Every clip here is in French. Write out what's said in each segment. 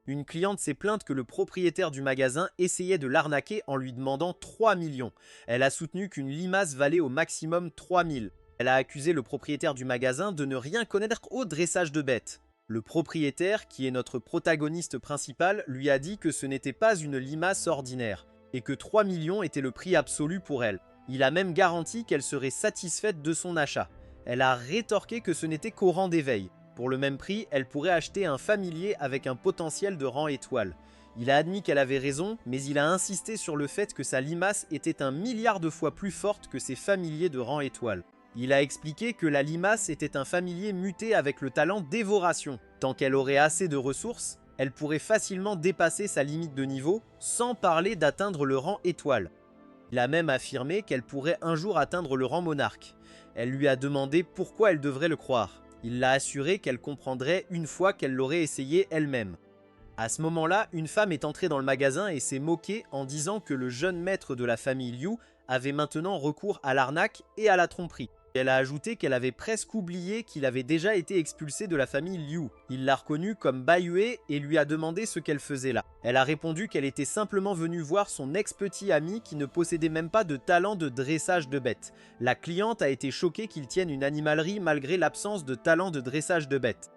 Une cliente s'est plainte que le propriétaire du magasin essayait de l'arnaquer en lui demandant 3 millions. Elle a soutenu qu'une limace valait au maximum 3 000. Elle a accusé le propriétaire du magasin de ne rien connaître au dressage de bêtes. Le propriétaire, qui est notre protagoniste principal, lui a dit que ce n'était pas une limace ordinaire, et que 3 millions était le prix absolu pour elle. Il a même garanti qu'elle serait satisfaite de son achat. Elle a rétorqué que ce n'était qu'au rang d'éveil. Pour le même prix, elle pourrait acheter un familier avec un potentiel de rang étoile. Il a admis qu'elle avait raison, mais il a insisté sur le fait que sa limace était 1 milliard de fois plus forte que ses familiers de rang étoile. Il a expliqué que la limace était un familier muté avec le talent dévoration. Tant qu'elle aurait assez de ressources, elle pourrait facilement dépasser sa limite de niveau, sans parler d'atteindre le rang étoile. Il a même affirmé qu'elle pourrait un jour atteindre le rang monarque. Elle lui a demandé pourquoi elle devrait le croire. Il l'a assuré qu'elle comprendrait une fois qu'elle l'aurait essayé elle-même. À ce moment-là, une femme est entrée dans le magasin et s'est moquée en disant que le jeune maître de la famille Liu avait maintenant recours à l'arnaque et à la tromperie. Elle a ajouté qu'elle avait presque oublié qu'il avait déjà été expulsé de la famille Liu. Il l'a reconnue comme Bai Yue et lui a demandé ce qu'elle faisait là. Elle a répondu qu'elle était simplement venue voir son ex-petit ami qui ne possédait même pas de talent de dressage de bêtes. La cliente a été choquée qu'il tienne une animalerie malgré l'absence de talent de dressage de bêtes.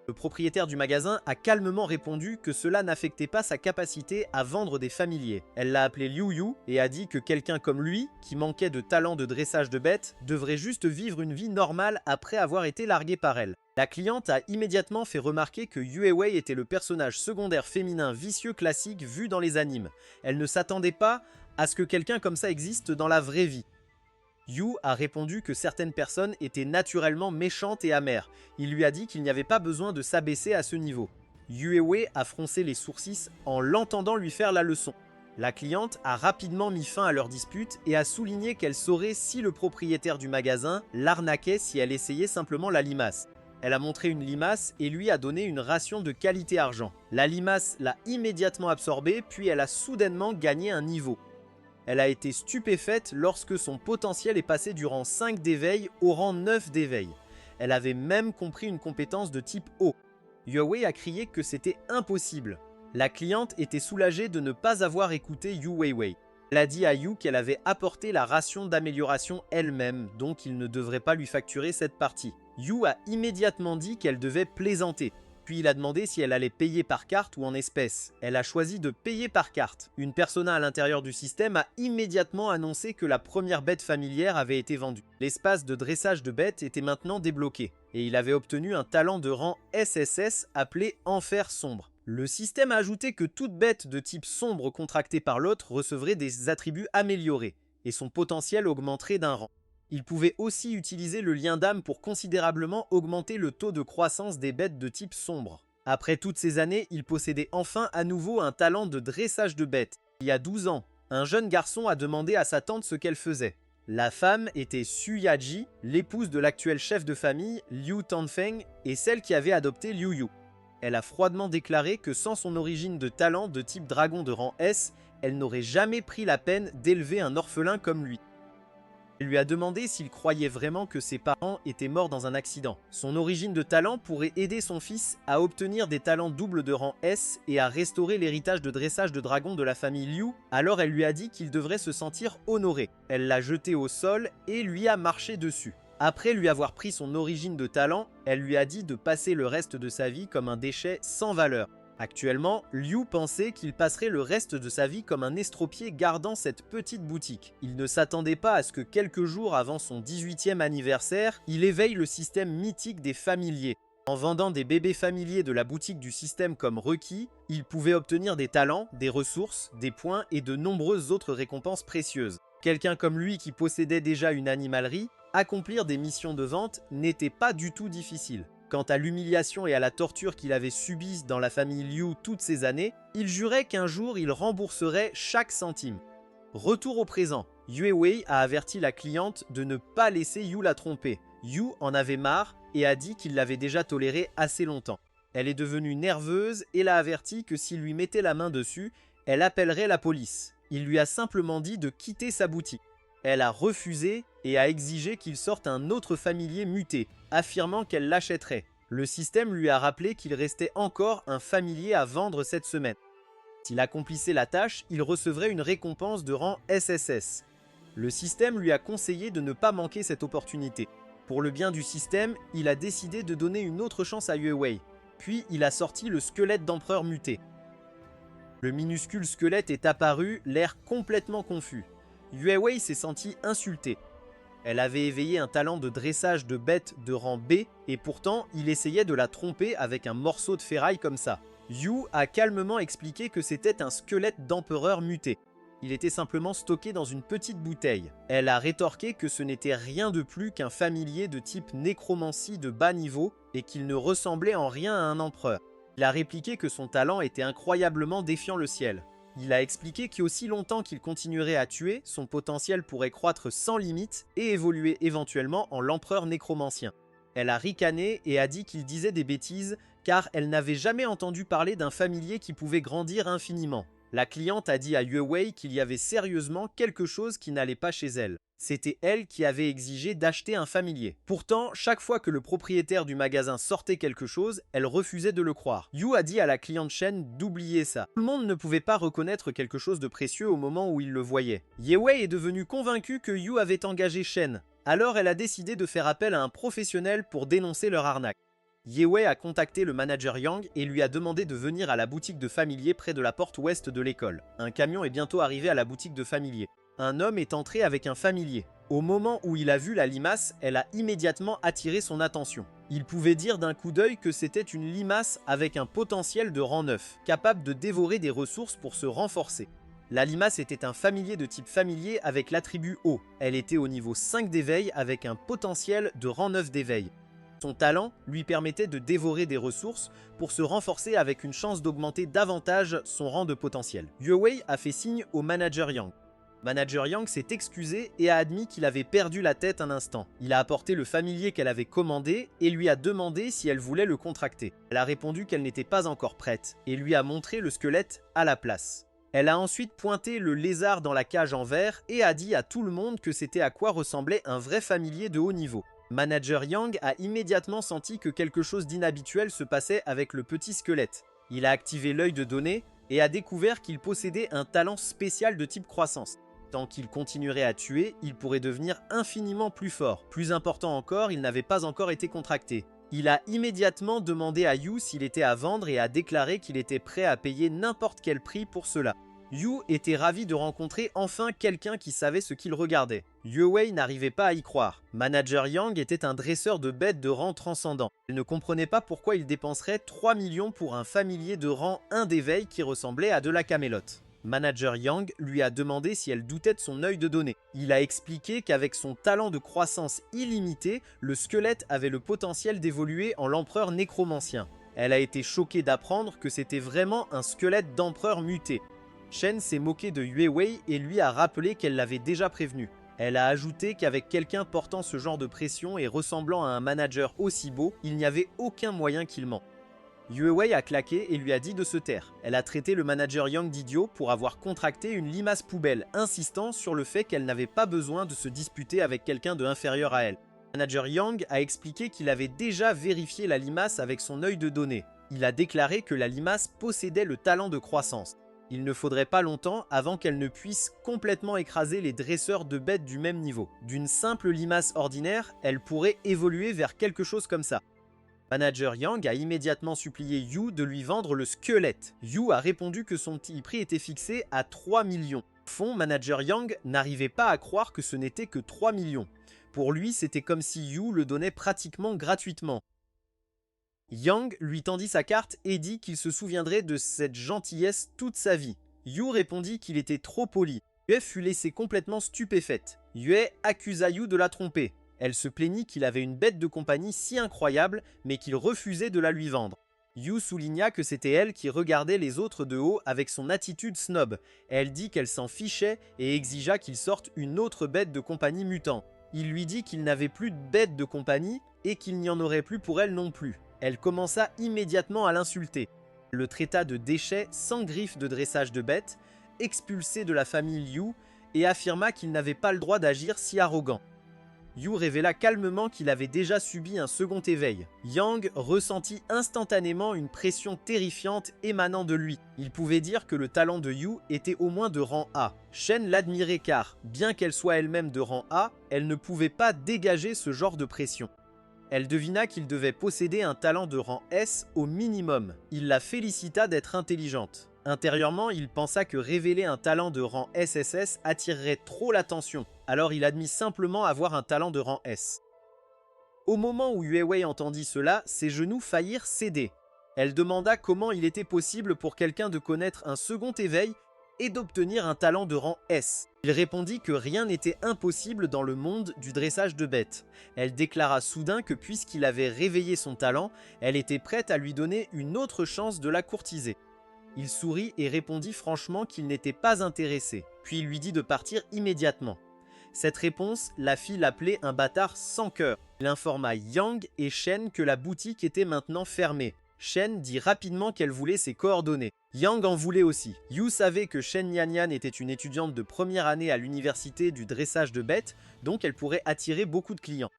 Le propriétaire du magasin a calmement répondu que cela n'affectait pas sa capacité à vendre des familiers. Elle l'a appelé Liu Yu et a dit que quelqu'un comme lui, qui manquait de talent de dressage de bêtes, devrait juste vivre une vie normale après avoir été largué par elle. La cliente a immédiatement fait remarquer que Yue Wei était le personnage secondaire féminin vicieux classique vu dans les animes. Elle ne s'attendait pas à ce que quelqu'un comme ça existe dans la vraie vie. Yu a répondu que certaines personnes étaient naturellement méchantes et amères. Il lui a dit qu'il n'y avait pas besoin de s'abaisser à ce niveau. Yue Wei a froncé les sourcils en l'entendant lui faire la leçon. La cliente a rapidement mis fin à leur dispute et a souligné qu'elle saurait si le propriétaire du magasin l'arnaquait si elle essayait simplement la limace. Elle a montré une limace et lui a donné une ration de qualité argent. La limace l'a immédiatement absorbée puis elle a soudainement gagné un niveau. Elle a été stupéfaite lorsque son potentiel est passé du rang 5 d'éveil au rang 9 d'éveil. Elle avait même compris une compétence de type eau. Yue Wei a crié que c'était impossible. La cliente était soulagée de ne pas avoir écouté Yu Weiwei. Elle a dit à Yu qu'elle avait apporté la ration d'amélioration elle-même, donc il ne devrait pas lui facturer cette partie. Yu a immédiatement dit qu'elle devait plaisanter. Puis il a demandé si elle allait payer par carte ou en espèces. Elle a choisi de payer par carte. Une persona à l'intérieur du système a immédiatement annoncé que la première bête familière avait été vendue. L'espace de dressage de bêtes était maintenant débloqué, et il avait obtenu un talent de rang SSS appelé Enfer Sombre. Le système a ajouté que toute bête de type sombre contractée par l'autre recevrait des attributs améliorés, et son potentiel augmenterait d'un rang. Il pouvait aussi utiliser le lien d'âme pour considérablement augmenter le taux de croissance des bêtes de type sombre. Après toutes ces années, il possédait enfin à nouveau un talent de dressage de bêtes. Il y a 12 ans, un jeune garçon a demandé à sa tante ce qu'elle faisait. La femme était Su Yaji, l'épouse de l'actuel chef de famille Liu Tanfeng et celle qui avait adopté Liu Yu. Elle a froidement déclaré que sans son origine de talent de type dragon de rang S, elle n'aurait jamais pris la peine d'élever un orphelin comme lui. Elle lui a demandé s'il croyait vraiment que ses parents étaient morts dans un accident. Son origine de talent pourrait aider son fils à obtenir des talents doubles de rang S et à restaurer l'héritage de dressage de dragon de la famille Liu, alors elle lui a dit qu'il devrait se sentir honoré. Elle l'a jeté au sol et lui a marché dessus. Après lui avoir pris son origine de talent, elle lui a dit de passer le reste de sa vie comme un déchet sans valeur. Actuellement, Liu pensait qu'il passerait le reste de sa vie comme un estropié gardant cette petite boutique. Il ne s'attendait pas à ce que quelques jours avant son 18e anniversaire, il éveille le système mythique des familiers. En vendant des bébés familiers de la boutique du système comme requis, il pouvait obtenir des talents, des ressources, des points et de nombreuses autres récompenses précieuses. Quelqu'un comme lui qui possédait déjà une animalerie, accomplir des missions de vente n'était pas du tout difficile. Quant à l'humiliation et à la torture qu'il avait subies dans la famille Liu toutes ces années, il jurait qu'un jour il rembourserait chaque centime. Retour au présent, Yue Wei a averti la cliente de ne pas laisser Yu la tromper. Yu en avait marre et a dit qu'il l'avait déjà toléré assez longtemps. Elle est devenue nerveuse et l'a averti que s'il lui mettait la main dessus, elle appellerait la police. Il lui a simplement dit de quitter sa boutique. Elle a refusé et a exigé qu'il sorte un autre familier muté, affirmant qu'elle l'achèterait. Le système lui a rappelé qu'il restait encore un familier à vendre cette semaine. S'il accomplissait la tâche, il recevrait une récompense de rang SSS. Le système lui a conseillé de ne pas manquer cette opportunité. Pour le bien du système, il a décidé de donner une autre chance à Yue Wei. Puis il a sorti le squelette d'empereur muté. Le minuscule squelette est apparu, l'air complètement confus. Yue Wei s'est sentie insultée. Elle avait éveillé un talent de dressage de bêtes de rang B, et pourtant il essayait de la tromper avec un morceau de ferraille comme ça. Yu a calmement expliqué que c'était un squelette d'empereur muté. Il était simplement stocké dans une petite bouteille. Elle a rétorqué que ce n'était rien de plus qu'un familier de type nécromancie de bas niveau et qu'il ne ressemblait en rien à un empereur. Il a répliqué que son talent était incroyablement défiant le ciel. Il a expliqué qu'aussi longtemps qu'il continuerait à tuer, son potentiel pourrait croître sans limite et évoluer éventuellement en l'empereur nécromancien. Elle a ricané et a dit qu'il disait des bêtises car elle n'avait jamais entendu parler d'un familier qui pouvait grandir infiniment. La cliente a dit à Yue Wei qu'il y avait sérieusement quelque chose qui n'allait pas chez elle. C'était elle qui avait exigé d'acheter un familier. Pourtant, chaque fois que le propriétaire du magasin sortait quelque chose, elle refusait de le croire. Yu a dit à la cliente Shen d'oublier ça. Tout le monde ne pouvait pas reconnaître quelque chose de précieux au moment où il le voyait. Yue Wei est devenue convaincue que Yu avait engagé Shen. Alors elle a décidé de faire appel à un professionnel pour dénoncer leur arnaque. Yue Wei a contacté le manager Yang et lui a demandé de venir à la boutique de familier près de la porte ouest de l'école. Un camion est bientôt arrivé à la boutique de familier. Un homme est entré avec un familier. Au moment où il a vu la limace, elle a immédiatement attiré son attention. Il pouvait dire d'un coup d'œil que c'était une limace avec un potentiel de rang 9, capable de dévorer des ressources pour se renforcer. La limace était un familier de type familier avec l'attribut haut. Elle était au niveau 5 d'éveil avec un potentiel de rang 9 d'éveil. Son talent lui permettait de dévorer des ressources pour se renforcer avec une chance d'augmenter davantage son rang de potentiel. Yue Wei a fait signe au manager Yang. Manager Yang s'est excusé et a admis qu'il avait perdu la tête un instant. Il a apporté le familier qu'elle avait commandé et lui a demandé si elle voulait le contracter. Elle a répondu qu'elle n'était pas encore prête et lui a montré le squelette à la place. Elle a ensuite pointé le lézard dans la cage en verre et a dit à tout le monde que c'était à quoi ressemblait un vrai familier de haut niveau. Manager Yang a immédiatement senti que quelque chose d'inhabituel se passait avec le petit squelette. Il a activé l'œil de données et a découvert qu'il possédait un talent spécial de type croissance. Tant qu'il continuerait à tuer, il pourrait devenir infiniment plus fort. Plus important encore, il n'avait pas encore été contracté. Il a immédiatement demandé à Yu s'il était à vendre et a déclaré qu'il était prêt à payer n'importe quel prix pour cela. Yu était ravi de rencontrer enfin quelqu'un qui savait ce qu'il regardait. Yue Wei n'arrivait pas à y croire. Manager Yang était un dresseur de bêtes de rang transcendant. Elle ne comprenait pas pourquoi il dépenserait 3 millions pour un familier de rang 1 d'éveil qui ressemblait à de la camélote. Manager Yang lui a demandé si elle doutait de son œil de données. Il a expliqué qu'avec son talent de croissance illimité, le squelette avait le potentiel d'évoluer en l'empereur nécromancien. Elle a été choquée d'apprendre que c'était vraiment un squelette d'empereur muté. Shen s'est moqué de Yue Wei et lui a rappelé qu'elle l'avait déjà prévenu. Elle a ajouté qu'avec quelqu'un portant ce genre de pression et ressemblant à un manager aussi beau, il n'y avait aucun moyen qu'il ment. Yue Wei a claqué et lui a dit de se taire. Elle a traité le manager Yang d'idiot pour avoir contracté une limace poubelle, insistant sur le fait qu'elle n'avait pas besoin de se disputer avec quelqu'un de inférieur à elle. Le manager Yang a expliqué qu'il avait déjà vérifié la limace avec son œil de données. Il a déclaré que la limace possédait le talent de croissance. Il ne faudrait pas longtemps avant qu'elle ne puisse complètement écraser les dresseurs de bêtes du même niveau. D'une simple limace ordinaire, elle pourrait évoluer vers quelque chose comme ça. Manager Yang a immédiatement supplié Yu de lui vendre le squelette. Yu a répondu que son prix était fixé à 3 millions. Au fond, Manager Yang n'arrivait pas à croire que ce n'était que 3 millions. Pour lui, c'était comme si Yu le donnait pratiquement gratuitement. Yang lui tendit sa carte et dit qu'il se souviendrait de cette gentillesse toute sa vie. Yu répondit qu'il était trop poli. Yue fut laissée complètement stupéfaite. Yue accusa Yu de la tromper. Elle se plaignit qu'il avait une bête de compagnie si incroyable, mais qu'il refusait de la lui vendre. Yu souligna que c'était elle qui regardait les autres de haut avec son attitude snob. Elle dit qu'elle s'en fichait et exigea qu'il sorte une autre bête de compagnie mutant. Il lui dit qu'il n'avait plus de bête de compagnie et qu'il n'y en aurait plus pour elle non plus. Elle commença immédiatement à l'insulter. Le traita de déchet sans griffe de dressage de bêtes, expulsé de la famille Liu, et affirma qu'il n'avait pas le droit d'agir si arrogant. Yu révéla calmement qu'il avait déjà subi un second éveil. Yang ressentit instantanément une pression terrifiante émanant de lui. Il pouvait dire que le talent de Yu était au moins de rang A. Shen l'admirait car, bien qu'elle soit elle-même de rang A, elle ne pouvait pas dégager ce genre de pression. Elle devina qu'il devait posséder un talent de rang S au minimum. Il la félicita d'être intelligente. Intérieurement, il pensa que révéler un talent de rang SSS attirerait trop l'attention, alors il admit simplement avoir un talent de rang S. Au moment où Yue Wei entendit cela, ses genoux faillirent céder. Elle demanda comment il était possible pour quelqu'un de connaître un second éveil et d'obtenir un talent de rang S. Il répondit que rien n'était impossible dans le monde du dressage de bêtes. Elle déclara soudain que puisqu'il avait réveillé son talent, elle était prête à lui donner une autre chance de la courtiser. Il sourit et répondit franchement qu'il n'était pas intéressé, puis il lui dit de partir immédiatement. Cette réponse la fit l'appeler un bâtard sans cœur. Il informa Yang et Shen que la boutique était maintenant fermée. Shen dit rapidement qu'elle voulait ses coordonnées. Yang en voulait aussi. Yu savait que Shen Yanyan était une étudiante de première année à l'université du dressage de bêtes, donc elle pourrait attirer beaucoup de clients.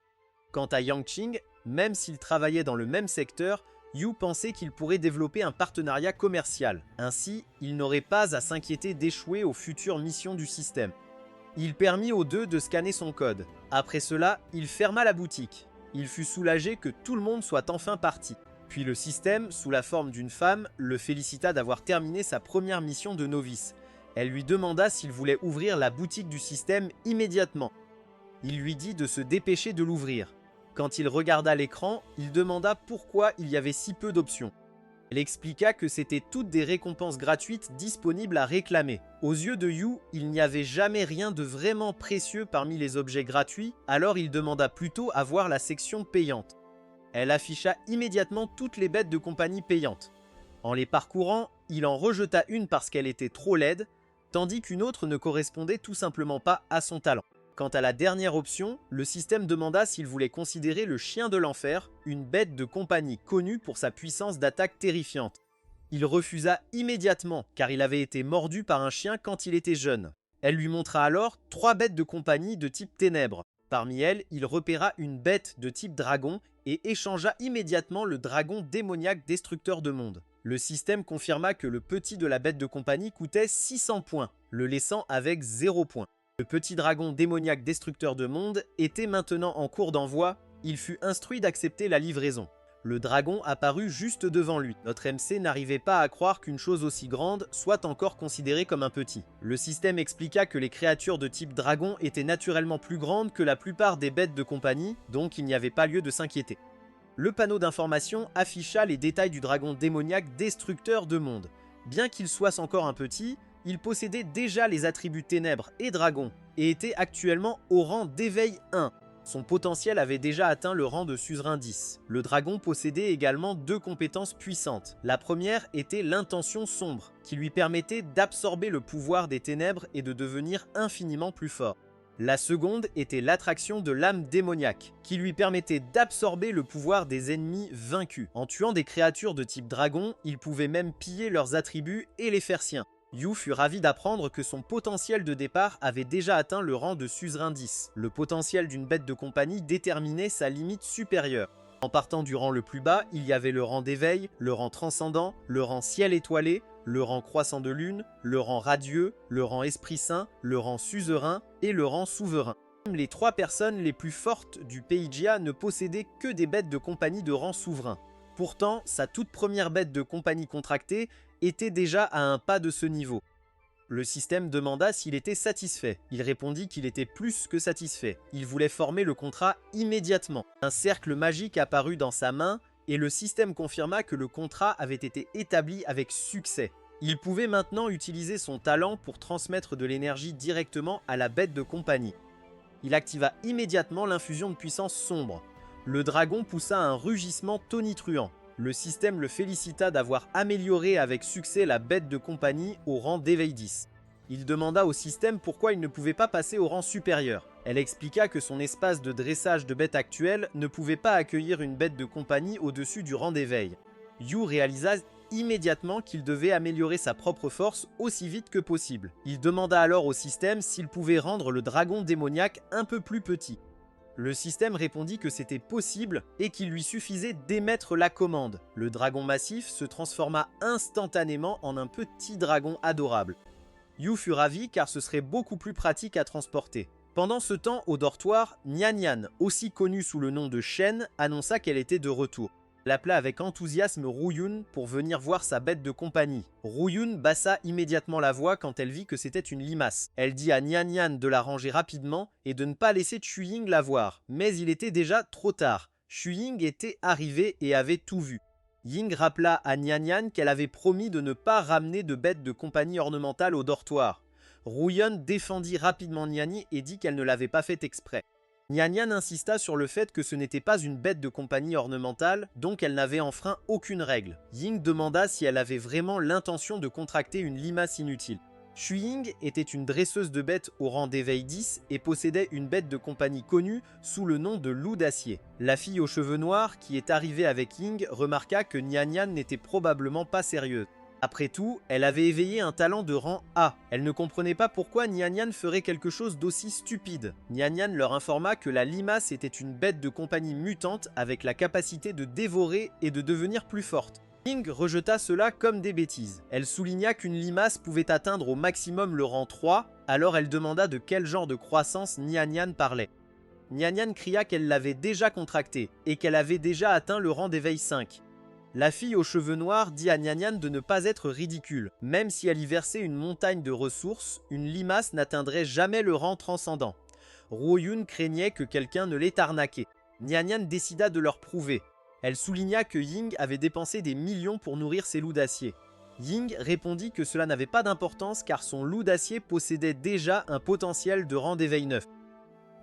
Quant à Yang Qing, même s'ils travaillaient dans le même secteur, Yu pensait qu'il pourrait développer un partenariat commercial. Ainsi, il n'aurait pas à s'inquiéter d'échouer aux futures missions du système. Il permit aux deux de scanner son code. Après cela, il ferma la boutique. Il fut soulagé que tout le monde soit enfin parti. Puis le système, sous la forme d'une femme, le félicita d'avoir terminé sa première mission de novice. Elle lui demanda s'il voulait ouvrir la boutique du système immédiatement. Il lui dit de se dépêcher de l'ouvrir. Quand il regarda l'écran, il demanda pourquoi il y avait si peu d'options. Elle expliqua que c'étaient toutes des récompenses gratuites disponibles à réclamer. Aux yeux de Yu, il n'y avait jamais rien de vraiment précieux parmi les objets gratuits, alors il demanda plutôt à voir la section payante. Elle afficha immédiatement toutes les bêtes de compagnie payantes. En les parcourant, il en rejeta une parce qu'elle était trop laide, tandis qu'une autre ne correspondait tout simplement pas à son talent. Quant à la dernière option, le système demanda s'il voulait considérer le chien de l'enfer, une bête de compagnie connue pour sa puissance d'attaque terrifiante. Il refusa immédiatement car il avait été mordu par un chien quand il était jeune. Elle lui montra alors 3 bêtes de compagnie de type ténèbres. Parmi elles, il repéra une bête de type dragon et échangea immédiatement le dragon démoniaque destructeur de mondes. Le système confirma que le petit de la bête de compagnie coûtait 600 points, le laissant avec 0 points. Le petit dragon démoniaque destructeur de mondes était maintenant en cours d'envoi, il fut instruit d'accepter la livraison. Le dragon apparut juste devant lui. Notre MC n'arrivait pas à croire qu'une chose aussi grande soit encore considérée comme un petit. Le système expliqua que les créatures de type dragon étaient naturellement plus grandes que la plupart des bêtes de compagnie, donc il n'y avait pas lieu de s'inquiéter. Le panneau d'information afficha les détails du dragon démoniaque destructeur de mondes. Bien qu'il soit encore un petit, il possédait déjà les attributs ténèbres et dragon, et était actuellement au rang d'éveil 1. Son potentiel avait déjà atteint le rang de suzerain 10. Le dragon possédait également 2 compétences puissantes. La première était l'intention sombre, qui lui permettait d'absorber le pouvoir des ténèbres et de devenir infiniment plus fort. La seconde était l'attraction de l'âme démoniaque, qui lui permettait d'absorber le pouvoir des ennemis vaincus. En tuant des créatures de type dragon, il pouvait même piller leurs attributs et les faire siens. Yu fut ravi d'apprendre que son potentiel de départ avait déjà atteint le rang de suzerain 10. Le potentiel d'une bête de compagnie déterminait sa limite supérieure. En partant du rang le plus bas, il y avait le rang d'éveil, le rang transcendant, le rang ciel étoilé, le rang croissant de lune, le rang radieux, le rang esprit saint, le rang suzerain et le rang souverain. Même les 3 personnes les plus fortes du PIGA ne possédaient que des bêtes de compagnie de rang souverain. Pourtant, sa toute première bête de compagnie contractée était déjà à un pas de ce niveau. Le système demanda s'il était satisfait. Il répondit qu'il était plus que satisfait. Il voulait former le contrat immédiatement. Un cercle magique apparut dans sa main et le système confirma que le contrat avait été établi avec succès. Il pouvait maintenant utiliser son talent pour transmettre de l'énergie directement à la bête de compagnie. Il activa immédiatement l'infusion de puissance sombre. Le dragon poussa un rugissement tonitruant. Le système le félicita d'avoir amélioré avec succès la bête de compagnie au rang d'éveil 10. Il demanda au système pourquoi il ne pouvait pas passer au rang supérieur. Elle expliqua que son espace de dressage de bêtes actuel ne pouvait pas accueillir une bête de compagnie au-dessus du rang d'éveil. Yu réalisa immédiatement qu'il devait améliorer sa propre force aussi vite que possible. Il demanda alors au système s'il pouvait rendre le dragon démoniaque un peu plus petit. Le système répondit que c'était possible et qu'il lui suffisait d'émettre la commande. Le dragon massif se transforma instantanément en un petit dragon adorable. Yu fut ravi car ce serait beaucoup plus pratique à transporter. Pendant ce temps, au dortoir, Nian Nian, aussi connue sous le nom de Shen, annonça qu'elle était de retour. Elle appela avec enthousiasme Ruyun pour venir voir sa bête de compagnie. Ruyun bassa immédiatement la voix quand elle vit que c'était une limace. Elle dit à Nian Nian de la ranger rapidement et de ne pas laisser Chuying la voir. Mais il était déjà trop tard. Chuying était arrivé et avait tout vu. Ying rappela à Nian Nian qu'elle avait promis de ne pas ramener de bêtes de compagnie ornementale au dortoir. Ruyun défendit rapidement Niani et dit qu'elle ne l'avait pas fait exprès. Nian Nian insista sur le fait que ce n'était pas une bête de compagnie ornementale, donc elle n'avait enfreint aucune règle. Ying demanda si elle avait vraiment l'intention de contracter une limace inutile. Chuying était une dresseuse de bêtes au rang d'éveil 10 et possédait une bête de compagnie connue sous le nom de loup d'acier. La fille aux cheveux noirs, qui est arrivée avec Ying, remarqua que Nian Nian n'était probablement pas sérieuse. Après tout, elle avait éveillé un talent de rang A. Elle ne comprenait pas pourquoi Nian Nian ferait quelque chose d'aussi stupide. Nian Nian leur informa que la limace était une bête de compagnie mutante avec la capacité de dévorer et de devenir plus forte. Ying rejeta cela comme des bêtises. Elle souligna qu'une limace pouvait atteindre au maximum le rang 3, alors elle demanda de quel genre de croissance Nian Nian parlait. Nian Nian cria qu'elle l'avait déjà contracté et qu'elle avait déjà atteint le rang d'éveil 5. La fille aux cheveux noirs dit à Nian Nian de ne pas être ridicule. Même si elle y versait une montagne de ressources, une limace n'atteindrait jamais le rang transcendant. Ruyun craignait que quelqu'un ne l'ait arnaqué. Nian Nian décida de leur prouver. Elle souligna que Ying avait dépensé des millions pour nourrir ses loups d'acier. Ying répondit que cela n'avait pas d'importance car son loup d'acier possédait déjà un potentiel de rang d'éveil 9.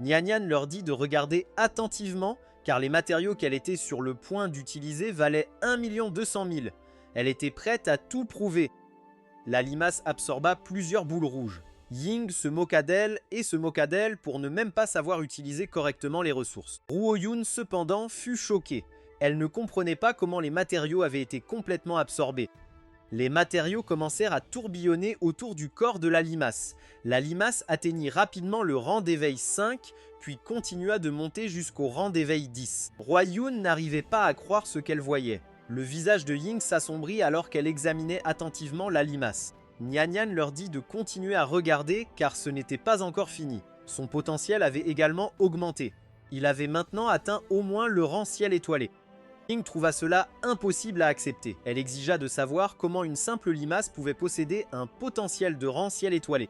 Nian Nian leur dit de regarder attentivement car les matériaux qu'elle était sur le point d'utiliser valaient 1 200 000. Elle était prête à tout prouver. La limace absorba plusieurs boules rouges. Ying se moqua d'elle et se moqua d'elle pour ne même pas savoir utiliser correctement les ressources. Ruoyun cependant fut choquée. Elle ne comprenait pas comment les matériaux avaient été complètement absorbés. Les matériaux commencèrent à tourbillonner autour du corps de la limace. La limace atteignit rapidement le rang d'éveil 5, puis continua de monter jusqu'au rang d'éveil 10. Ruoyun n'arrivait pas à croire ce qu'elle voyait. Le visage de Ying s'assombrit alors qu'elle examinait attentivement la limace. Nian Nian leur dit de continuer à regarder car ce n'était pas encore fini. Son potentiel avait également augmenté. Il avait maintenant atteint au moins le rang ciel étoilé. Ying trouva cela impossible à accepter. Elle exigea de savoir comment une simple limace pouvait posséder un potentiel de rang ciel étoilé.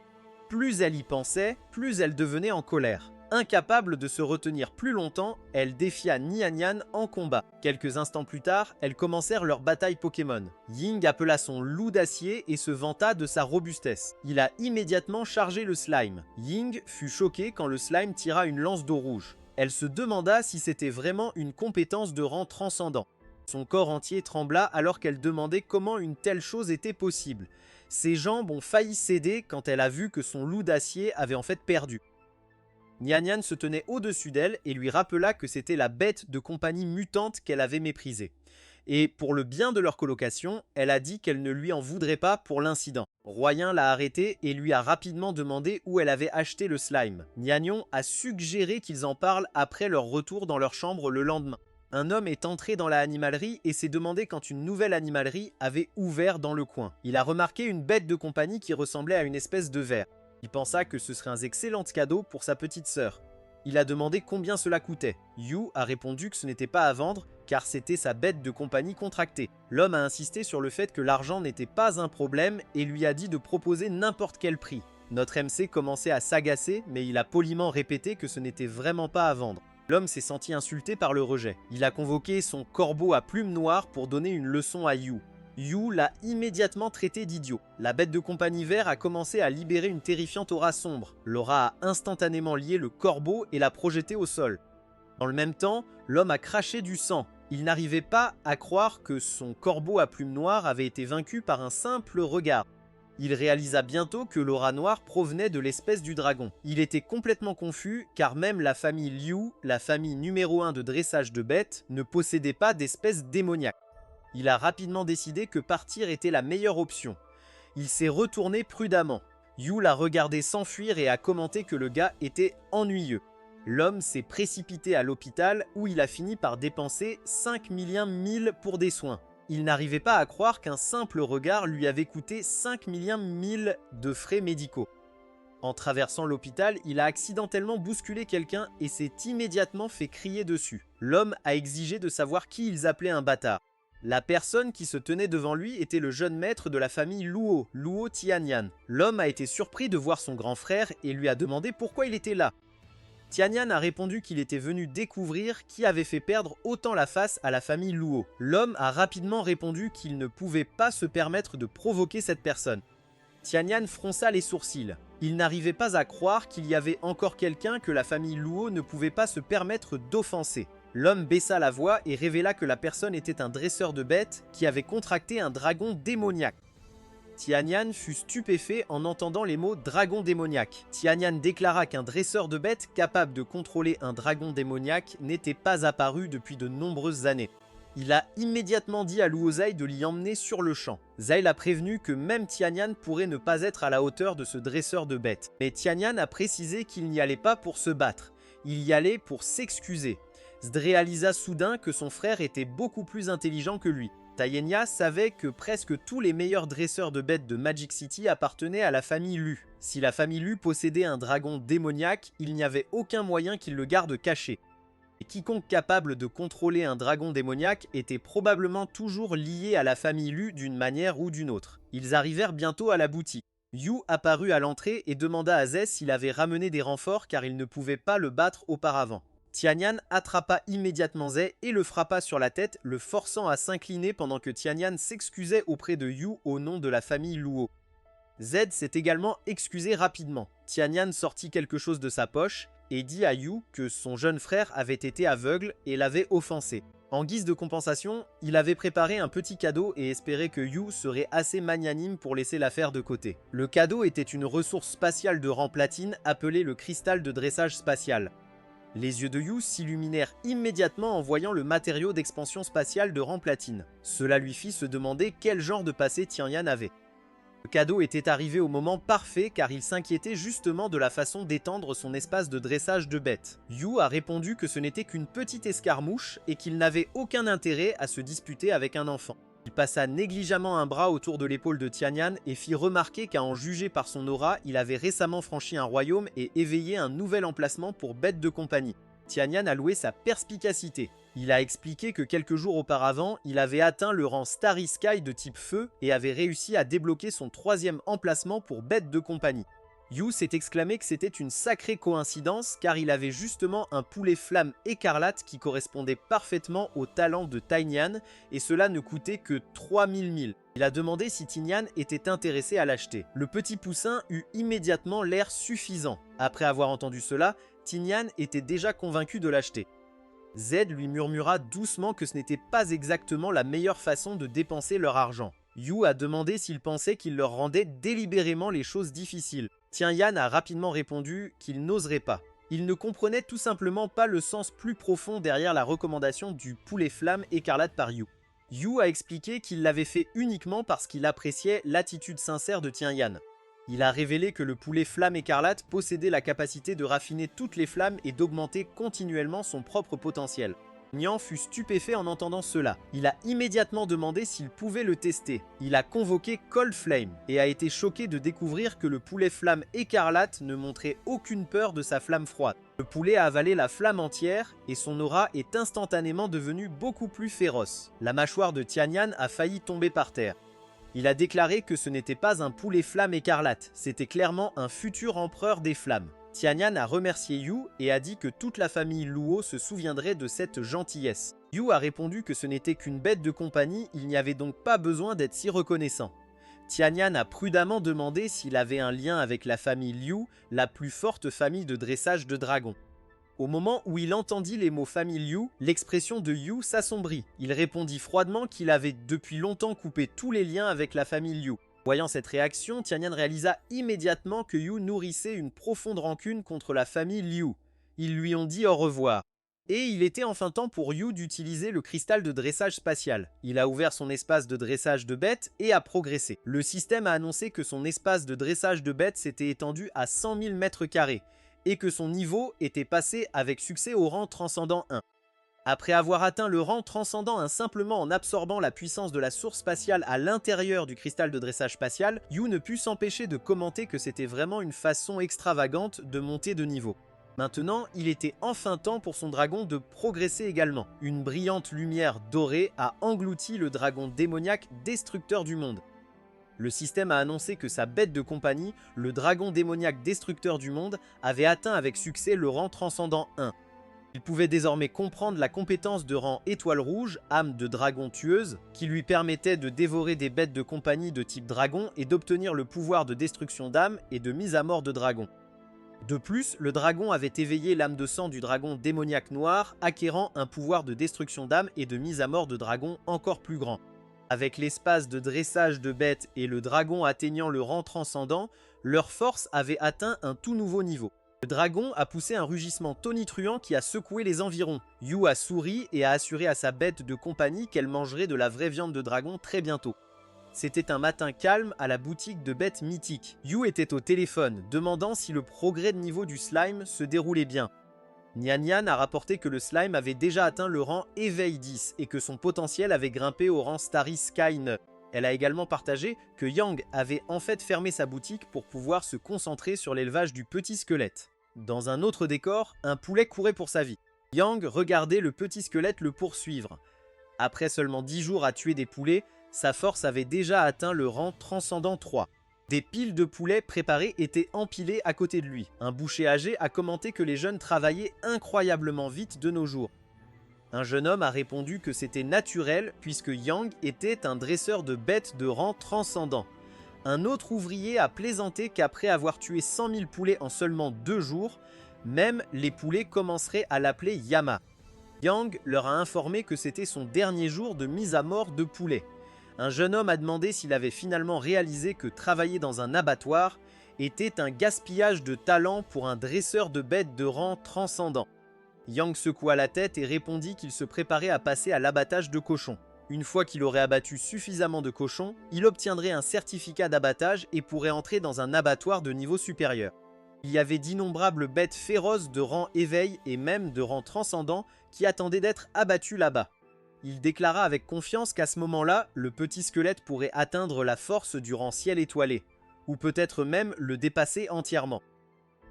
Plus elle y pensait, plus elle devenait en colère. Incapable de se retenir plus longtemps, elle défia Nian Nian en combat. Quelques instants plus tard, elles commencèrent leur bataille Pokémon. Ying appela son loup d'acier et se vanta de sa robustesse. Il a immédiatement chargé le slime. Ying fut choquée quand le slime tira une lance d'eau rouge. Elle se demanda si c'était vraiment une compétence de rang transcendant. Son corps entier trembla alors qu'elle demandait comment une telle chose était possible. Ses jambes ont failli céder quand elle a vu que son loup d'acier avait en fait perdu. Nian Nian se tenait au-dessus d'elle et lui rappela que c'était la bête de compagnie mutante qu'elle avait méprisée. Et pour le bien de leur colocation, elle a dit qu'elle ne lui en voudrait pas pour l'incident. Royen l'a arrêtée et lui a rapidement demandé où elle avait acheté le slime. Nian a suggéré qu'ils en parlent après leur retour dans leur chambre le lendemain. Un homme est entré dans la animalerie et s'est demandé quand une nouvelle animalerie avait ouvert dans le coin. Il a remarqué une bête de compagnie qui ressemblait à une espèce de ver. Il pensa que ce serait un excellent cadeau pour sa petite sœur. Il a demandé combien cela coûtait. Yu a répondu que ce n'était pas à vendre car c'était sa bête de compagnie contractée. L'homme a insisté sur le fait que l'argent n'était pas un problème et lui a dit de proposer n'importe quel prix. Notre MC commençait à s'agacer mais il a poliment répété que ce n'était vraiment pas à vendre. L'homme s'est senti insulté par le rejet. Il a convoqué son corbeau à plumes noires pour donner une leçon à Yu. Yu l'a immédiatement traité d'idiot. La bête de compagnie vert a commencé à libérer une terrifiante aura sombre. L'aura a instantanément lié le corbeau et l'a projeté au sol. Dans le même temps, l'homme a craché du sang. Il n'arrivait pas à croire que son corbeau à plumes noires avait été vaincu par un simple regard. Il réalisa bientôt que l'aura noire provenait de l'espèce du dragon. Il était complètement confus car même la famille Liu, la famille numéro 1 de dressage de bêtes, ne possédait pas d'espèce démoniaque. Il a rapidement décidé que partir était la meilleure option. Il s'est retourné prudemment. Yu l'a regardé s'enfuir et a commenté que le gars était ennuyeux. L'homme s'est précipité à l'hôpital où il a fini par dépenser 5 millions mille pour des soins. Il n'arrivait pas à croire qu'un simple regard lui avait coûté 5 millions mille de frais médicaux. En traversant l'hôpital, il a accidentellement bousculé quelqu'un et s'est immédiatement fait crier dessus. L'homme a exigé de savoir qui ils appelaient un bâtard. La personne qui se tenait devant lui était le jeune maître de la famille Luo, Luo Tianyan. L'homme a été surpris de voir son grand frère et lui a demandé pourquoi il était là. Tianyan a répondu qu'il était venu découvrir qui avait fait perdre autant la face à la famille Luo. L'homme a rapidement répondu qu'il ne pouvait pas se permettre de provoquer cette personne. Tianyan fronça les sourcils. Il n'arrivait pas à croire qu'il y avait encore quelqu'un que la famille Luo ne pouvait pas se permettre d'offenser. L'homme baissa la voix et révéla que la personne était un dresseur de bêtes qui avait contracté un dragon démoniaque. Tianyan fut stupéfait en entendant les mots dragon démoniaque. Tianyan déclara qu'un dresseur de bêtes capable de contrôler un dragon démoniaque n'était pas apparu depuis de nombreuses années. Il a immédiatement dit à Luo Zai de l'y emmener sur le champ. Zai l'a prévenu que même Tianyan pourrait ne pas être à la hauteur de ce dresseur de bêtes. Mais Tianyan a précisé qu'il n'y allait pas pour se battre, il y allait pour s'excuser. Zd réalisa soudain que son frère était beaucoup plus intelligent que lui. Taiyenya savait que presque tous les meilleurs dresseurs de bêtes de Magic City appartenaient à la famille Lu. Si la famille Lu possédait un dragon démoniaque, il n'y avait aucun moyen qu'il le garde caché. Et quiconque capable de contrôler un dragon démoniaque était probablement toujours lié à la famille Lu d'une manière ou d'une autre. Ils arrivèrent bientôt à la boutique. Yu apparut à l'entrée et demanda à Zai s'il avait ramené des renforts car il ne pouvait pas le battre auparavant. Tianyan attrapa immédiatement Zai et le frappa sur la tête, le forçant à s'incliner pendant que Tianyan s'excusait auprès de Yu au nom de la famille Luo. Z s'est également excusé rapidement. Tianyan sortit quelque chose de sa poche et dit à Yu que son jeune frère avait été aveugle et l'avait offensé. En guise de compensation, il avait préparé un petit cadeau et espérait que Yu serait assez magnanime pour laisser l'affaire de côté. Le cadeau était une ressource spatiale de rang platine appelée le cristal de dressage spatial. Les yeux de Yu s'illuminèrent immédiatement en voyant le matériau d'expansion spatiale de rang platine. Cela lui fit se demander quel genre de passé Tianyan avait. Le cadeau était arrivé au moment parfait car il s'inquiétait justement de la façon d'étendre son espace de dressage de bêtes. Yu a répondu que ce n'était qu'une petite escarmouche et qu'il n'avait aucun intérêt à se disputer avec un enfant. Il passa négligemment un bras autour de l'épaule de Tianyan et fit remarquer qu'à en juger par son aura, il avait récemment franchi un royaume et éveillé un nouvel emplacement pour bêtes de compagnie. Tianyan a loué sa perspicacité. Il a expliqué que quelques jours auparavant, il avait atteint le rang Starry Sky de type feu et avait réussi à débloquer son 3e emplacement pour bêtes de compagnie. Yu s'est exclamé que c'était une sacrée coïncidence car il avait justement un poulet flamme écarlate qui correspondait parfaitement au talent de Tainyan et cela ne coûtait que 3000 milles. Il a demandé si Tinyan était intéressé à l'acheter. Le petit poussin eut immédiatement l'air suffisant. Après avoir entendu cela, Tinyan était déjà convaincu de l'acheter. Z lui murmura doucement que ce n'était pas exactement la meilleure façon de dépenser leur argent. Yu a demandé s'il pensait qu'il leur rendait délibérément les choses difficiles. Tianyan a rapidement répondu qu'il n'oserait pas. Il ne comprenait tout simplement pas le sens plus profond derrière la recommandation du poulet flamme écarlate par Yu. Yu a expliqué qu'il l'avait fait uniquement parce qu'il appréciait l'attitude sincère de Tianyan. Il a révélé que le poulet flamme écarlate possédait la capacité de raffiner toutes les flammes et d'augmenter continuellement son propre potentiel. Nian fut stupéfait en entendant cela. Il a immédiatement demandé s'il pouvait le tester. Il a convoqué Cold Flame et a été choqué de découvrir que le poulet flamme écarlate ne montrait aucune peur de sa flamme froide. Le poulet a avalé la flamme entière et son aura est instantanément devenue beaucoup plus féroce. La mâchoire de Tianyan a failli tomber par terre. Il a déclaré que ce n'était pas un poulet flamme écarlate, c'était clairement un futur empereur des flammes. Tianyan a remercié Yu et a dit que toute la famille Luo se souviendrait de cette gentillesse. Yu a répondu que ce n'était qu'une bête de compagnie, il n'y avait donc pas besoin d'être si reconnaissant. Tianyan a prudemment demandé s'il avait un lien avec la famille Liu, la plus forte famille de dressage de dragons. Au moment où il entendit les mots famille Liu, l'expression de Yu s'assombrit. Il répondit froidement qu'il avait depuis longtemps coupé tous les liens avec la famille Liu. Voyant cette réaction, Tianyan réalisa immédiatement que Yu nourrissait une profonde rancune contre la famille Liu. Ils lui ont dit au revoir. Et il était enfin temps pour Yu d'utiliser le cristal de dressage spatial. Il a ouvert son espace de dressage de bêtes et a progressé. Le système a annoncé que son espace de dressage de bêtes s'était étendu à 100 000 mètres carrés. et que son niveau était passé avec succès au rang transcendant 1. Après avoir atteint le rang transcendant 1 simplement en absorbant la puissance de la source spatiale à l'intérieur du cristal de dressage spatial, Yu ne put s'empêcher de commenter que c'était vraiment une façon extravagante de monter de niveau. Maintenant, il était enfin temps pour son dragon de progresser également. Une brillante lumière dorée a englouti le dragon démoniaque destructeur du monde. Le système a annoncé que sa bête de compagnie, le dragon démoniaque destructeur du monde, avait atteint avec succès le rang transcendant 1. Il pouvait désormais comprendre la compétence de rang étoile rouge, âme de dragon tueuse, qui lui permettait de dévorer des bêtes de compagnie de type dragon et d'obtenir le pouvoir de destruction d'âme et de mise à mort de dragon. De plus, le dragon avait éveillé l'âme de sang du dragon démoniaque noir, acquérant un pouvoir de destruction d'âme et de mise à mort de dragon encore plus grand. Avec l'espace de dressage de bêtes et le dragon atteignant le rang transcendant, leur force avait atteint un tout nouveau niveau. Le dragon a poussé un rugissement tonitruant qui a secoué les environs. Yu a souri et a assuré à sa bête de compagnie qu'elle mangerait de la vraie viande de dragon très bientôt. C'était un matin calme à la boutique de bêtes mythiques. Yu était au téléphone, demandant si le progrès de niveau du slime se déroulait bien. Nian Nian a rapporté que le slime avait déjà atteint le rang Éveil 10 et que son potentiel avait grimpé au rang Starry Sky 9. Elle a également partagé que Yang avait en fait fermé sa boutique pour pouvoir se concentrer sur l'élevage du petit squelette. Dans un autre décor, un poulet courait pour sa vie. Yang regardait le petit squelette le poursuivre. Après seulement 10 jours à tuer des poulets, sa force avait déjà atteint le rang transcendant 3. Des piles de poulets préparés étaient empilées à côté de lui. Un boucher âgé a commenté que les jeunes travaillaient incroyablement vite de nos jours. Un jeune homme a répondu que c'était naturel puisque Yang était un dresseur de bêtes de rang transcendant. Un autre ouvrier a plaisanté qu'après avoir tué 100 000 poulets en seulement 2 jours, même les poulets commenceraient à l'appeler Yama. Yang leur a informé que c'était son dernier jour de mise à mort de poulets. Un jeune homme a demandé s'il avait finalement réalisé que travailler dans un abattoir était un gaspillage de talent pour un dresseur de bêtes de rang transcendant. Yang secoua la tête et répondit qu'il se préparait à passer à l'abattage de cochons. Une fois qu'il aurait abattu suffisamment de cochons, il obtiendrait un certificat d'abattage et pourrait entrer dans un abattoir de niveau supérieur. Il y avait d'innombrables bêtes féroces de rang éveil et même de rang transcendant qui attendaient d'être abattues là-bas. Il déclara avec confiance qu'à ce moment-là, le petit squelette pourrait atteindre la force du rang ciel étoilé, ou peut-être même le dépasser entièrement.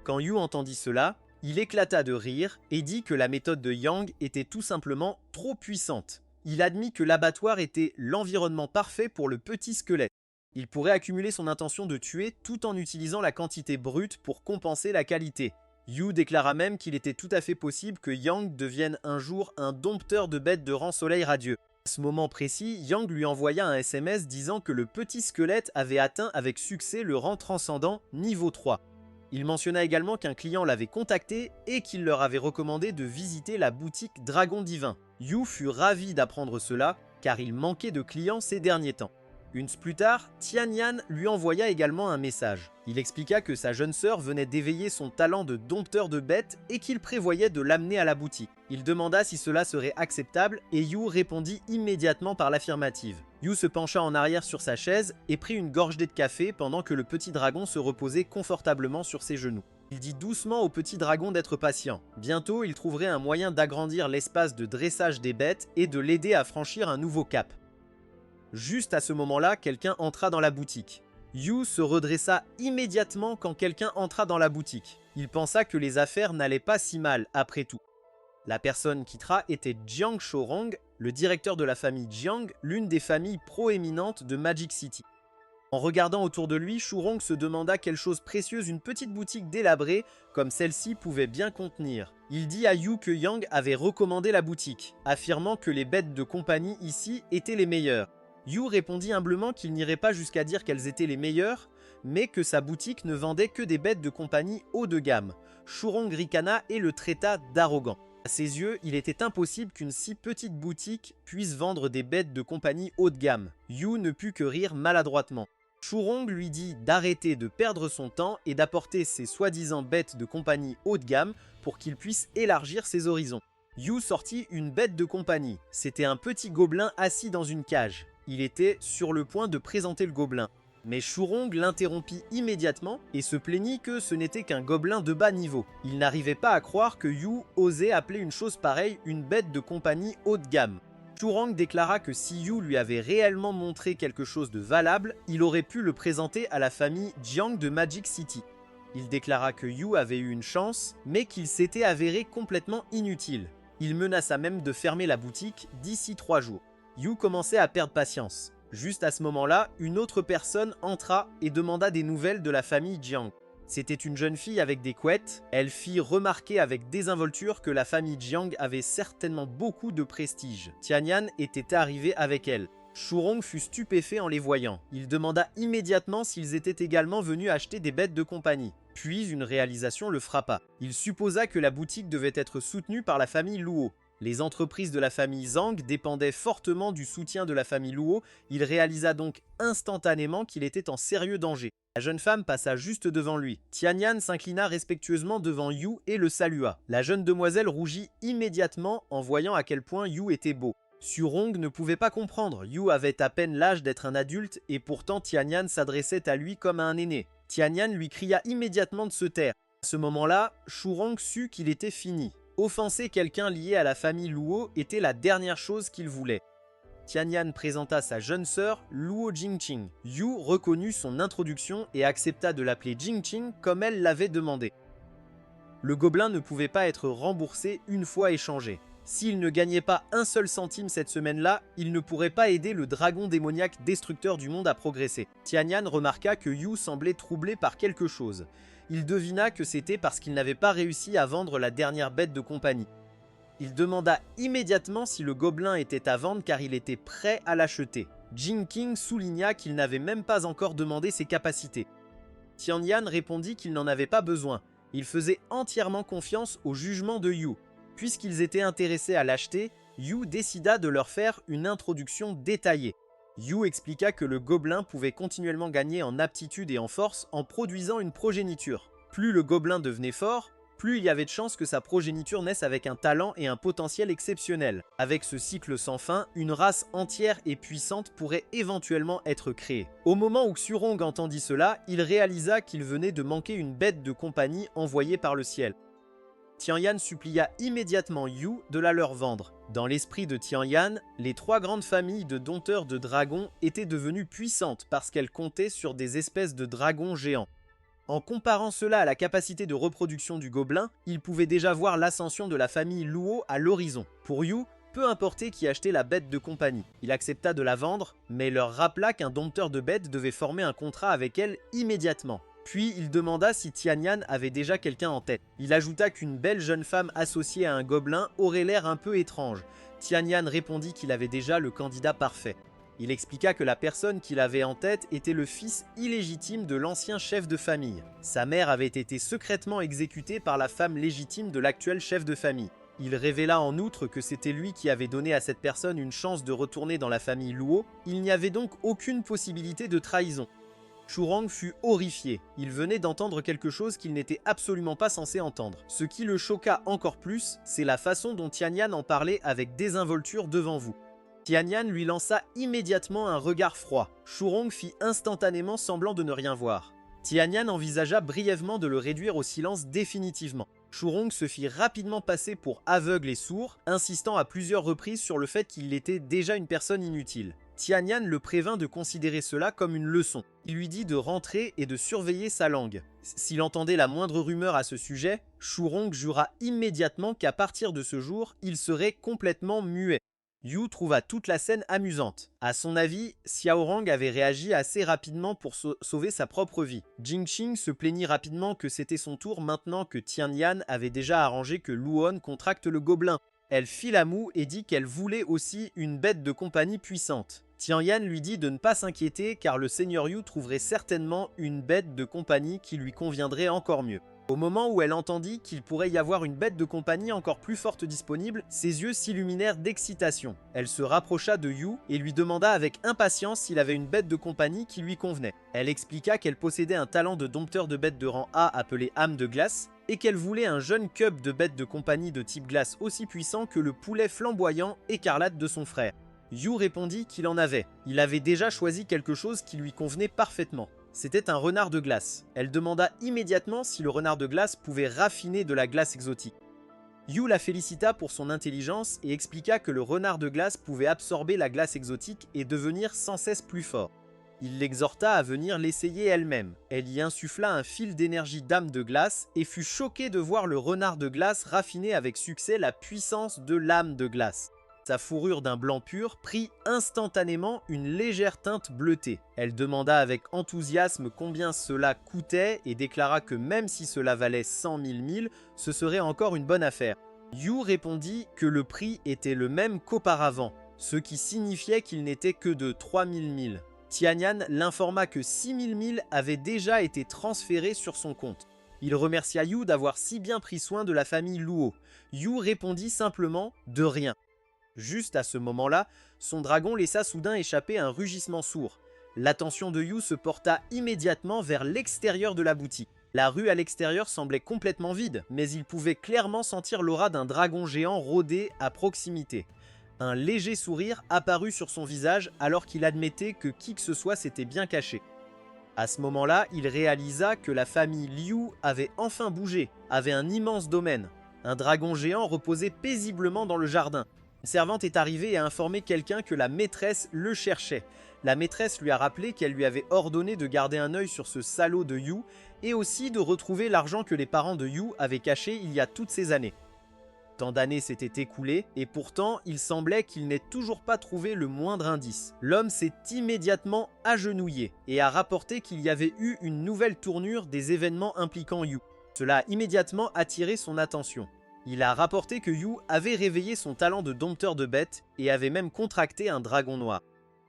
Quand Yu entendit cela, il éclata de rire et dit que la méthode de Yang était tout simplement trop puissante. Il admit que l'abattoir était l'environnement parfait pour le petit squelette. Il pourrait accumuler son intention de tuer tout en utilisant la quantité brute pour compenser la qualité. Yu déclara même qu'il était tout à fait possible que Yang devienne un jour un dompteur de bêtes de rang soleil radieux. À ce moment précis, Yang lui envoya un SMS disant que le petit squelette avait atteint avec succès le rang transcendant niveau 3. Il mentionna également qu'un client l'avait contacté et qu'il leur avait recommandé de visiter la boutique Dragon Divin. Yu fut ravi d'apprendre cela, car il manquait de clients ces derniers temps. Une plus tard, Tian Yan lui envoya également un message. Il expliqua que sa jeune sœur venait d'éveiller son talent de dompteur de bêtes et qu'il prévoyait de l'amener à la boutique. Il demanda si cela serait acceptable et Yu répondit immédiatement par l'affirmative. Yu se pencha en arrière sur sa chaise et prit une gorgée de café pendant que le petit dragon se reposait confortablement sur ses genoux. Il dit doucement au petit dragon d'être patient. Bientôt, il trouverait un moyen d'agrandir l'espace de dressage des bêtes et de l'aider à franchir un nouveau cap. Juste à ce moment-là, quelqu'un entra dans la boutique. Yu se redressa immédiatement quand quelqu'un entra dans la boutique. Il pensa que les affaires n'allaient pas si mal après tout. La personne quittera était Jiang Shorong, le directeur de la famille Jiang, l'une des familles proéminentes de Magic City. En regardant autour de lui, Shurong se demanda quelle chose précieuse une petite boutique délabrée comme celle-ci pouvait bien contenir. Il dit à Yu que Yang avait recommandé la boutique, affirmant que les bêtes de compagnie ici étaient les meilleures. Yu répondit humblement qu'il n'irait pas jusqu'à dire qu'elles étaient les meilleures, mais que sa boutique ne vendait que des bêtes de compagnie haut de gamme. Shurong ricana et le traita d'arrogant. À ses yeux, il était impossible qu'une si petite boutique puisse vendre des bêtes de compagnie haut de gamme. Yu ne put que rire maladroitement. Shurong lui dit d'arrêter de perdre son temps et d'apporter ses soi-disant bêtes de compagnie haut de gamme pour qu'il puisse élargir ses horizons. Yu sortit une bête de compagnie. C'était un petit gobelin assis dans une cage. Il était sur le point de présenter le gobelin. Mais Shurong l'interrompit immédiatement et se plaignit que ce n'était qu'un gobelin de bas niveau. Il n'arrivait pas à croire que Yu osait appeler une chose pareille une bête de compagnie haut de gamme. Shurong déclara que si Yu lui avait réellement montré quelque chose de valable, il aurait pu le présenter à la famille Jiang de Magic City. Il déclara que Yu avait eu une chance, mais qu'il s'était avéré complètement inutile. Il menaça même de fermer la boutique d'ici 3 jours. Yu commençait à perdre patience. Juste à ce moment-là, une autre personne entra et demanda des nouvelles de la famille Jiang. C'était une jeune fille avec des couettes. Elle fit remarquer avec désinvolture que la famille Jiang avait certainement beaucoup de prestige. Tianyan était arrivé avec elle. Shurong fut stupéfait en les voyant. Il demanda immédiatement s'ils étaient également venus acheter des bêtes de compagnie. Puis une réalisation le frappa. Il supposa que la boutique devait être soutenue par la famille Luo. Les entreprises de la famille Zhang dépendaient fortement du soutien de la famille Luo. Il réalisa donc instantanément qu'il était en sérieux danger. La jeune femme passa juste devant lui. Tianyan s'inclina respectueusement devant Yu et le salua. La jeune demoiselle rougit immédiatement en voyant à quel point Yu était beau. Shurong ne pouvait pas comprendre. Yu avait à peine l'âge d'être un adulte et pourtant Tianyan s'adressait à lui comme à un aîné. Tianyan lui cria immédiatement de se taire. À ce moment-là, Shurong sut qu'il était fini. Offenser quelqu'un lié à la famille Luo était la dernière chose qu'il voulait. Tianyan présenta sa jeune sœur, Luo Jingqing. Yu reconnut son introduction et accepta de l'appeler Jingqing comme elle l'avait demandé. Le gobelin ne pouvait pas être remboursé une fois échangé. S'il ne gagnait pas un seul centime cette semaine-là, il ne pourrait pas aider le dragon démoniaque destructeur du monde à progresser. Tianyan remarqua que Yu semblait troublé par quelque chose. Il devina que c'était parce qu'il n'avait pas réussi à vendre la dernière bête de compagnie. Il demanda immédiatement si le gobelin était à vendre car il était prêt à l'acheter. Jingqing souligna qu'il n'avait même pas encore demandé ses capacités. Tianyan répondit qu'il n'en avait pas besoin. Il faisait entièrement confiance au jugement de Yu. Puisqu'ils étaient intéressés à l'acheter, Yu décida de leur faire une introduction détaillée. Yu expliqua que le gobelin pouvait continuellement gagner en aptitude et en force en produisant une progéniture. Plus le gobelin devenait fort, plus il y avait de chances que sa progéniture naisse avec un talent et un potentiel exceptionnels. Avec ce cycle sans fin, une race entière et puissante pourrait éventuellement être créée. Au moment où Xurong entendit cela, il réalisa qu'il venait de manquer une bête de compagnie envoyée par le ciel. Tianyan supplia immédiatement Yu de la leur vendre. Dans l'esprit de Tianyan, les 3 grandes familles de dompteurs de dragons étaient devenues puissantes parce qu'elles comptaient sur des espèces de dragons géants. En comparant cela à la capacité de reproduction du gobelin, il pouvait déjà voir l'ascension de la famille Luo à l'horizon. Pour Yu, peu importait qui achetait la bête de compagnie. Il accepta de la vendre, mais leur rappela qu'un dompteur de bêtes devait former un contrat avec elle immédiatement. Puis il demanda si Tianyan avait déjà quelqu'un en tête. Il ajouta qu'une belle jeune femme associée à un gobelin aurait l'air un peu étrange. Tianyan répondit qu'il avait déjà le candidat parfait. Il expliqua que la personne qu'il avait en tête était le fils illégitime de l'ancien chef de famille. Sa mère avait été secrètement exécutée par la femme légitime de l'actuel chef de famille. Il révéla en outre que c'était lui qui avait donné à cette personne une chance de retourner dans la famille Luo. Il n'y avait donc aucune possibilité de trahison. Shurong fut horrifié. Il venait d'entendre quelque chose qu'il n'était absolument pas censé entendre. Ce qui le choqua encore plus, c'est la façon dont Tianyan en parlait avec désinvolture devant vous. Tianyan lui lança immédiatement un regard froid. Shurong fit instantanément semblant de ne rien voir. Tianyan envisagea brièvement de le réduire au silence définitivement. Shurong se fit rapidement passer pour aveugle et sourd, insistant à plusieurs reprises sur le fait qu'il était déjà une personne inutile. Tianyan le prévint de considérer cela comme une leçon. Il lui dit de rentrer et de surveiller sa langue. S'il entendait la moindre rumeur à ce sujet, Shurong jura immédiatement qu'à partir de ce jour, il serait complètement muet. Yu trouva toute la scène amusante. À son avis, Xiaorong avait réagi assez rapidement pour sauver sa propre vie. Jingqing se plaignit rapidement que c'était son tour maintenant que Tianyan avait déjà arrangé que Luon contracte le gobelin. Elle fit la moue et dit qu'elle voulait aussi une bête de compagnie puissante. Tianyan lui dit de ne pas s'inquiéter car le seigneur Yu trouverait certainement une bête de compagnie qui lui conviendrait encore mieux. Au moment où elle entendit qu'il pourrait y avoir une bête de compagnie encore plus forte disponible, ses yeux s'illuminèrent d'excitation. Elle se rapprocha de Yu et lui demanda avec impatience s'il avait une bête de compagnie qui lui convenait. Elle expliqua qu'elle possédait un talent de dompteur de bêtes de rang A appelé âme de glace, et qu'elle voulait un jeune cub de bêtes de compagnie de type glace aussi puissant que le poulet flamboyant écarlate de son frère. Yu répondit qu'il en avait. Il avait déjà choisi quelque chose qui lui convenait parfaitement. C'était un renard de glace. Elle demanda immédiatement si le renard de glace pouvait raffiner de la glace exotique. Yu la félicita pour son intelligence et expliqua que le renard de glace pouvait absorber la glace exotique et devenir sans cesse plus fort. Il l'exhorta à venir l'essayer elle-même. Elle y insuffla un fil d'énergie d'âme de glace et fut choquée de voir le renard de glace raffiner avec succès la puissance de l'âme de glace. Sa fourrure d'un blanc pur prit instantanément une légère teinte bleutée. Elle demanda avec enthousiasme combien cela coûtait et déclara que même si cela valait 100 000 milles, ce serait encore une bonne affaire. Yu répondit que le prix était le même qu'auparavant, ce qui signifiait qu'il n'était que de 3 000 milles. Tianyan l'informa que 6 000 milles avaient déjà été transférés sur son compte. Il remercia Yu d'avoir si bien pris soin de la famille Luo. Yu répondit simplement « de rien ». Juste à ce moment-là, son dragon laissa soudain échapper un rugissement sourd. L'attention de Yu se porta immédiatement vers l'extérieur de la boutique. La rue à l'extérieur semblait complètement vide, mais il pouvait clairement sentir l'aura d'un dragon géant rôder à proximité. Un léger sourire apparut sur son visage alors qu'il admettait que qui que ce soit s'était bien caché. À ce moment-là, il réalisa que la famille Liu avait enfin bougé, avait un immense domaine. Un dragon géant reposait paisiblement dans le jardin. Une servante est arrivée et a informé quelqu'un que la maîtresse le cherchait. La maîtresse lui a rappelé qu'elle lui avait ordonné de garder un œil sur ce salaud de Yu et aussi de retrouver l'argent que les parents de Yu avaient caché il y a toutes ces années. Tant d'années s'étaient écoulées et pourtant il semblait qu'il n'ait toujours pas trouvé le moindre indice. L'homme s'est immédiatement agenouillé et a rapporté qu'il y avait eu une nouvelle tournure des événements impliquant Yu. Cela a immédiatement attiré son attention. Il a rapporté que Yu avait réveillé son talent de dompteur de bêtes et avait même contracté un dragon noir.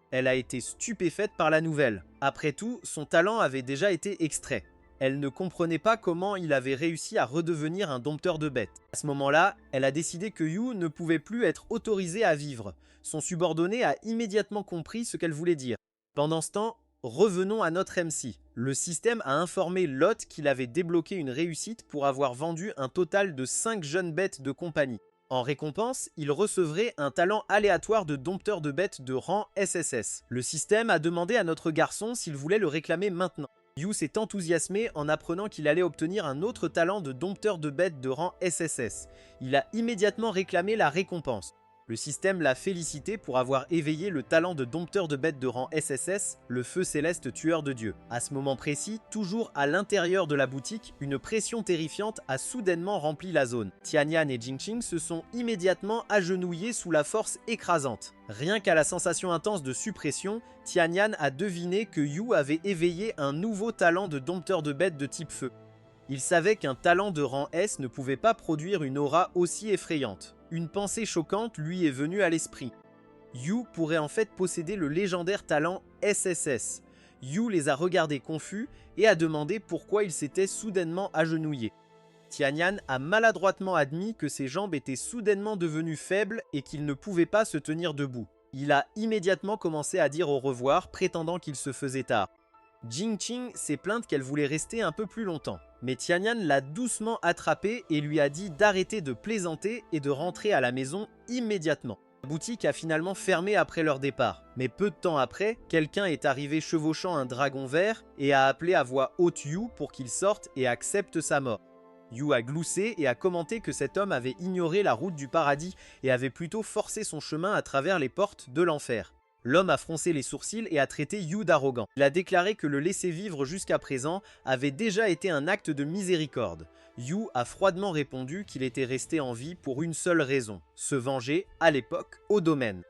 Elle a été stupéfaite par la nouvelle. Après tout, son talent avait déjà été extrait. Elle ne comprenait pas comment il avait réussi à redevenir un dompteur de bêtes. À ce moment-là, elle a décidé que Yu ne pouvait plus être autorisé à vivre. Son subordonné a immédiatement compris ce qu'elle voulait dire. Pendant ce temps, revenons à notre MC. Le système a informé Lot qu'il avait débloqué une réussite pour avoir vendu un total de 5 jeunes bêtes de compagnie. En récompense, il recevrait un talent aléatoire de dompteur de bêtes de rang SSS. Le système a demandé à notre garçon s'il voulait le réclamer maintenant. Yu s'est enthousiasmé en apprenant qu'il allait obtenir un autre talent de dompteur de bêtes de rang SSS. Il a immédiatement réclamé la récompense. Le système l'a félicité pour avoir éveillé le talent de dompteur de bêtes de rang SSS, le feu céleste tueur de dieux. À ce moment précis, toujours à l'intérieur de la boutique, une pression terrifiante a soudainement rempli la zone. Tianyan et Jingqing se sont immédiatement agenouillés sous la force écrasante. Rien qu'à la sensation intense de suppression, Tianyan a deviné que Yu avait éveillé un nouveau talent de dompteur de bêtes de type feu. Il savait qu'un talent de rang S ne pouvait pas produire une aura aussi effrayante. Une pensée choquante lui est venue à l'esprit. Yu pourrait en fait posséder le légendaire talent SSS. Yu les a regardés confus et a demandé pourquoi il s'était soudainement agenouillé. Tianyan a maladroitement admis que ses jambes étaient soudainement devenues faibles et qu'il ne pouvait pas se tenir debout. Il a immédiatement commencé à dire au revoir, prétendant qu'il se faisait tard. Jingqing s'est plainte qu'elle voulait rester un peu plus longtemps, mais Tianyan l'a doucement attrapée et lui a dit d'arrêter de plaisanter et de rentrer à la maison immédiatement. La boutique a finalement fermé après leur départ, mais peu de temps après, quelqu'un est arrivé chevauchant un dragon vert et a appelé à voix haute Yu pour qu'il sorte et accepte sa mort. Yu a gloussé et a commenté que cet homme avait ignoré la route du paradis et avait plutôt forcé son chemin à travers les portes de l'enfer. L'homme a froncé les sourcils et a traité Yu d'arrogant. Il a déclaré que le laisser vivre jusqu'à présent avait déjà été un acte de miséricorde. Yu a froidement répondu qu'il était resté en vie pour une seule raison, se venger, à l'époque, au domaine.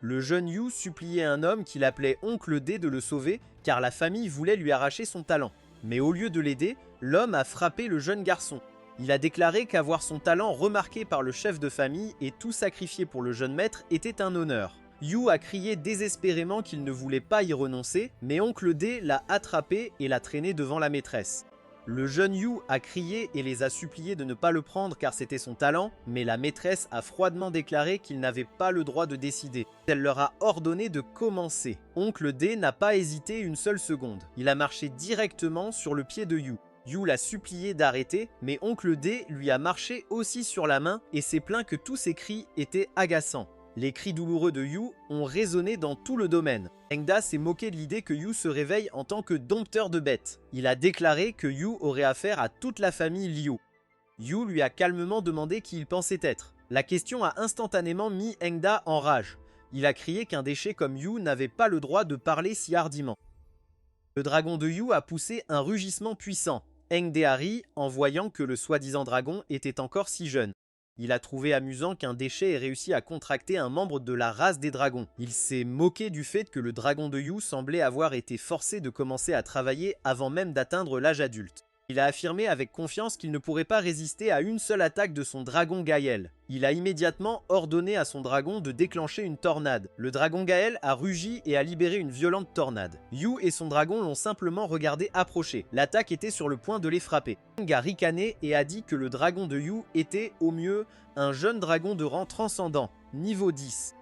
Le jeune Yu suppliait un homme qu'il appelait Oncle D de le sauver car la famille voulait lui arracher son talent. Mais au lieu de l'aider, l'homme a frappé le jeune garçon. Il a déclaré qu'avoir son talent remarqué par le chef de famille et tout sacrifier pour le jeune maître était un honneur. Yu a crié désespérément qu'il ne voulait pas y renoncer, mais Oncle D l'a attrapé et l'a traîné devant la maîtresse. Le jeune Yu a crié et les a suppliés de ne pas le prendre car c'était son talent, mais la maîtresse a froidement déclaré qu'il n'avait pas le droit de décider. Elle leur a ordonné de commencer. Oncle D n'a pas hésité une seule seconde. Il a marché directement sur le pied de Yu. Yu l'a supplié d'arrêter, mais Oncle D lui a marché aussi sur la main et s'est plaint que tous ses cris étaient agaçants. Les cris douloureux de Yu ont résonné dans tout le domaine. Engda s'est moqué de l'idée que Yu se réveille en tant que dompteur de bêtes. Il a déclaré que Yu aurait affaire à toute la famille Liu. Yu lui a calmement demandé qui il pensait être. La question a instantanément mis Engda en rage. Il a crié qu'un déchet comme Yu n'avait pas le droit de parler si hardiment. Le dragon de Yu a poussé un rugissement puissant. Engde a ri en voyant que le soi-disant dragon était encore si jeune. Il a trouvé amusant qu'un déchet ait réussi à contracter un membre de la race des dragons. Il s'est moqué du fait que le dragon de Yu semblait avoir été forcé de commencer à travailler avant même d'atteindre l'âge adulte. Il a affirmé avec confiance qu'il ne pourrait pas résister à une seule attaque de son dragon Gaël. Il a immédiatement ordonné à son dragon de déclencher une tornade. Le dragon Gaël a rugi et a libéré une violente tornade. Yu et son dragon l'ont simplement regardé approcher. L'attaque était sur le point de les frapper. Eng a ricané et a dit que le dragon de Yu était, au mieux, un jeune dragon de rang transcendant, niveau 10.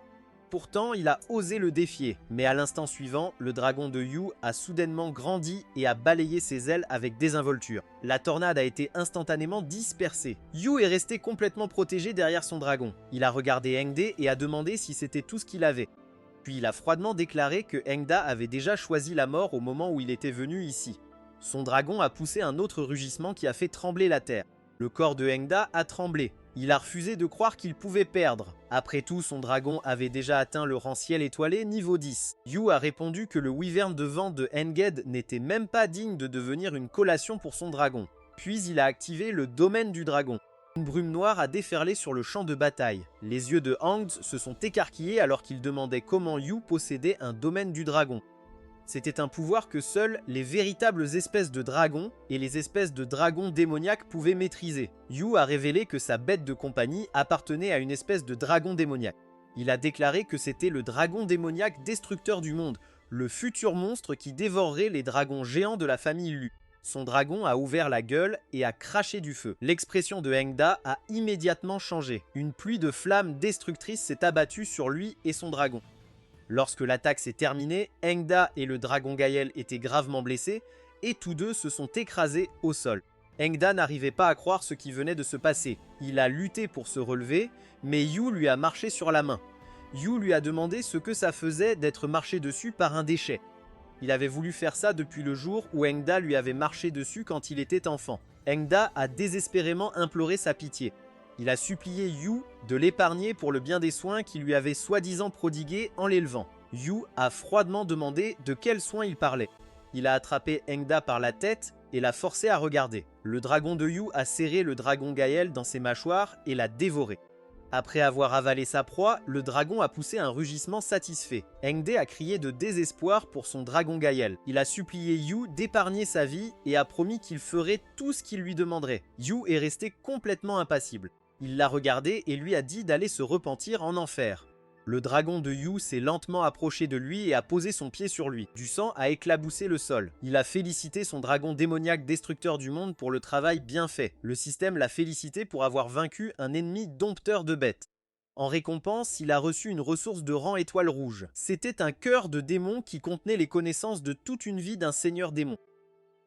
Pourtant, il a osé le défier, mais à l'instant suivant, le dragon de Yu a soudainement grandi et a balayé ses ailes avec désinvolture. La tornade a été instantanément dispersée. Yu est resté complètement protégé derrière son dragon. Il a regardé Engde et a demandé si c'était tout ce qu'il avait. Puis il a froidement déclaré que Engda avait déjà choisi la mort au moment où il était venu ici. Son dragon a poussé un autre rugissement qui a fait trembler la terre. Le corps de Engda a tremblé. Il a refusé de croire qu'il pouvait perdre. Après tout, son dragon avait déjà atteint le rang ciel étoilé niveau 10. Yu a répondu que le wyvern de vent de Enged n'était même pas digne de devenir une collation pour son dragon. Puis il a activé le domaine du dragon. Une brume noire a déferlé sur le champ de bataille. Les yeux de Hangz se sont écarquillés alors qu'il demandait comment Yu possédait un domaine du dragon. C'était un pouvoir que seules les véritables espèces de dragons et les espèces de dragons démoniaques pouvaient maîtriser. Yu a révélé que sa bête de compagnie appartenait à une espèce de dragon démoniaque. Il a déclaré que c'était le dragon démoniaque destructeur du monde, le futur monstre qui dévorerait les dragons géants de la famille Lu. Son dragon a ouvert la gueule et a craché du feu. L'expression de Engda a immédiatement changé. Une pluie de flammes destructrices s'est abattue sur lui et son dragon. Lorsque l'attaque s'est terminée, Engda et le dragon Gaël étaient gravement blessés et tous deux se sont écrasés au sol. Engda n'arrivait pas à croire ce qui venait de se passer. Il a lutté pour se relever, mais Yu lui a marché sur la main. Yu lui a demandé ce que ça faisait d'être marché dessus par un déchet. Il avait voulu faire ça depuis le jour où Engda lui avait marché dessus quand il était enfant. Engda a désespérément imploré sa pitié. Il a supplié Yu de l'épargner pour le bien des soins qu'il lui avait soi-disant prodigués en l'élevant. Yu a froidement demandé de quels soins il parlait. Il a attrapé Engda par la tête et l'a forcé à regarder. Le dragon de Yu a serré le dragon Gaël dans ses mâchoires et l'a dévoré. Après avoir avalé sa proie, le dragon a poussé un rugissement satisfait. Engde a crié de désespoir pour son dragon Gaël. Il a supplié Yu d'épargner sa vie et a promis qu'il ferait tout ce qu'il lui demanderait. Yu est resté complètement impassible. Il l'a regardé et lui a dit d'aller se repentir en enfer. Le dragon de Yu s'est lentement approché de lui et a posé son pied sur lui. Du sang a éclaboussé le sol. Il a félicité son dragon démoniaque destructeur du monde pour le travail bien fait. Le système l'a félicité pour avoir vaincu un ennemi dompteur de bêtes. En récompense, il a reçu une ressource de rang étoile rouge. C'était un cœur de démon qui contenait les connaissances de toute une vie d'un seigneur démon.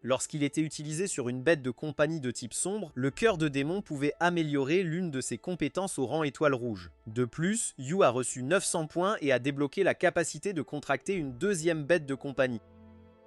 Lorsqu'il était utilisé sur une bête de compagnie de type sombre, le cœur de démon pouvait améliorer l'une de ses compétences au rang étoile rouge. De plus, Yu a reçu 900 points et a débloqué la capacité de contracter une deuxième bête de compagnie.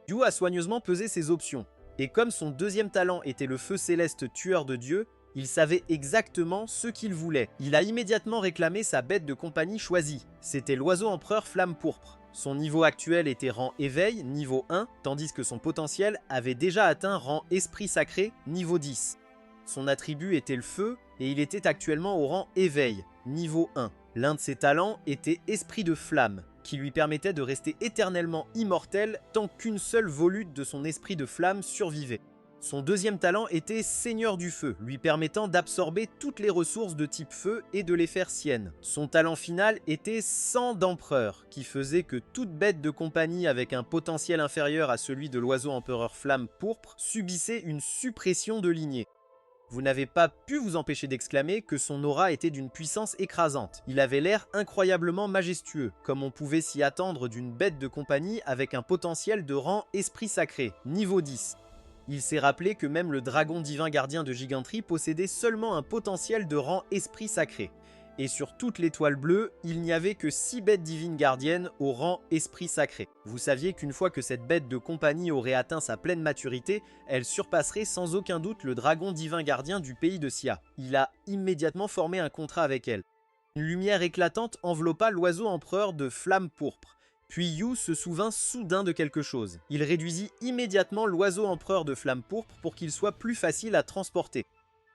Yu a soigneusement pesé ses options, et comme son deuxième talent était le feu céleste tueur de dieux, il savait exactement ce qu'il voulait. Il a immédiatement réclamé sa bête de compagnie choisie. C'était l'oiseau empereur flamme pourpre. Son niveau actuel était rang éveil, niveau 1, tandis que son potentiel avait déjà atteint rang esprit sacré, niveau 10. Son attribut était le feu, et il était actuellement au rang éveil, niveau 1. L'un de ses talents était esprit de flamme, qui lui permettait de rester éternellement immortel tant qu'une seule volute de son esprit de flamme survivait. Son deuxième talent était Seigneur du Feu, lui permettant d'absorber toutes les ressources de type feu et de les faire siennes. Son talent final était Sang d'Empereur, qui faisait que toute bête de compagnie avec un potentiel inférieur à celui de l'oiseau empereur flamme pourpre subissait une suppression de lignée. Vous n'avez pas pu vous empêcher d'exclamer que son aura était d'une puissance écrasante. Il avait l'air incroyablement majestueux, comme on pouvait s'y attendre d'une bête de compagnie avec un potentiel de rang esprit sacré, niveau 10. Il s'est rappelé que même le dragon divin gardien de Giganterie possédait seulement un potentiel de rang esprit sacré. Et sur toute l'étoile bleue, il n'y avait que 6 bêtes divines gardiennes au rang esprit sacré. Vous saviez qu'une fois que cette bête de compagnie aurait atteint sa pleine maturité, elle surpasserait sans aucun doute le dragon divin gardien du pays de Sia. Il a immédiatement formé un contrat avec elle. Une lumière éclatante enveloppa l'oiseau empereur de flamme pourpre. Puis Yu se souvint soudain de quelque chose. Il réduisit immédiatement l'oiseau empereur de flamme pourpre pour qu'il soit plus facile à transporter.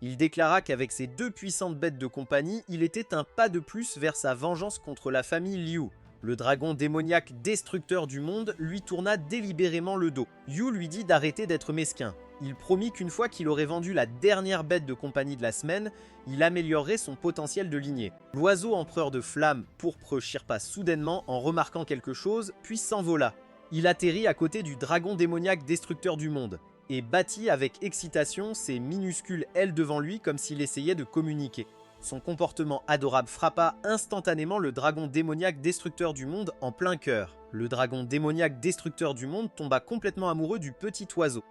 Il déclara qu'avec ses 2 puissantes bêtes de compagnie, il était un pas de plus vers sa vengeance contre la famille Liu. Le dragon démoniaque destructeur du monde lui tourna délibérément le dos. Yu lui dit d'arrêter d'être mesquin. Il promit qu'une fois qu'il aurait vendu la dernière bête de compagnie de la semaine, il améliorerait son potentiel de lignée. L'oiseau empereur de flamme pourpre chirpa soudainement en remarquant quelque chose, puis s'envola. Il atterrit à côté du dragon démoniaque destructeur du monde et battit avec excitation ses minuscules ailes devant lui comme s'il essayait de communiquer. Son comportement adorable frappa instantanément le dragon démoniaque destructeur du monde en plein cœur. Le dragon démoniaque destructeur du monde tomba complètement amoureux du petit oiseau.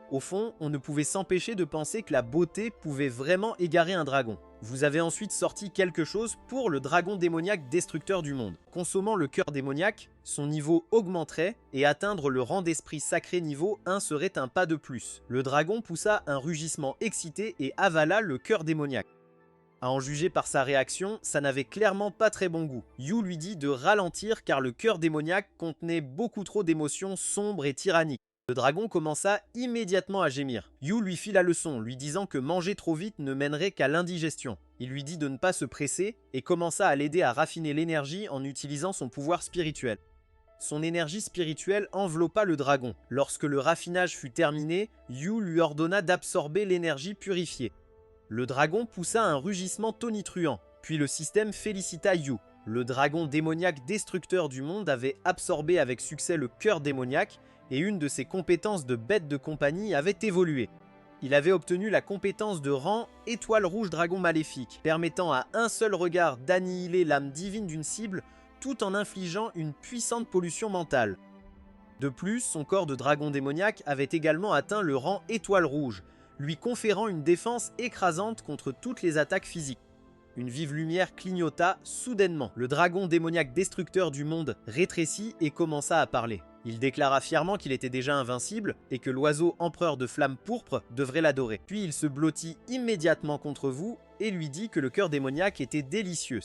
Au fond, on ne pouvait s'empêcher de penser que la beauté pouvait vraiment égarer un dragon. Vous avez ensuite sorti quelque chose pour le dragon démoniaque destructeur du monde. Consommant le cœur démoniaque, son niveau augmenterait et atteindre le rang d'esprit sacré niveau 1 serait un pas de plus. Le dragon poussa un rugissement excité et avala le cœur démoniaque. À en juger par sa réaction, ça n'avait clairement pas très bon goût. Yu lui dit de ralentir car le cœur démoniaque contenait beaucoup trop d'émotions sombres et tyranniques. Le dragon commença immédiatement à gémir. Yu lui fit la leçon, lui disant que manger trop vite ne mènerait qu'à l'indigestion. Il lui dit de ne pas se presser et commença à l'aider à raffiner l'énergie en utilisant son pouvoir spirituel. Son énergie spirituelle enveloppa le dragon. Lorsque le raffinage fut terminé, Yu lui ordonna d'absorber l'énergie purifiée. Le dragon poussa un rugissement tonitruant, puis le système félicita Yu. Le dragon démoniaque destructeur du monde avait absorbé avec succès le cœur démoniaque et une de ses compétences de bête de compagnie avait évolué. Il avait obtenu la compétence de rang Étoile Rouge Dragon Maléfique, permettant à un seul regard d'annihiler l'âme divine d'une cible tout en infligeant une puissante pollution mentale. De plus, son corps de dragon démoniaque avait également atteint le rang Étoile Rouge, lui conférant une défense écrasante contre toutes les attaques physiques. Une vive lumière clignota soudainement. Le dragon démoniaque destructeur du monde rétrécit et commença à parler. Il déclara fièrement qu'il était déjà invincible et que l'oiseau empereur de flamme pourpre devrait l'adorer. Puis il se blottit immédiatement contre vous et lui dit que le cœur démoniaque était délicieux.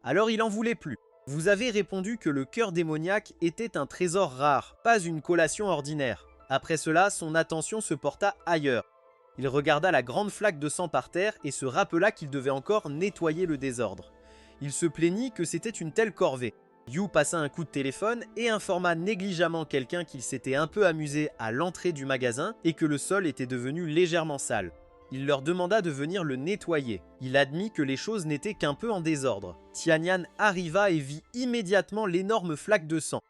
Alors il en voulait plus. Vous avez répondu que le cœur démoniaque était un trésor rare, pas une collation ordinaire. Après cela, son attention se porta ailleurs. Il regarda la grande flaque de sang par terre et se rappela qu'il devait encore nettoyer le désordre. Il se plaignit que c'était une telle corvée. Yu passa un coup de téléphone et informa négligemment quelqu'un qu'il s'était un peu amusé à l'entrée du magasin et que le sol était devenu légèrement sale. Il leur demanda de venir le nettoyer. Il admit que les choses n'étaient qu'un peu en désordre. Tianyan arriva et vit immédiatement l'énorme flaque de sang.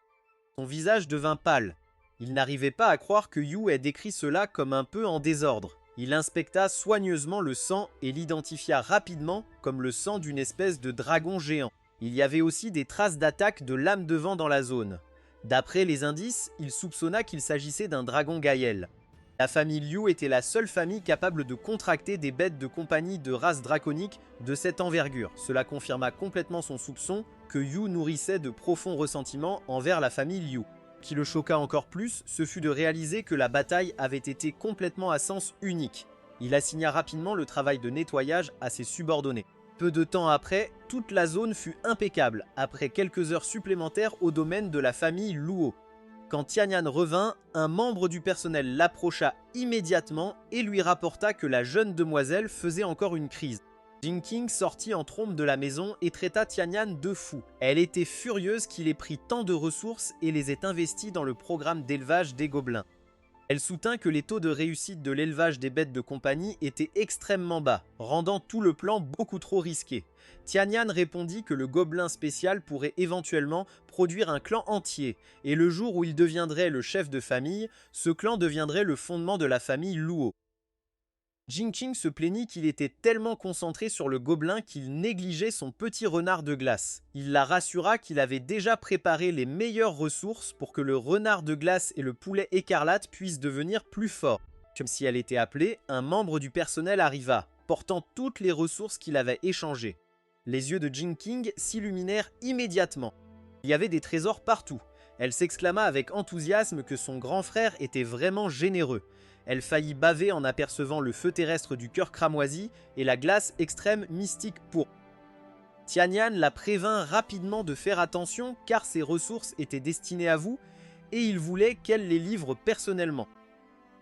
Son visage devint pâle. Il n'arrivait pas à croire que Yu ait décrit cela comme un peu en désordre. Il inspecta soigneusement le sang et l'identifia rapidement comme le sang d'une espèce de dragon géant. Il y avait aussi des traces d'attaque de lames de vent dans la zone. D'après les indices, il soupçonna qu'il s'agissait d'un dragon Gaël. La famille Liu était la seule famille capable de contracter des bêtes de compagnie de race draconique de cette envergure. Cela confirma complètement son soupçon que Yu nourrissait de profonds ressentiments envers la famille Liu. Ce qui le choqua encore plus, ce fut de réaliser que la bataille avait été complètement à sens unique. Il assigna rapidement le travail de nettoyage à ses subordonnés. Peu de temps après, toute la zone fut impeccable, après quelques heures supplémentaires au domaine de la famille Luo. Quand Tianyan revint, un membre du personnel l'approcha immédiatement et lui rapporta que la jeune demoiselle faisait encore une crise. Jinqing sortit en trombe de la maison et traita Tianyan de fou. Elle était furieuse qu'il ait pris tant de ressources et les ait investies dans le programme d'élevage des gobelins. Elle soutint que les taux de réussite de l'élevage des bêtes de compagnie étaient extrêmement bas, rendant tout le plan beaucoup trop risqué. Tianyan répondit que le gobelin spécial pourrait éventuellement produire un clan entier, et le jour où il deviendrait le chef de famille, ce clan deviendrait le fondement de la famille Luo. Jinqing se plaignit qu'il était tellement concentré sur le gobelin qu'il négligeait son petit renard de glace. Il la rassura qu'il avait déjà préparé les meilleures ressources pour que le renard de glace et le poulet écarlate puissent devenir plus forts. Comme si elle était appelée, un membre du personnel arriva, portant toutes les ressources qu'il avait échangées. Les yeux de Jinking s'illuminèrent immédiatement. Il y avait des trésors partout. Elle s'exclama avec enthousiasme que son grand frère était vraiment généreux. Elle faillit baver en apercevant le feu terrestre du cœur cramoisi et la glace extrême mystique pourpre. Tianyan la prévint rapidement de faire attention car ces ressources étaient destinées à vous et il voulait qu'elle les livre personnellement.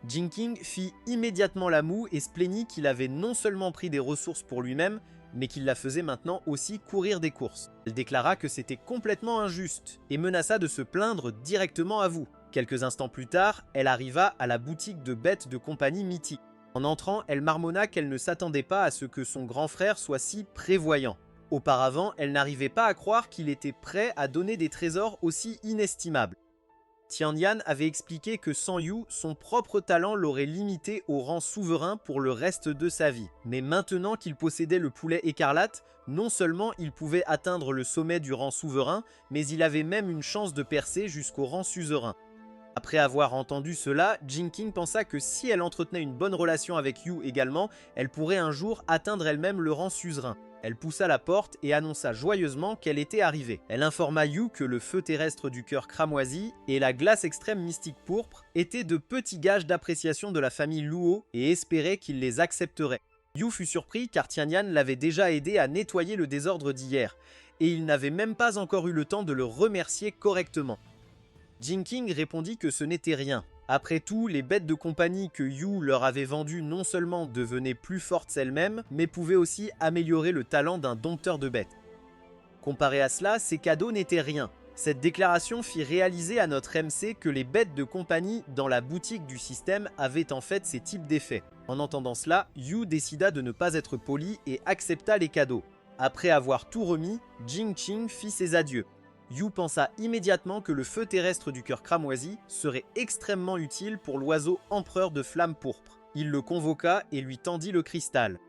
Jinking fit immédiatement la moue et se plaignit qu'il avait non seulement pris des ressources pour lui-même, mais qu'il la faisait maintenant aussi courir des courses. Elle déclara que c'était complètement injuste et menaça de se plaindre directement à vous. Quelques instants plus tard, elle arriva à la boutique de bêtes de compagnie mythique. En entrant, elle marmonna qu'elle ne s'attendait pas à ce que son grand frère soit si prévoyant. Auparavant, elle n'arrivait pas à croire qu'il était prêt à donner des trésors aussi inestimables. Tianyan avait expliqué que sans Yu, son propre talent l'aurait limité au rang souverain pour le reste de sa vie. Mais maintenant qu'il possédait le poulet écarlate, non seulement il pouvait atteindre le sommet du rang souverain, mais il avait même une chance de percer jusqu'au rang suzerain. Après avoir entendu cela, Jinking pensa que si elle entretenait une bonne relation avec Yu également, elle pourrait un jour atteindre elle-même le rang suzerain. Elle poussa la porte et annonça joyeusement qu'elle était arrivée. Elle informa Yu que le feu terrestre du cœur cramoisi et la glace extrême mystique pourpre étaient de petits gages d'appréciation de la famille Luo et espérait qu'il les accepterait. Yu fut surpris car Tianyan l'avait déjà aidé à nettoyer le désordre d'hier, et il n'avait même pas encore eu le temps de le remercier correctement. Jinking répondit que ce n'était rien. Après tout, les bêtes de compagnie que Yu leur avait vendues non seulement devenaient plus fortes elles-mêmes, mais pouvaient aussi améliorer le talent d'un dompteur de bêtes. Comparé à cela, ces cadeaux n'étaient rien. Cette déclaration fit réaliser à notre MC que les bêtes de compagnie dans la boutique du système avaient en fait ces types d'effets. En entendant cela, Yu décida de ne pas être poli et accepta les cadeaux. Après avoir tout remis, Jinqing fit ses adieux. Yu pensa immédiatement que le feu terrestre du cœur cramoisi serait extrêmement utile pour l'oiseau empereur de flamme pourpre. Il le convoqua et lui tendit le cristal.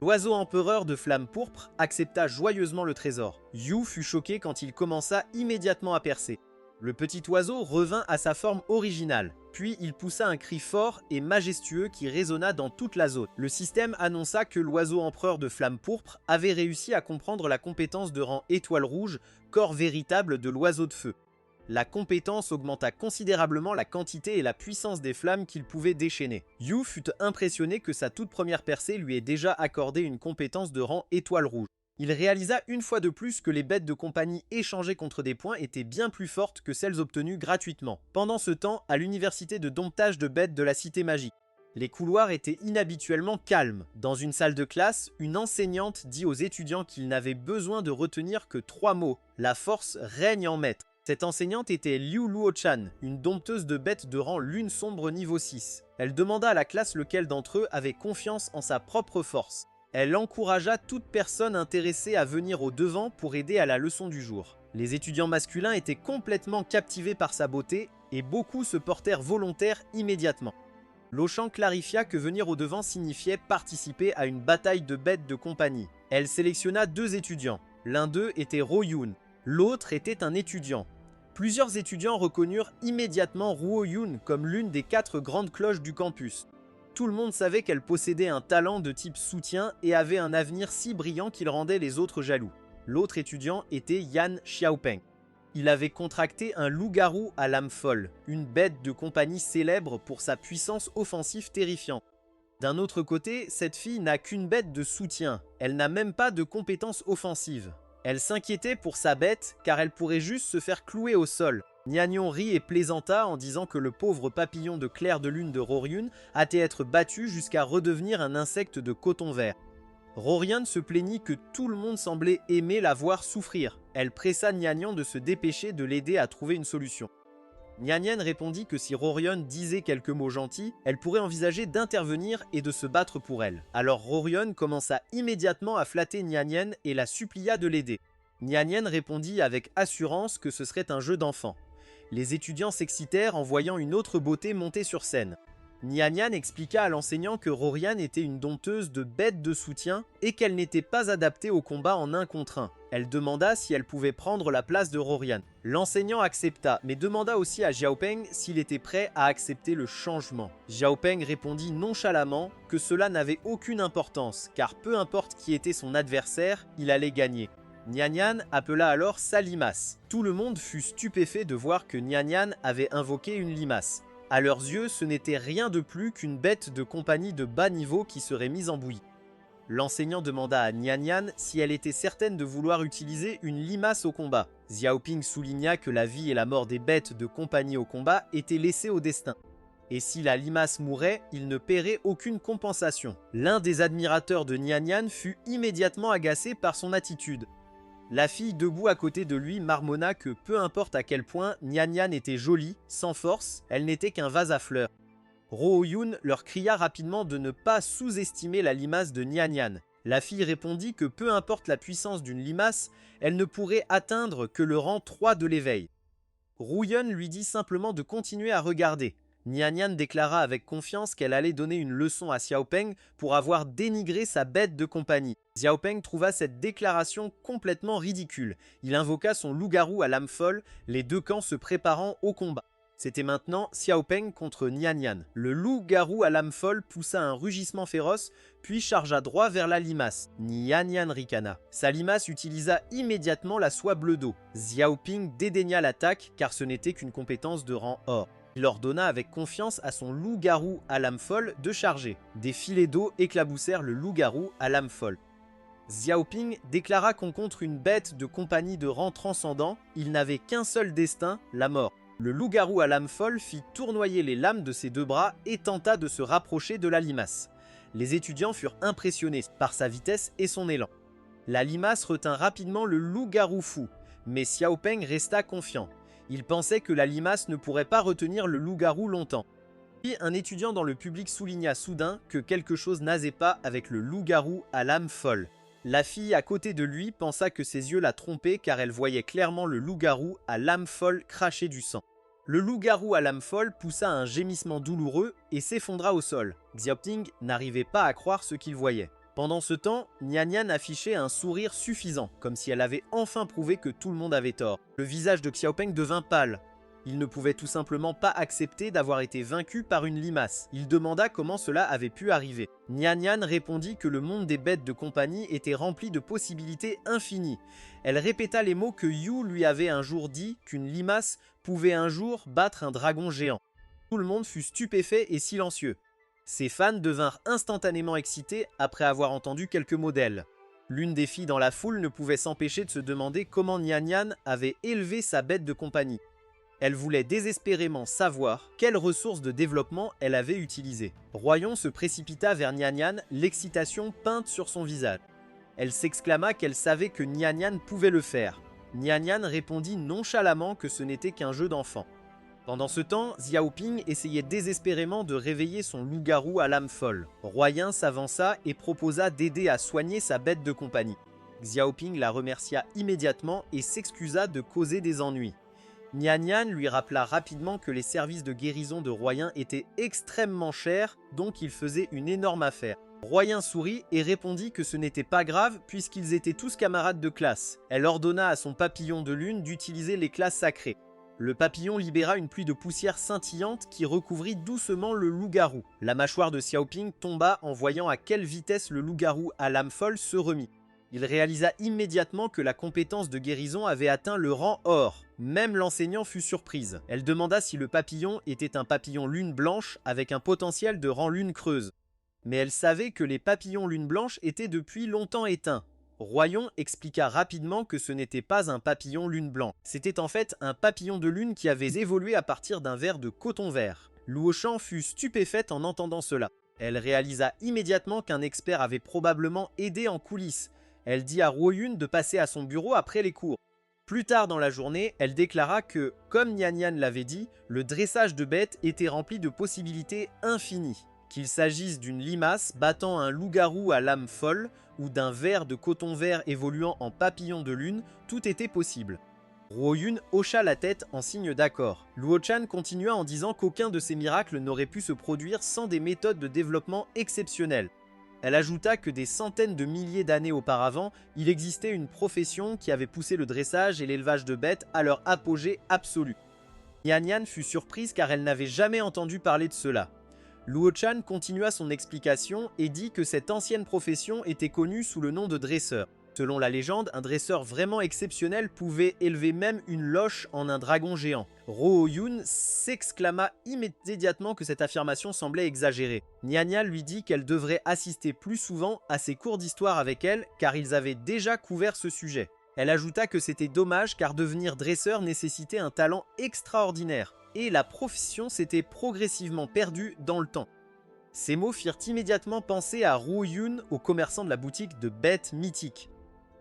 L'oiseau empereur de flamme pourpre accepta joyeusement le trésor. Yu fut choqué quand il commença immédiatement à percer. Le petit oiseau revint à sa forme originale, puis il poussa un cri fort et majestueux qui résonna dans toute la zone. Le système annonça que l'oiseau empereur de flamme pourpre avait réussi à comprendre la compétence de rang étoile rouge, corps véritable de l'oiseau de feu. La compétence augmenta considérablement la quantité et la puissance des flammes qu'il pouvait déchaîner. Yu fut impressionné que sa toute première percée lui ait déjà accordé une compétence de rang étoile rouge. Il réalisa une fois de plus que les bêtes de compagnie échangées contre des points étaient bien plus fortes que celles obtenues gratuitement. Pendant ce temps, à l'université de domptage de bêtes de la Cité Magique, les couloirs étaient inhabituellement calmes. Dans une salle de classe, une enseignante dit aux étudiants qu'ils n'avaient besoin de retenir que 3 mots. La force règne en maître. Cette enseignante était Liu Luo-chan, une dompteuse de bêtes de rang lune sombre niveau 6. Elle demanda à la classe lequel d'entre eux avait confiance en sa propre force. Elle encouragea toute personne intéressée à venir au devant pour aider à la leçon du jour. Les étudiants masculins étaient complètement captivés par sa beauté et beaucoup se portèrent volontaires immédiatement. Lochan clarifia que venir au devant signifiait participer à une bataille de bêtes de compagnie. Elle sélectionna 2 étudiants. L'un d'eux était Ro Yun, l'autre était un étudiant. Plusieurs étudiants reconnurent immédiatement Ruo Yun comme l'une des 4 grandes cloches du campus. Tout le monde savait qu'elle possédait un talent de type soutien et avait un avenir si brillant qu'il rendait les autres jaloux. L'autre étudiant était Yan Xiaopeng. Il avait contracté un loup-garou à l'âme folle, une bête de compagnie célèbre pour sa puissance offensive terrifiante. D'un autre côté, cette fille n'a qu'une bête de soutien, elle n'a même pas de compétences offensives. Elle s'inquiétait pour sa bête car elle pourrait juste se faire clouer au sol. Niagnon rit et plaisanta en disant que le pauvre papillon de clair de lune de Rorion hâtait être battu jusqu'à redevenir un insecte de coton vert. Rorion se plaignit que tout le monde semblait aimer la voir souffrir. Elle pressa Niagnon de se dépêcher de l'aider à trouver une solution. Niagnon répondit que si Rorion disait quelques mots gentils, elle pourrait envisager d'intervenir et de se battre pour elle. Alors Rorion commença immédiatement à flatter Niagnon et la supplia de l'aider. Niagnon répondit avec assurance que ce serait un jeu d'enfant. Les étudiants s'excitèrent en voyant une autre beauté monter sur scène. Nian expliqua à l'enseignant que Rorian était une dompteuse de bêtes de soutien et qu'elle n'était pas adaptée au combat en 1 contre 1. Elle demanda si elle pouvait prendre la place de Rorian. L'enseignant accepta, mais demanda aussi à Xiaopeng s'il était prêt à accepter le changement. Xiaopeng répondit nonchalamment que cela n'avait aucune importance, car peu importe qui était son adversaire, il allait gagner. Nian appela alors sa limace. Tout le monde fut stupéfait de voir que Nian avait invoqué une limace. À leurs yeux, ce n'était rien de plus qu'une bête de compagnie de bas niveau qui serait mise en bouillie. L'enseignant demanda à Nian si elle était certaine de vouloir utiliser une limace au combat. Xiaoping souligna que la vie et la mort des bêtes de compagnie au combat étaient laissées au destin. Et si la limace mourait, il ne paierait aucune compensation. L'un des admirateurs de Nian fut immédiatement agacé par son attitude. La fille debout à côté de lui marmonna que peu importe à quel point Nian était jolie, sans force, elle n'était qu'un vase à fleurs. Royun leur cria rapidement de ne pas sous-estimer la limace de Nian. La fille répondit que peu importe la puissance d'une limace, elle ne pourrait atteindre que le rang 3 de l'éveil. Royun lui dit simplement de continuer à regarder. Nian déclara avec confiance qu'elle allait donner une leçon à Xiaopeng pour avoir dénigré sa bête de compagnie. Xiaopeng trouva cette déclaration complètement ridicule. Il invoqua son loup-garou à l'âme folle, les deux camps se préparant au combat. C'était maintenant Xiaopeng contre Nian. Le loup-garou à l'âme folle poussa un rugissement féroce, puis chargea droit vers la limace. Nian ricana. Sa limace utilisa immédiatement la soie bleue d'eau. Xiaoping dédaigna l'attaque car ce n'était qu'une compétence de rang or. Il ordonna avec confiance à son loup-garou à l'âme folle de charger. Des filets d'eau éclaboussèrent le loup-garou à l'âme folle. Xiaoping déclara qu'on contre une bête de compagnie de rang transcendant, il n'avait qu'un seul destin, la mort. Le loup-garou à l'âme folle fit tournoyer les lames de ses deux bras et tenta de se rapprocher de la limace. Les étudiants furent impressionnés par sa vitesse et son élan. La limace retint rapidement le loup-garou fou, mais Xiaopeng resta confiant. Il pensait que la limace ne pourrait pas retenir le loup-garou longtemps. Puis un étudiant dans le public souligna soudain que quelque chose n'asait pas avec le loup-garou à l'âme folle. La fille à côté de lui pensa que ses yeux la trompaient car elle voyait clairement le loup-garou à l'âme folle cracher du sang. Le loup-garou à l'âme folle poussa un gémissement douloureux et s'effondra au sol. Xiaoping n'arrivait pas à croire ce qu'il voyait. Pendant ce temps, Nian affichait un sourire suffisant, comme si elle avait enfin prouvé que tout le monde avait tort. Le visage de Xiaopeng devint pâle. Il ne pouvait tout simplement pas accepter d'avoir été vaincu par une limace. Il demanda comment cela avait pu arriver. Nian répondit que le monde des bêtes de compagnie était rempli de possibilités infinies. Elle répéta les mots que Yu lui avait un jour dit qu'une limace pouvait un jour battre un dragon géant. Tout le monde fut stupéfait et silencieux. Ses fans devinrent instantanément excités après avoir entendu quelques mots d'elle. L'une des filles dans la foule ne pouvait s'empêcher de se demander comment Nian avait élevé sa bête de compagnie. Elle voulait désespérément savoir quelles ressources de développement elle avait utilisées. Royon se précipita vers Nian, l'excitation peinte sur son visage. Elle s'exclama qu'elle savait que Nian pouvait le faire. Nian répondit nonchalamment que ce n'était qu'un jeu d'enfant. Pendant ce temps, Xiaoping essayait désespérément de réveiller son loup-garou à l'âme folle. Royan s'avança et proposa d'aider à soigner sa bête de compagnie. Xiaoping la remercia immédiatement et s'excusa de causer des ennuis. Nian lui rappela rapidement que les services de guérison de Royan étaient extrêmement chers, donc il faisait une énorme affaire. Royan sourit et répondit que ce n'était pas grave puisqu'ils étaient tous camarades de classe. Elle ordonna à son papillon de lune d'utiliser les classes sacrées. Le papillon libéra une pluie de poussière scintillante qui recouvrit doucement le loup-garou. La mâchoire de Xiaoping tomba en voyant à quelle vitesse le loup-garou à l'âme folle se remit. Il réalisa immédiatement que la compétence de guérison avait atteint le rang or. Même l'enseignant fut surprise. Elle demanda si le papillon était un papillon lune blanche avec un potentiel de rang lune creuse. Mais elle savait que les papillons lune blanche étaient depuis longtemps éteints. Royon expliqua rapidement que ce n'était pas un papillon lune blanc. C'était en fait un papillon de lune qui avait évolué à partir d'un ver de coton vert. Luoshan fut stupéfaite en entendant cela. Elle réalisa immédiatement qu'un expert avait probablement aidé en coulisses. Elle dit à Royun de passer à son bureau après les cours. Plus tard dans la journée, elle déclara que, comme Nian l'avait dit, le dressage de bêtes était rempli de possibilités infinies. Qu'il s'agisse d'une limace battant un loup-garou à l'âme folle ou d'un ver de coton vert évoluant en papillon de lune, tout était possible. Ruo-yun hocha la tête en signe d'accord. Luo-chan continua en disant qu'aucun de ces miracles n'aurait pu se produire sans des méthodes de développement exceptionnelles. Elle ajouta que des centaines de milliers d'années auparavant, il existait une profession qui avait poussé le dressage et l'élevage de bêtes à leur apogée absolu. Yan Yan fut surprise car elle n'avait jamais entendu parler de cela. Luo-chan continua son explication et dit que cette ancienne profession était connue sous le nom de dresseur. Selon la légende, un dresseur vraiment exceptionnel pouvait élever même une loche en un dragon géant. Ruo-yun s'exclama immédiatement que cette affirmation semblait exagérée. Nyan lui dit qu'elle devrait assister plus souvent à ses cours d'histoire avec elle car ils avaient déjà couvert ce sujet. Elle ajouta que c'était dommage car devenir dresseur nécessitait un talent extraordinaire et la profession s'était progressivement perdue dans le temps. Ces mots firent immédiatement penser à Ruo-yun, au commerçant de la boutique de bêtes mythiques.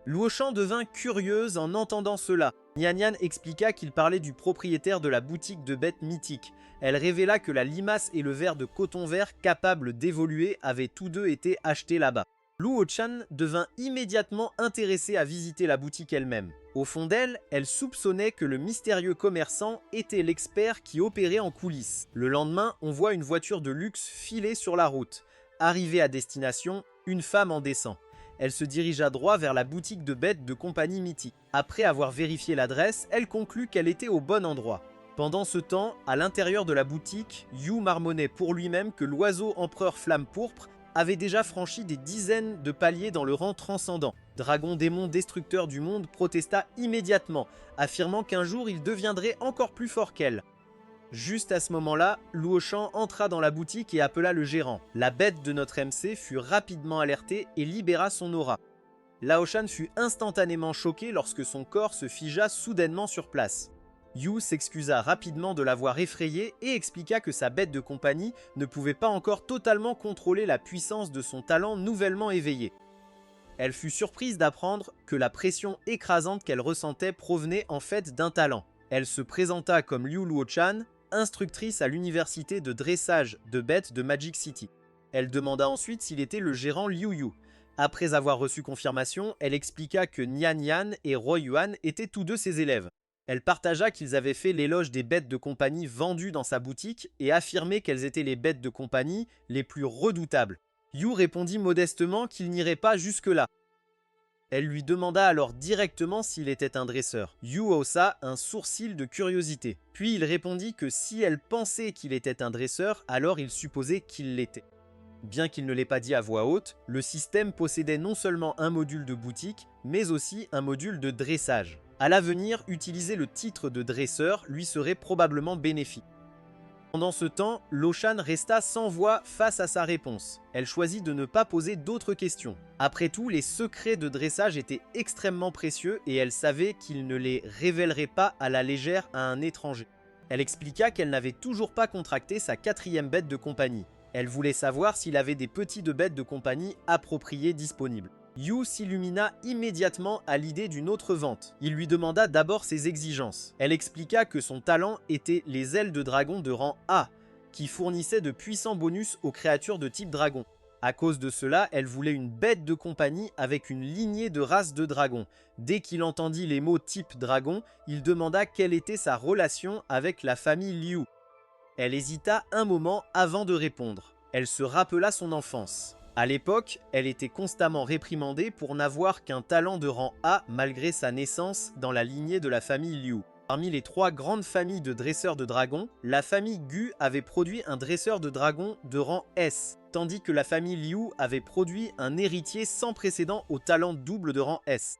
Luo-chan devint curieuse en entendant cela. Nyan expliqua qu'il parlait du propriétaire de la boutique de bêtes mythiques. Elle révéla que la limace et le ver de coton vert capables d'évoluer avaient tous deux été achetés là-bas. Luo-chan devint immédiatement intéressée à visiter la boutique elle-même. Au fond d'elle, elle soupçonnait que le mystérieux commerçant était l'expert qui opérait en coulisses. Le lendemain, on voit une voiture de luxe filer sur la route. Arrivée à destination, une femme en descend. Elle se dirigea droit vers la boutique de bêtes de compagnie mythique. Après avoir vérifié l'adresse, elle conclut qu'elle était au bon endroit. Pendant ce temps, à l'intérieur de la boutique, Yu marmonnait pour lui-même que l'oiseau empereur flamme pourpre avait déjà franchi des dizaines de paliers dans le rang transcendant. Dragon démon destructeur du monde protesta immédiatement, affirmant qu'un jour il deviendrait encore plus fort qu'elle. Juste à ce moment-là, Luo-chan entra dans la boutique et appela le gérant. La bête de notre MC fut rapidement alertée et libéra son aura. Lao-chan fut instantanément choqué lorsque son corps se figea soudainement sur place. Yu s'excusa rapidement de l'avoir effrayé et expliqua que sa bête de compagnie ne pouvait pas encore totalement contrôler la puissance de son talent nouvellement éveillé. Elle fut surprise d'apprendre que la pression écrasante qu'elle ressentait provenait en fait d'un talent. Elle se présenta comme Liu Luo-chan, instructrice à l'université de dressage de bêtes de Magic City. Elle demanda ensuite s'il était le gérant Liu Yu. Après avoir reçu confirmation, elle expliqua que Nyan Yan et Ruo-yuan étaient tous deux ses élèves. Elle partagea qu'ils avaient fait l'éloge des bêtes de compagnie vendues dans sa boutique et affirmait qu'elles étaient les bêtes de compagnie les plus redoutables. Yu répondit modestement qu'il n'irait pas jusque-là. Elle lui demanda alors directement s'il était un dresseur. Yu haussa un sourcil de curiosité. Puis il répondit que si elle pensait qu'il était un dresseur, alors il supposait qu'il l'était. Bien qu'il ne l'ait pas dit à voix haute, le système possédait non seulement un module de boutique, mais aussi un module de dressage. À l'avenir, utiliser le titre de dresseur lui serait probablement bénéfique. Pendant ce temps, Lo-chan resta sans voix face à sa réponse. Elle choisit de ne pas poser d'autres questions. Après tout, les secrets de dressage étaient extrêmement précieux et elle savait qu'il ne les révélerait pas à la légère à un étranger. Elle expliqua qu'elle n'avait toujours pas contracté sa 4e bête de compagnie. Elle voulait savoir s'il avait des petits de bêtes de compagnie appropriés disponibles. Yu s'illumina immédiatement à l'idée d'une autre vente. Il lui demanda d'abord ses exigences. Elle expliqua que son talent était les ailes de dragon de rang A, qui fournissaient de puissants bonus aux créatures de type dragon. À cause de cela, elle voulait une bête de compagnie avec une lignée de race de dragons. Dès qu'il entendit les mots type dragon, il demanda quelle était sa relation avec la famille Liu. Elle hésita un moment avant de répondre. Elle se rappela son enfance. À l'époque, elle était constamment réprimandée pour n'avoir qu'un talent de rang A malgré sa naissance dans la lignée de la famille Liu. Parmi les 3 grandes familles de dresseurs de dragons, la famille Gu avait produit un dresseur de dragon de rang S, tandis que la famille Liu avait produit un héritier sans précédent au talent double de rang S.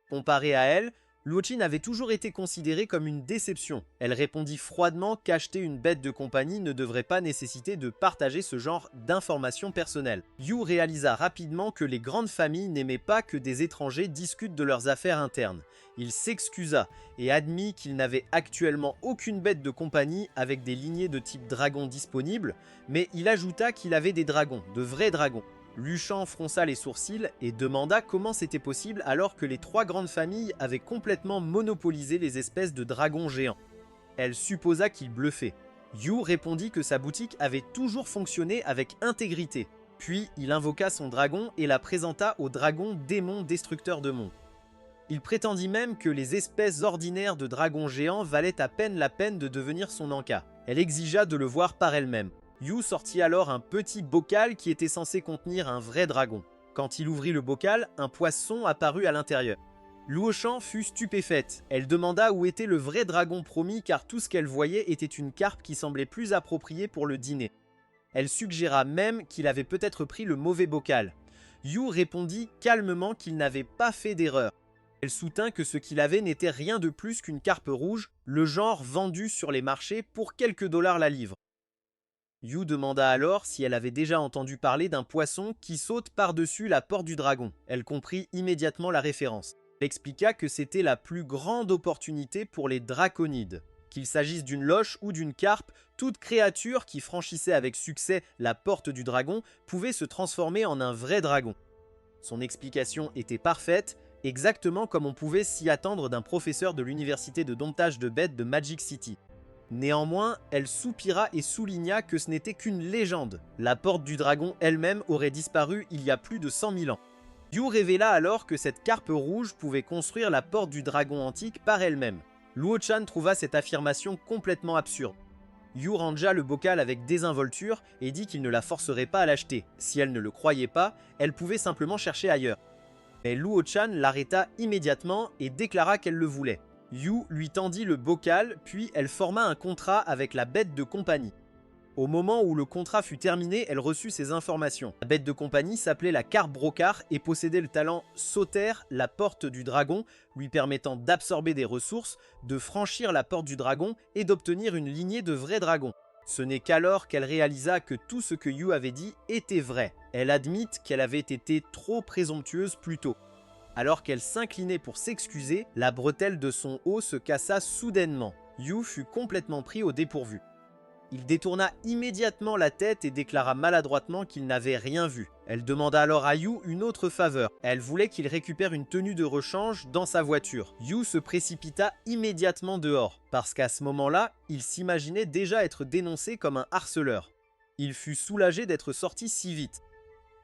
Comparé à elle, Luo-chan avait toujours été considérée comme une déception. Elle répondit froidement qu'acheter une bête de compagnie ne devrait pas nécessiter de partager ce genre d'informations personnelles. Yu réalisa rapidement que les grandes familles n'aimaient pas que des étrangers discutent de leurs affaires internes. Il s'excusa et admit qu'il n'avait actuellement aucune bête de compagnie avec des lignées de type dragon disponibles, mais il ajouta qu'il avait des dragons, de vrais dragons. Luo-chan fronça les sourcils et demanda comment c'était possible alors que les 3 grandes familles avaient complètement monopolisé les espèces de dragons géants. Elle supposa qu'il bluffait. Yu répondit que sa boutique avait toujours fonctionné avec intégrité. Puis il invoqua son dragon et la présenta au dragon démon destructeur de mondes. Il prétendit même que les espèces ordinaires de dragons géants valaient à peine la peine de devenir son en-cas. Elle exigea de le voir par elle-même. Yu sortit alors un petit bocal qui était censé contenir un vrai dragon. Quand il ouvrit le bocal, un poisson apparut à l'intérieur. Luo Shan fut stupéfaite. Elle demanda où était le vrai dragon promis car tout ce qu'elle voyait était une carpe qui semblait plus appropriée pour le dîner. Elle suggéra même qu'il avait peut-être pris le mauvais bocal. Yu répondit calmement qu'il n'avait pas fait d'erreur. Elle soutint que ce qu'il avait n'était rien de plus qu'une carpe rouge, le genre vendu sur les marchés pour quelques dollars la livre. Yu demanda alors si elle avait déjà entendu parler d'un poisson qui saute par-dessus la porte du dragon. Elle comprit immédiatement la référence. Elle expliqua que c'était la plus grande opportunité pour les draconides. Qu'il s'agisse d'une loche ou d'une carpe, toute créature qui franchissait avec succès la porte du dragon pouvait se transformer en un vrai dragon. Son explication était parfaite, exactement comme on pouvait s'y attendre d'un professeur de l'université de domptage de bêtes de Magic City. Néanmoins, elle soupira et souligna que ce n'était qu'une légende. La porte du dragon elle-même aurait disparu il y a plus de 100 000 ans. Yu révéla alors que cette carpe rouge pouvait construire la porte du dragon antique par elle-même. Luo Shan trouva cette affirmation complètement absurde. Yu rangea le bocal avec désinvolture et dit qu'il ne la forcerait pas à l'acheter. Si elle ne le croyait pas, elle pouvait simplement chercher ailleurs. Mais Luo Shan l'arrêta immédiatement et déclara qu'elle le voulait. Yu lui tendit le bocal, puis elle forma un contrat avec la bête de compagnie. Au moment où le contrat fut terminé, elle reçut ces informations. La bête de compagnie s'appelait la carpe brocard et possédait le talent Sauter, la porte du dragon, lui permettant d'absorber des ressources, de franchir la porte du dragon et d'obtenir une lignée de vrais dragons. Ce n'est qu'alors qu'elle réalisa que tout ce que Yu avait dit était vrai. Elle admit qu'elle avait été trop présomptueuse plus tôt. Alors qu'elle s'inclinait pour s'excuser, la bretelle de son haut se cassa soudainement. Yu fut complètement pris au dépourvu. Il détourna immédiatement la tête et déclara maladroitement qu'il n'avait rien vu. Elle demanda alors à Yu une autre faveur. Elle voulait qu'il récupère une tenue de rechange dans sa voiture. Yu se précipita immédiatement dehors, parce qu'à ce moment-là, il s'imaginait déjà être dénoncé comme un harceleur. Il fut soulagé d'être sorti si vite.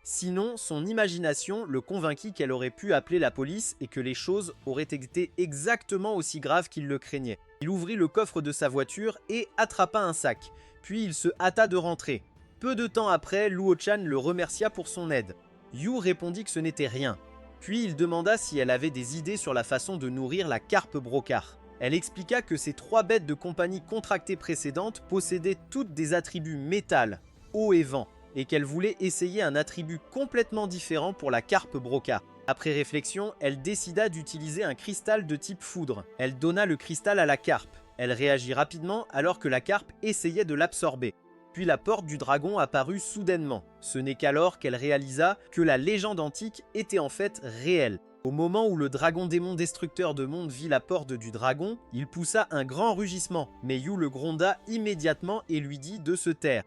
Sinon, son imagination le convainquit qu'elle aurait pu appeler la police et que les choses auraient été exactement aussi graves qu'il le craignait. Il ouvrit le coffre de sa voiture et attrapa un sac, puis il se hâta de rentrer. Peu de temps après, Luo Shan le remercia pour son aide. Yu répondit que ce n'était rien. Puis il demanda si elle avait des idées sur la façon de nourrir la carpe brocard. Elle expliqua que ses 3 bêtes de compagnie contractées précédentes possédaient toutes des attributs métal, eau et vent, et qu'elle voulait essayer un attribut complètement différent pour la carpe brocard. Après réflexion, elle décida d'utiliser un cristal de type foudre. Elle donna le cristal à la carpe. Elle réagit rapidement alors que la carpe essayait de l'absorber. Puis la porte du dragon apparut soudainement. Ce n'est qu'alors qu'elle réalisa que la légende antique était en fait réelle. Au moment où le dragon démon destructeur de mondes vit la porte du dragon, il poussa un grand rugissement, mais Yu le gronda immédiatement et lui dit de se taire.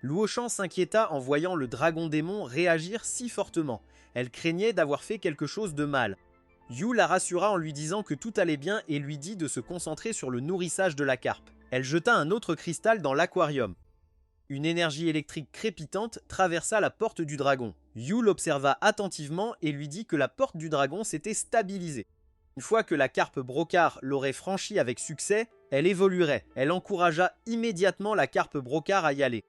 Luo Shan s'inquiéta en voyant le dragon démon réagir si fortement. Elle craignait d'avoir fait quelque chose de mal. Yu la rassura en lui disant que tout allait bien et lui dit de se concentrer sur le nourrissage de la carpe. Elle jeta un autre cristal dans l'aquarium. Une énergie électrique crépitante traversa la porte du dragon. Yu l'observa attentivement et lui dit que la porte du dragon s'était stabilisée. Une fois que la carpe brocard l'aurait franchie avec succès, elle évoluerait. Elle encouragea immédiatement la carpe brocard à y aller.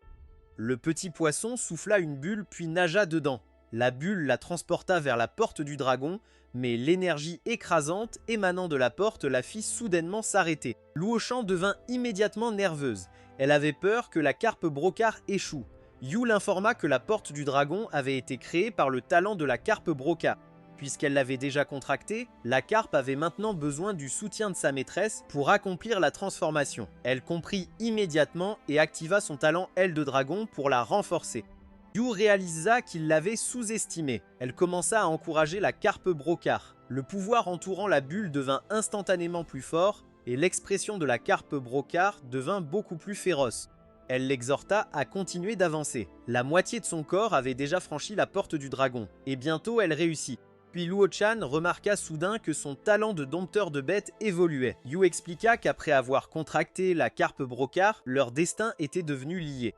Le petit poisson souffla une bulle puis nagea dedans. La bulle la transporta vers la porte du dragon, mais l'énergie écrasante émanant de la porte la fit soudainement s'arrêter. Luo Shan devint immédiatement nerveuse. Elle avait peur que la carpe brocard échoue. Yu l'informa que la porte du dragon avait été créée par le talent de la carpe brocard. Puisqu'elle l'avait déjà contractée, la carpe avait maintenant besoin du soutien de sa maîtresse pour accomplir la transformation. Elle comprit immédiatement et activa son talent aile de dragon pour la renforcer. Yu réalisa qu'il l'avait sous-estimée. Elle commença à encourager la carpe brocard. Le pouvoir entourant la bulle devint instantanément plus fort et l'expression de la carpe brocard devint beaucoup plus féroce. Elle l'exhorta à continuer d'avancer. La moitié de son corps avait déjà franchi la porte du dragon, et bientôt elle réussit. Puis Luo Shan remarqua soudain que son talent de dompteur de bêtes évoluait. Yu expliqua qu'après avoir contracté la carpe brocard, leur destin était devenu lié.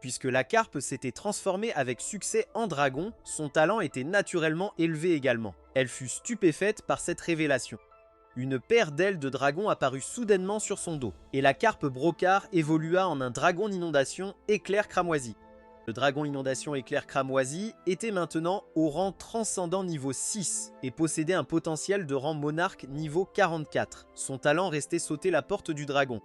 Puisque la carpe s'était transformée avec succès en dragon, son talent était naturellement élevé également. Elle fut stupéfaite par cette révélation. Une paire d'ailes de dragon apparut soudainement sur son dos, et la carpe brocard évolua en un dragon d'inondation éclair cramoisi. Le dragon inondation éclair cramoisi était maintenant au rang transcendant niveau 6 et possédait un potentiel de rang monarque niveau 44. Son talent restait sauter la porte du dragon.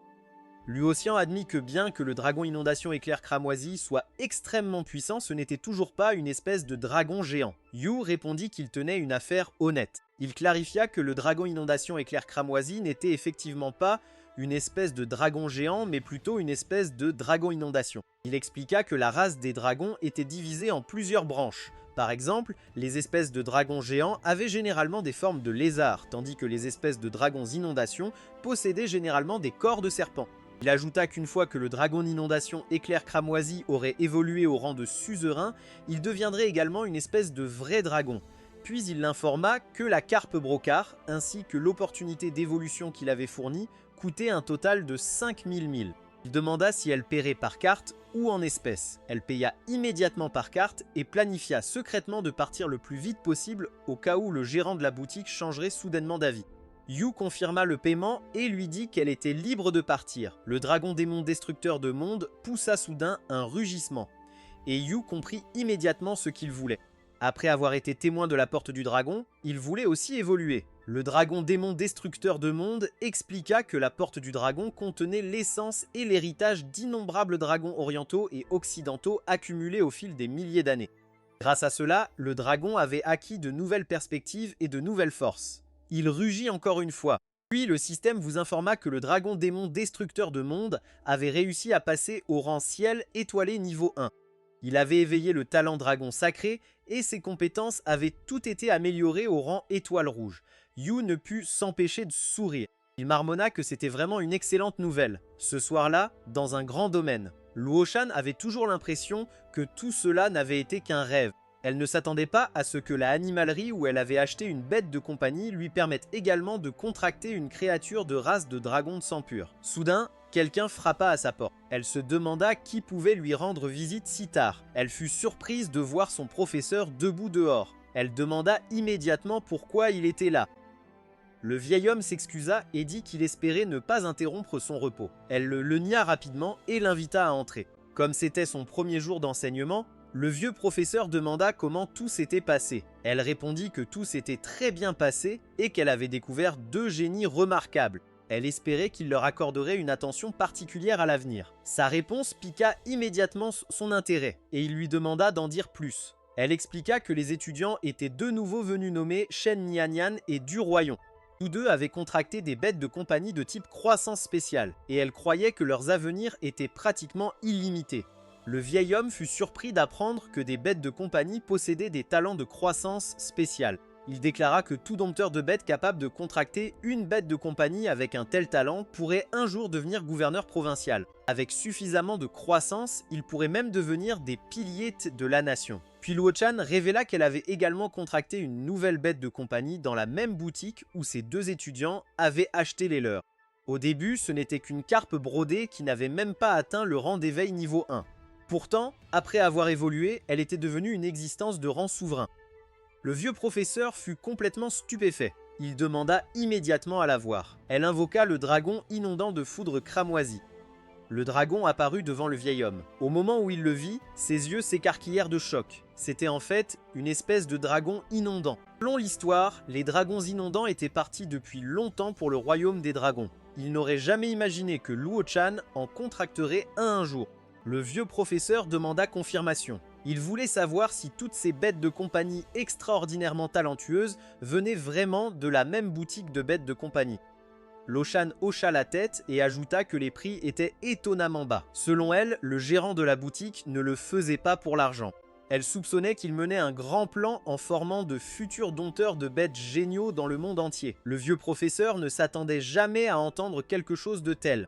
Luoxian admit que bien que le dragon inondation éclair cramoisi soit extrêmement puissant, ce n'était toujours pas une espèce de dragon géant. Yu répondit qu'il tenait une affaire honnête. Il clarifia que le dragon inondation éclair cramoisi n'était effectivement pas une espèce de dragon géant, mais plutôt une espèce de dragon inondation. Il expliqua que la race des dragons était divisée en plusieurs branches. Par exemple, les espèces de dragons géants avaient généralement des formes de lézards, tandis que les espèces de dragons inondation possédaient généralement des corps de serpents. Il ajouta qu'une fois que le dragon d'inondation éclair cramoisi aurait évolué au rang de suzerain, il deviendrait également une espèce de vrai dragon. Puis il l'informa que la carpe brocard, ainsi que l'opportunité d'évolution qu'il avait fournie, coûtait un total de 5000 000. Il demanda si elle paierait par carte ou en espèces. Elle paya immédiatement par carte et planifia secrètement de partir le plus vite possible au cas où le gérant de la boutique changerait soudainement d'avis. Yu confirma le paiement et lui dit qu'elle était libre de partir. Le dragon démon destructeur de mondes poussa soudain un rugissement, et Yu comprit immédiatement ce qu'il voulait. Après avoir été témoin de la porte du dragon, il voulait aussi évoluer. Le dragon démon destructeur de mondes expliqua que la porte du dragon contenait l'essence et l'héritage d'innombrables dragons orientaux et occidentaux accumulés au fil des milliers d'années. Grâce à cela, le dragon avait acquis de nouvelles perspectives et de nouvelles forces. Il rugit encore une fois. Puis le système vous informa que le dragon démon destructeur de mondes avait réussi à passer au rang ciel étoilé niveau 1. Il avait éveillé le talent dragon sacré et ses compétences avaient toutes été améliorées au rang étoile rouge. Yu ne put s'empêcher de sourire. Il marmonna que c'était vraiment une excellente nouvelle. Ce soir-là, dans un grand domaine, Luoshan avait toujours l'impression que tout cela n'avait été qu'un rêve. Elle ne s'attendait pas à ce que la animalerie où elle avait acheté une bête de compagnie lui permette également de contracter une créature de race de dragon de sang pur. Soudain, quelqu'un frappa à sa porte. Elle se demanda qui pouvait lui rendre visite si tard. Elle fut surprise de voir son professeur debout dehors. Elle demanda immédiatement pourquoi il était là. Le vieil homme s'excusa et dit qu'il espérait ne pas interrompre son repos. Elle le nia rapidement et l'invita à entrer. Comme c'était son premier jour d'enseignement, le vieux professeur demanda comment tout s'était passé. Elle répondit que tout s'était très bien passé et qu'elle avait découvert 2 génies remarquables. Elle espérait qu'il leur accorderait une attention particulière à l'avenir. Sa réponse piqua immédiatement son intérêt et il lui demanda d'en dire plus. Elle expliqua que les étudiants étaient de nouveau venus nommer Shen Nianyan et Du Royon. Tous deux avaient contracté des bêtes de compagnie de type croissance spéciale et elle croyait que leurs avenirs étaient pratiquement illimités. Le vieil homme fut surpris d'apprendre que des bêtes de compagnie possédaient des talents de croissance spéciale. Il déclara que tout dompteur de bêtes capable de contracter une bête de compagnie avec un tel talent pourrait un jour devenir gouverneur provincial. Avec suffisamment de croissance, il pourrait même devenir des piliers de la nation. Puis Luochan révéla qu'elle avait également contracté une nouvelle bête de compagnie dans la même boutique où ses 2 étudiants avaient acheté les leurs. Au début, ce n'était qu'une carpe brodée qui n'avait même pas atteint le rang d'éveil niveau 1. Pourtant, après avoir évolué, elle était devenue une existence de rang souverain. Le vieux professeur fut complètement stupéfait. Il demanda immédiatement à la voir. Elle invoqua le dragon inondant de foudre cramoisie. Le dragon apparut devant le vieil homme. Au moment où il le vit, ses yeux s'écarquillèrent de choc. C'était en fait une espèce de dragon inondant. Selon l'histoire, les dragons inondants étaient partis depuis longtemps pour le royaume des dragons. Il n'aurait jamais imaginé que Luochan en contracterait un jour. Le vieux professeur demanda confirmation. Il voulait savoir si toutes ces bêtes de compagnie extraordinairement talentueuses venaient vraiment de la même boutique de bêtes de compagnie. Luoshan hocha la tête et ajouta que les prix étaient étonnamment bas. Selon elle, le gérant de la boutique ne le faisait pas pour l'argent. Elle soupçonnait qu'il menait un grand plan en formant de futurs dompteurs de bêtes géniaux dans le monde entier. Le vieux professeur ne s'attendait jamais à entendre quelque chose de tel.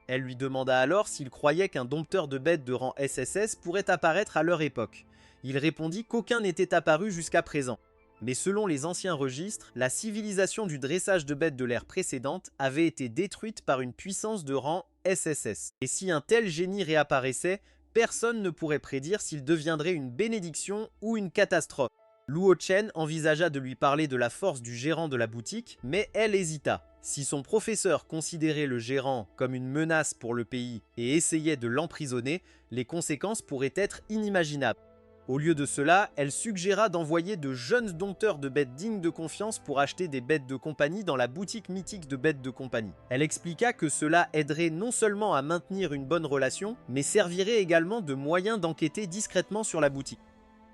Elle lui demanda alors s'il croyait qu'un dompteur de bêtes de rang SSS pourrait apparaître à leur époque. Il répondit qu'aucun n'était apparu jusqu'à présent. Mais selon les anciens registres, la civilisation du dressage de bêtes de l'ère précédente avait été détruite par une puissance de rang SSS. Et si un tel génie réapparaissait, personne ne pourrait prédire s'il deviendrait une bénédiction ou une catastrophe. Luo Chen envisagea de lui parler de la force du gérant de la boutique, mais elle hésita. Si son professeur considérait le gérant comme une menace pour le pays et essayait de l'emprisonner, les conséquences pourraient être inimaginables. Au lieu de cela, elle suggéra d'envoyer de jeunes dompteurs de bêtes dignes de confiance pour acheter des bêtes de compagnie dans la boutique mythique de bêtes de compagnie. Elle expliqua que cela aiderait non seulement à maintenir une bonne relation, mais servirait également de moyen d'enquêter discrètement sur la boutique.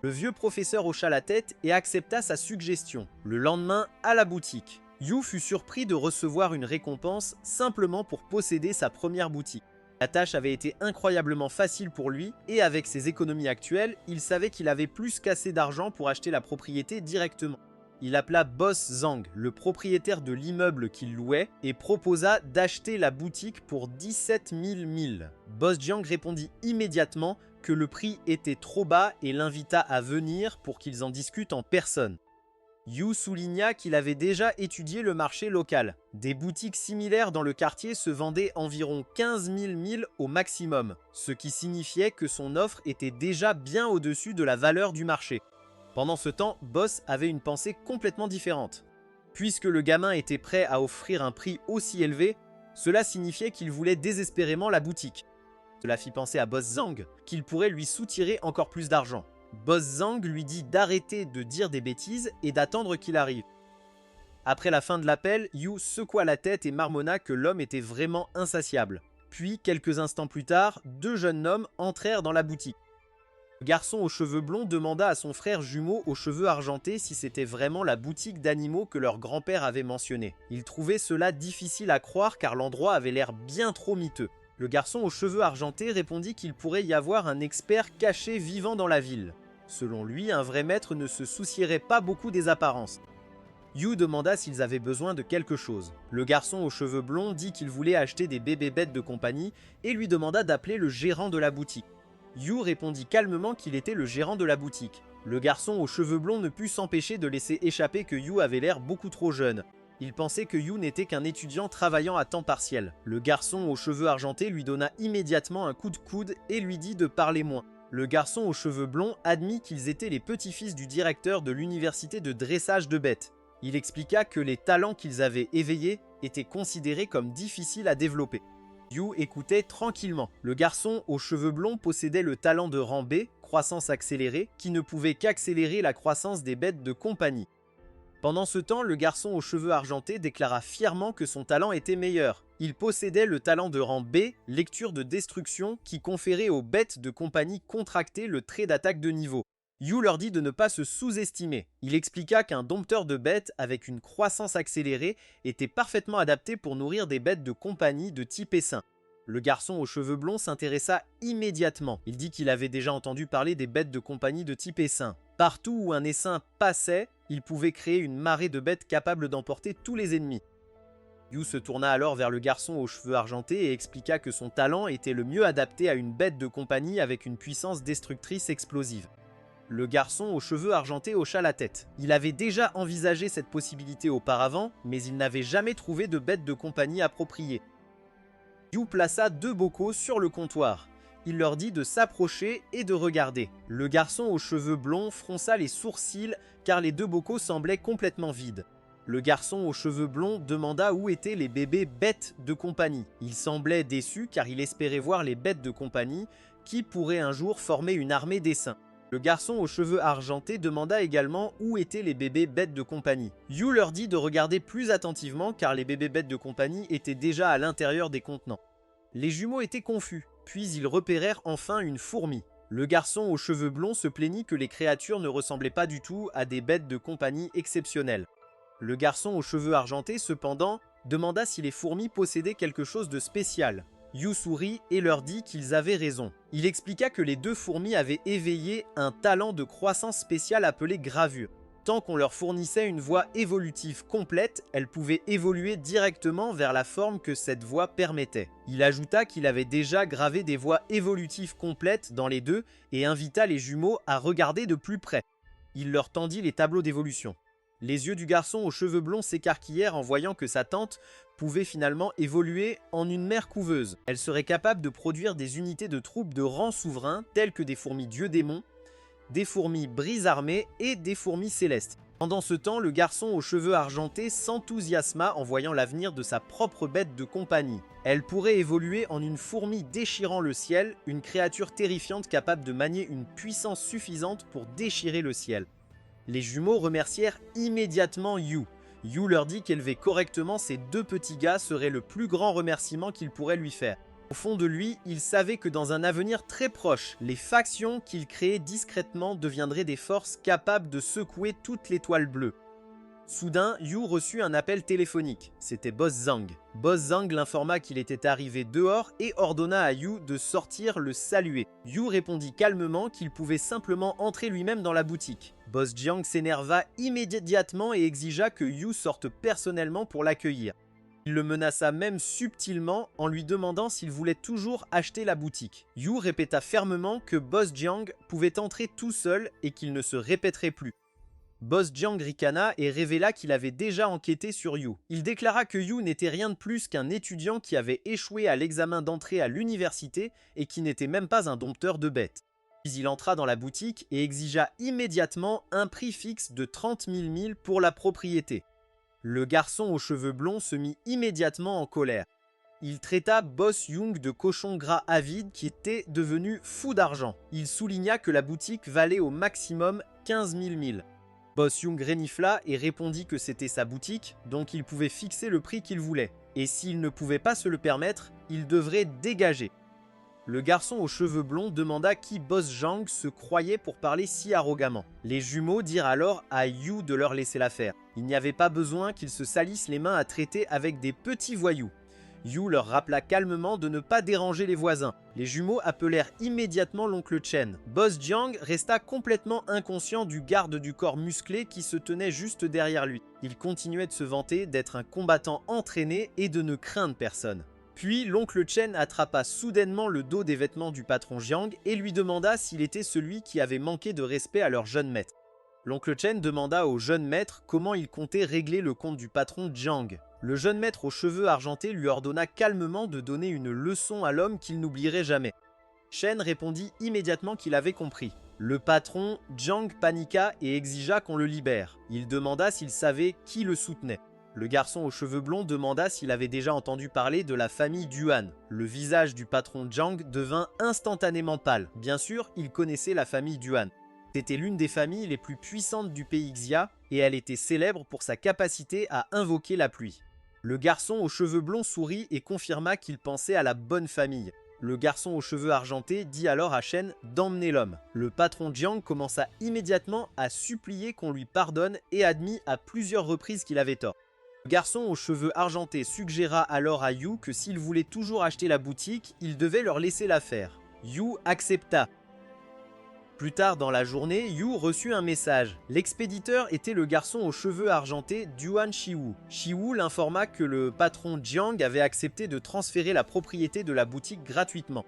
Le vieux professeur hocha la tête et accepta sa suggestion. Le lendemain, à la boutique, Yu fut surpris de recevoir une récompense simplement pour posséder sa première boutique. La tâche avait été incroyablement facile pour lui et avec ses économies actuelles, il savait qu'il avait plus qu'assez d'argent pour acheter la propriété directement. Il appela Boss Zhang, le propriétaire de l'immeuble qu'il louait, et proposa d'acheter la boutique pour 17 000 milles. Boss Zhang répondit immédiatement que le prix était trop bas et l'invita à venir pour qu'ils en discutent en personne. Yu souligna qu'il avait déjà étudié le marché local. Des boutiques similaires dans le quartier se vendaient environ 15 000 milles au maximum, ce qui signifiait que son offre était déjà bien au-dessus de la valeur du marché. Pendant ce temps, Boss avait une pensée complètement différente. Puisque le gamin était prêt à offrir un prix aussi élevé, cela signifiait qu'il voulait désespérément la boutique. Cela fit penser à Boss Zhang qu'il pourrait lui soutirer encore plus d'argent. Boss Zhang lui dit d'arrêter de dire des bêtises et d'attendre qu'il arrive. Après la fin de l'appel, Yu secoua la tête et marmonna que l'homme était vraiment insatiable. Puis, quelques instants plus tard, deux jeunes hommes entrèrent dans la boutique. Le garçon aux cheveux blonds demanda à son frère jumeau aux cheveux argentés si c'était vraiment la boutique d'animaux que leur grand-père avait mentionnée. Il trouvait cela difficile à croire car l'endroit avait l'air bien trop miteux. Le garçon aux cheveux argentés répondit qu'il pourrait y avoir un expert caché vivant dans la ville. Selon lui, un vrai maître ne se soucierait pas beaucoup des apparences. Yu demanda s'ils avaient besoin de quelque chose. Le garçon aux cheveux blonds dit qu'il voulait acheter des bébés bêtes de compagnie et lui demanda d'appeler le gérant de la boutique. Yu répondit calmement qu'il était le gérant de la boutique. Le garçon aux cheveux blonds ne put s'empêcher de laisser échapper que Yu avait l'air beaucoup trop jeune. Il pensait que Yu n'était qu'un étudiant travaillant à temps partiel. Le garçon aux cheveux argentés lui donna immédiatement un coup de coude et lui dit de parler moins. Le garçon aux cheveux blonds admit qu'ils étaient les petits-fils du directeur de l'université de dressage de bêtes. Il expliqua que les talents qu'ils avaient éveillés étaient considérés comme difficiles à développer. Yu écoutait tranquillement. Le garçon aux cheveux blonds possédait le talent de rang B, croissance accélérée, qui ne pouvait qu'accélérer la croissance des bêtes de compagnie. Pendant ce temps, le garçon aux cheveux argentés déclara fièrement que son talent était meilleur. Il possédait le talent de rang B, lecture de destruction, qui conférait aux bêtes de compagnie contractées le trait d'attaque de niveau. Yu leur dit de ne pas se sous-estimer. Il expliqua qu'un dompteur de bêtes avec une croissance accélérée était parfaitement adapté pour nourrir des bêtes de compagnie de type essaim. Le garçon aux cheveux blonds s'intéressa immédiatement. Il dit qu'il avait déjà entendu parler des bêtes de compagnie de type essaim. Partout où un essaim passait, il pouvait créer une marée de bêtes capables d'emporter tous les ennemis. Yu se tourna alors vers le garçon aux cheveux argentés et expliqua que son talent était le mieux adapté à une bête de compagnie avec une puissance destructrice explosive. Le garçon aux cheveux argentés hocha la tête. Il avait déjà envisagé cette possibilité auparavant, mais il n'avait jamais trouvé de bête de compagnie appropriée. Yu plaça deux bocaux sur le comptoir. Il leur dit de s'approcher et de regarder. Le garçon aux cheveux blonds fronça les sourcils car les deux bocaux semblaient complètement vides. Le garçon aux cheveux blonds demanda où étaient les bébés bêtes de compagnie. Il semblait déçu car il espérait voir les bêtes de compagnie qui pourraient un jour former une armée d'essaims. Le garçon aux cheveux argentés demanda également où étaient les bébés bêtes de compagnie. Yu leur dit de regarder plus attentivement car les bébés bêtes de compagnie étaient déjà à l'intérieur des contenants. Les jumeaux étaient confus, puis ils repérèrent enfin une fourmi. Le garçon aux cheveux blonds se plaignit que les créatures ne ressemblaient pas du tout à des bêtes de compagnie exceptionnelles. Le garçon aux cheveux argentés, cependant, demanda si les fourmis possédaient quelque chose de spécial. Yu sourit et leur dit qu'ils avaient raison. Il expliqua que les deux fourmis avaient éveillé un talent de croissance spécial appelé gravure. Tant qu'on leur fournissait une voie évolutive complète, elles pouvaient évoluer directement vers la forme que cette voie permettait. Il ajouta qu'il avait déjà gravé des voies évolutives complètes dans les deux et invita les jumeaux à regarder de plus près. Il leur tendit les tableaux d'évolution. Les yeux du garçon aux cheveux blonds s'écarquillèrent en voyant que sa tante pouvait finalement évoluer en une mère couveuse. Elle serait capable de produire des unités de troupes de rang souverain telles que des fourmis dieu-démon, des fourmis brise-armée et des fourmis célestes. Pendant ce temps, le garçon aux cheveux argentés s'enthousiasma en voyant l'avenir de sa propre bête de compagnie. Elle pourrait évoluer en une fourmi déchirant le ciel, une créature terrifiante capable de manier une puissance suffisante pour déchirer le ciel. Les jumeaux remercièrent immédiatement Yu. Yu leur dit qu'élever correctement ces deux petits gars serait le plus grand remerciement qu'ils pourraient lui faire. Au fond de lui, il savait que dans un avenir très proche, les factions qu'il créait discrètement deviendraient des forces capables de secouer toute l'étoile bleue. Soudain, Yu reçut un appel téléphonique. C'était Boss Zhang. Boss Zhang l'informa qu'il était arrivé dehors et ordonna à Yu de sortir le saluer. Yu répondit calmement qu'il pouvait simplement entrer lui-même dans la boutique. Boss Jiang s'énerva immédiatement et exigea que Yu sorte personnellement pour l'accueillir. Il le menaça même subtilement en lui demandant s'il voulait toujours acheter la boutique. Yu répéta fermement que Boss Jiang pouvait entrer tout seul et qu'il ne se répéterait plus. Boss Jiang ricana et révéla qu'il avait déjà enquêté sur Yu. Il déclara que Yu n'était rien de plus qu'un étudiant qui avait échoué à l'examen d'entrée à l'université et qui n'était même pas un dompteur de bêtes. Puis il entra dans la boutique et exigea immédiatement un prix fixe de 30 000 milles pour la propriété. Le garçon aux cheveux blonds se mit immédiatement en colère. Il traita Boss Young de cochon gras avide qui était devenu fou d'argent. Il souligna que la boutique valait au maximum 15 000 milles. Boss Young renifla et répondit que c'était sa boutique, donc il pouvait fixer le prix qu'il voulait. Et s'il ne pouvait pas se le permettre, il devrait dégager. Le garçon aux cheveux blonds demanda qui Boss Zhang se croyait pour parler si arrogamment. Les jumeaux dirent alors à Yu de leur laisser la faire. Il n'y avait pas besoin qu'ils se salissent les mains à traiter avec des petits voyous. Yu leur rappela calmement de ne pas déranger les voisins. Les jumeaux appelèrent immédiatement l'oncle Chen. Boss Jiang resta complètement inconscient du garde du corps musclé qui se tenait juste derrière lui. Il continuait de se vanter d'être un combattant entraîné et de ne craindre personne. Puis l'oncle Chen attrapa soudainement le dos des vêtements du patron Jiang et lui demanda s'il était celui qui avait manqué de respect à leur jeune maître. L'oncle Chen demanda au jeune maître comment il comptait régler le compte du patron Jiang. Le jeune maître aux cheveux argentés lui ordonna calmement de donner une leçon à l'homme qu'il n'oublierait jamais. Chen répondit immédiatement qu'il avait compris. Le patron Jiang paniqua et exigea qu'on le libère. Il demanda s'il savait qui le soutenait. Le garçon aux cheveux blonds demanda s'il avait déjà entendu parler de la famille Duan. Le visage du patron Jiang devint instantanément pâle. Bien sûr, il connaissait la famille Duan. C'était l'une des familles les plus puissantes du pays Xia et elle était célèbre pour sa capacité à invoquer la pluie. Le garçon aux cheveux blonds sourit et confirma qu'il pensait à la bonne famille. Le garçon aux cheveux argentés dit alors à Shen d'emmener l'homme. Le patron Jiang commença immédiatement à supplier qu'on lui pardonne et admit à plusieurs reprises qu'il avait tort. Le garçon aux cheveux argentés suggéra alors à Yu que s'il voulait toujours acheter la boutique, il devait leur laisser la faire. Yu accepta. Plus tard dans la journée, Yu reçut un message. L'expéditeur était le garçon aux cheveux argentés Duan Shiwu. Shiwu l'informa que le patron Jiang avait accepté de transférer la propriété de la boutique gratuitement.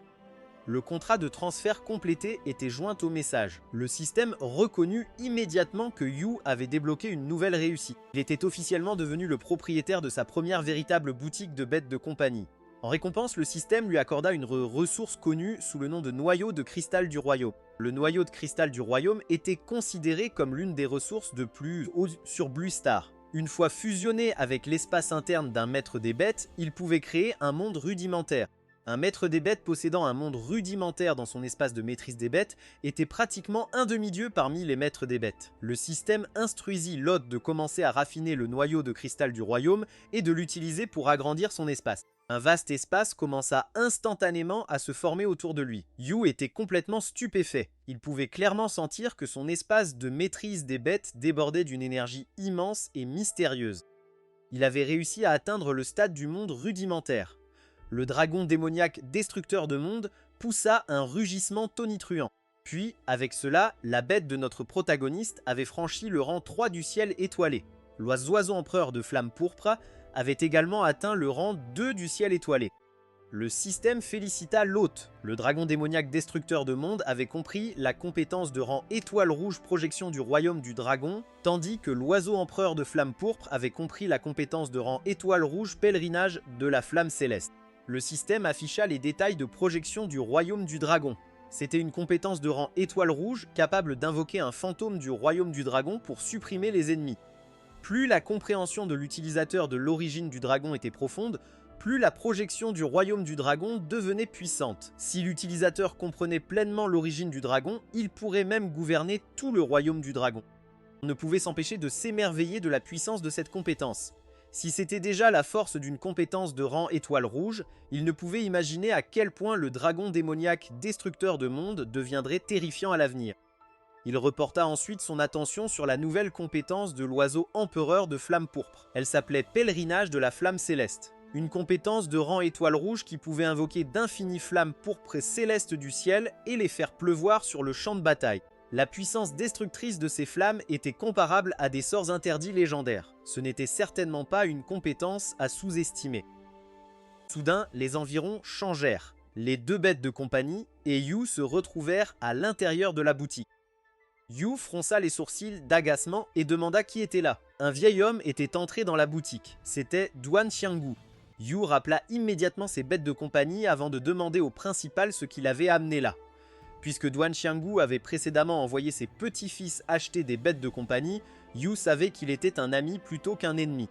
Le contrat de transfert complété était joint au message. Le système reconnut immédiatement que Yu avait débloqué une nouvelle réussite. Il était officiellement devenu le propriétaire de sa première véritable boutique de bêtes de compagnie. En récompense, le système lui accorda une ressource connue sous le nom de noyau de cristal du royaume. Le noyau de cristal du royaume était considéré comme l'une des ressources de plus haut sur Blue Star. Une fois fusionné avec l'espace interne d'un maître des bêtes, il pouvait créer un monde rudimentaire. Un maître des bêtes possédant un monde rudimentaire dans son espace de maîtrise des bêtes était pratiquement un demi-dieu parmi les maîtres des bêtes. Le système instruisit l'hôte de commencer à raffiner le noyau de cristal du royaume et de l'utiliser pour agrandir son espace. Un vaste espace commença instantanément à se former autour de lui. Yu était complètement stupéfait. Il pouvait clairement sentir que son espace de maîtrise des bêtes débordait d'une énergie immense et mystérieuse. Il avait réussi à atteindre le stade du monde rudimentaire. Le dragon démoniaque destructeur de mondes poussa un rugissement tonitruant. Puis, avec cela, la bête de notre protagoniste avait franchi le rang 3 du ciel étoilé. L'oiseau empereur de flamme pourpre avait également atteint le rang 2 du ciel étoilé. Le système félicita l'hôte. Le dragon démoniaque destructeur de monde avait compris la compétence de rang étoile rouge projection du royaume du dragon, tandis que l'oiseau empereur de flamme pourpre avait compris la compétence de rang étoile rouge pèlerinage de la flamme céleste. Le système afficha les détails de projection du royaume du dragon. C'était une compétence de rang étoile rouge capable d'invoquer un fantôme du royaume du dragon pour supprimer les ennemis. Plus la compréhension de l'utilisateur de l'origine du dragon était profonde, plus la projection du royaume du dragon devenait puissante. Si l'utilisateur comprenait pleinement l'origine du dragon, il pourrait même gouverner tout le royaume du dragon. On ne pouvait s'empêcher de s'émerveiller de la puissance de cette compétence. Si c'était déjà la force d'une compétence de rang étoile rouge, il ne pouvait imaginer à quel point le dragon démoniaque destructeur de monde deviendrait terrifiant à l'avenir. Il reporta ensuite son attention sur la nouvelle compétence de l'oiseau empereur de flamme pourpre. Elle s'appelait Pèlerinage de la flamme céleste. Une compétence de rang étoile rouge qui pouvait invoquer d'infinies flammes pourpres et célestes du ciel et les faire pleuvoir sur le champ de bataille. La puissance destructrice de ces flammes était comparable à des sorts interdits légendaires. Ce n'était certainement pas une compétence à sous-estimer. Soudain, les environs changèrent. Les deux bêtes de compagnie et Yu se retrouvèrent à l'intérieur de la boutique. Yu fronça les sourcils d'agacement et demanda qui était là. Un vieil homme était entré dans la boutique. C'était Duan Xianggu. Yu rappela immédiatement ses bêtes de compagnie avant de demander au principal ce qu'il avait amené là. Puisque Duan Xianggu avait précédemment envoyé ses petits-fils acheter des bêtes de compagnie, Yu savait qu'il était un ami plutôt qu'un ennemi.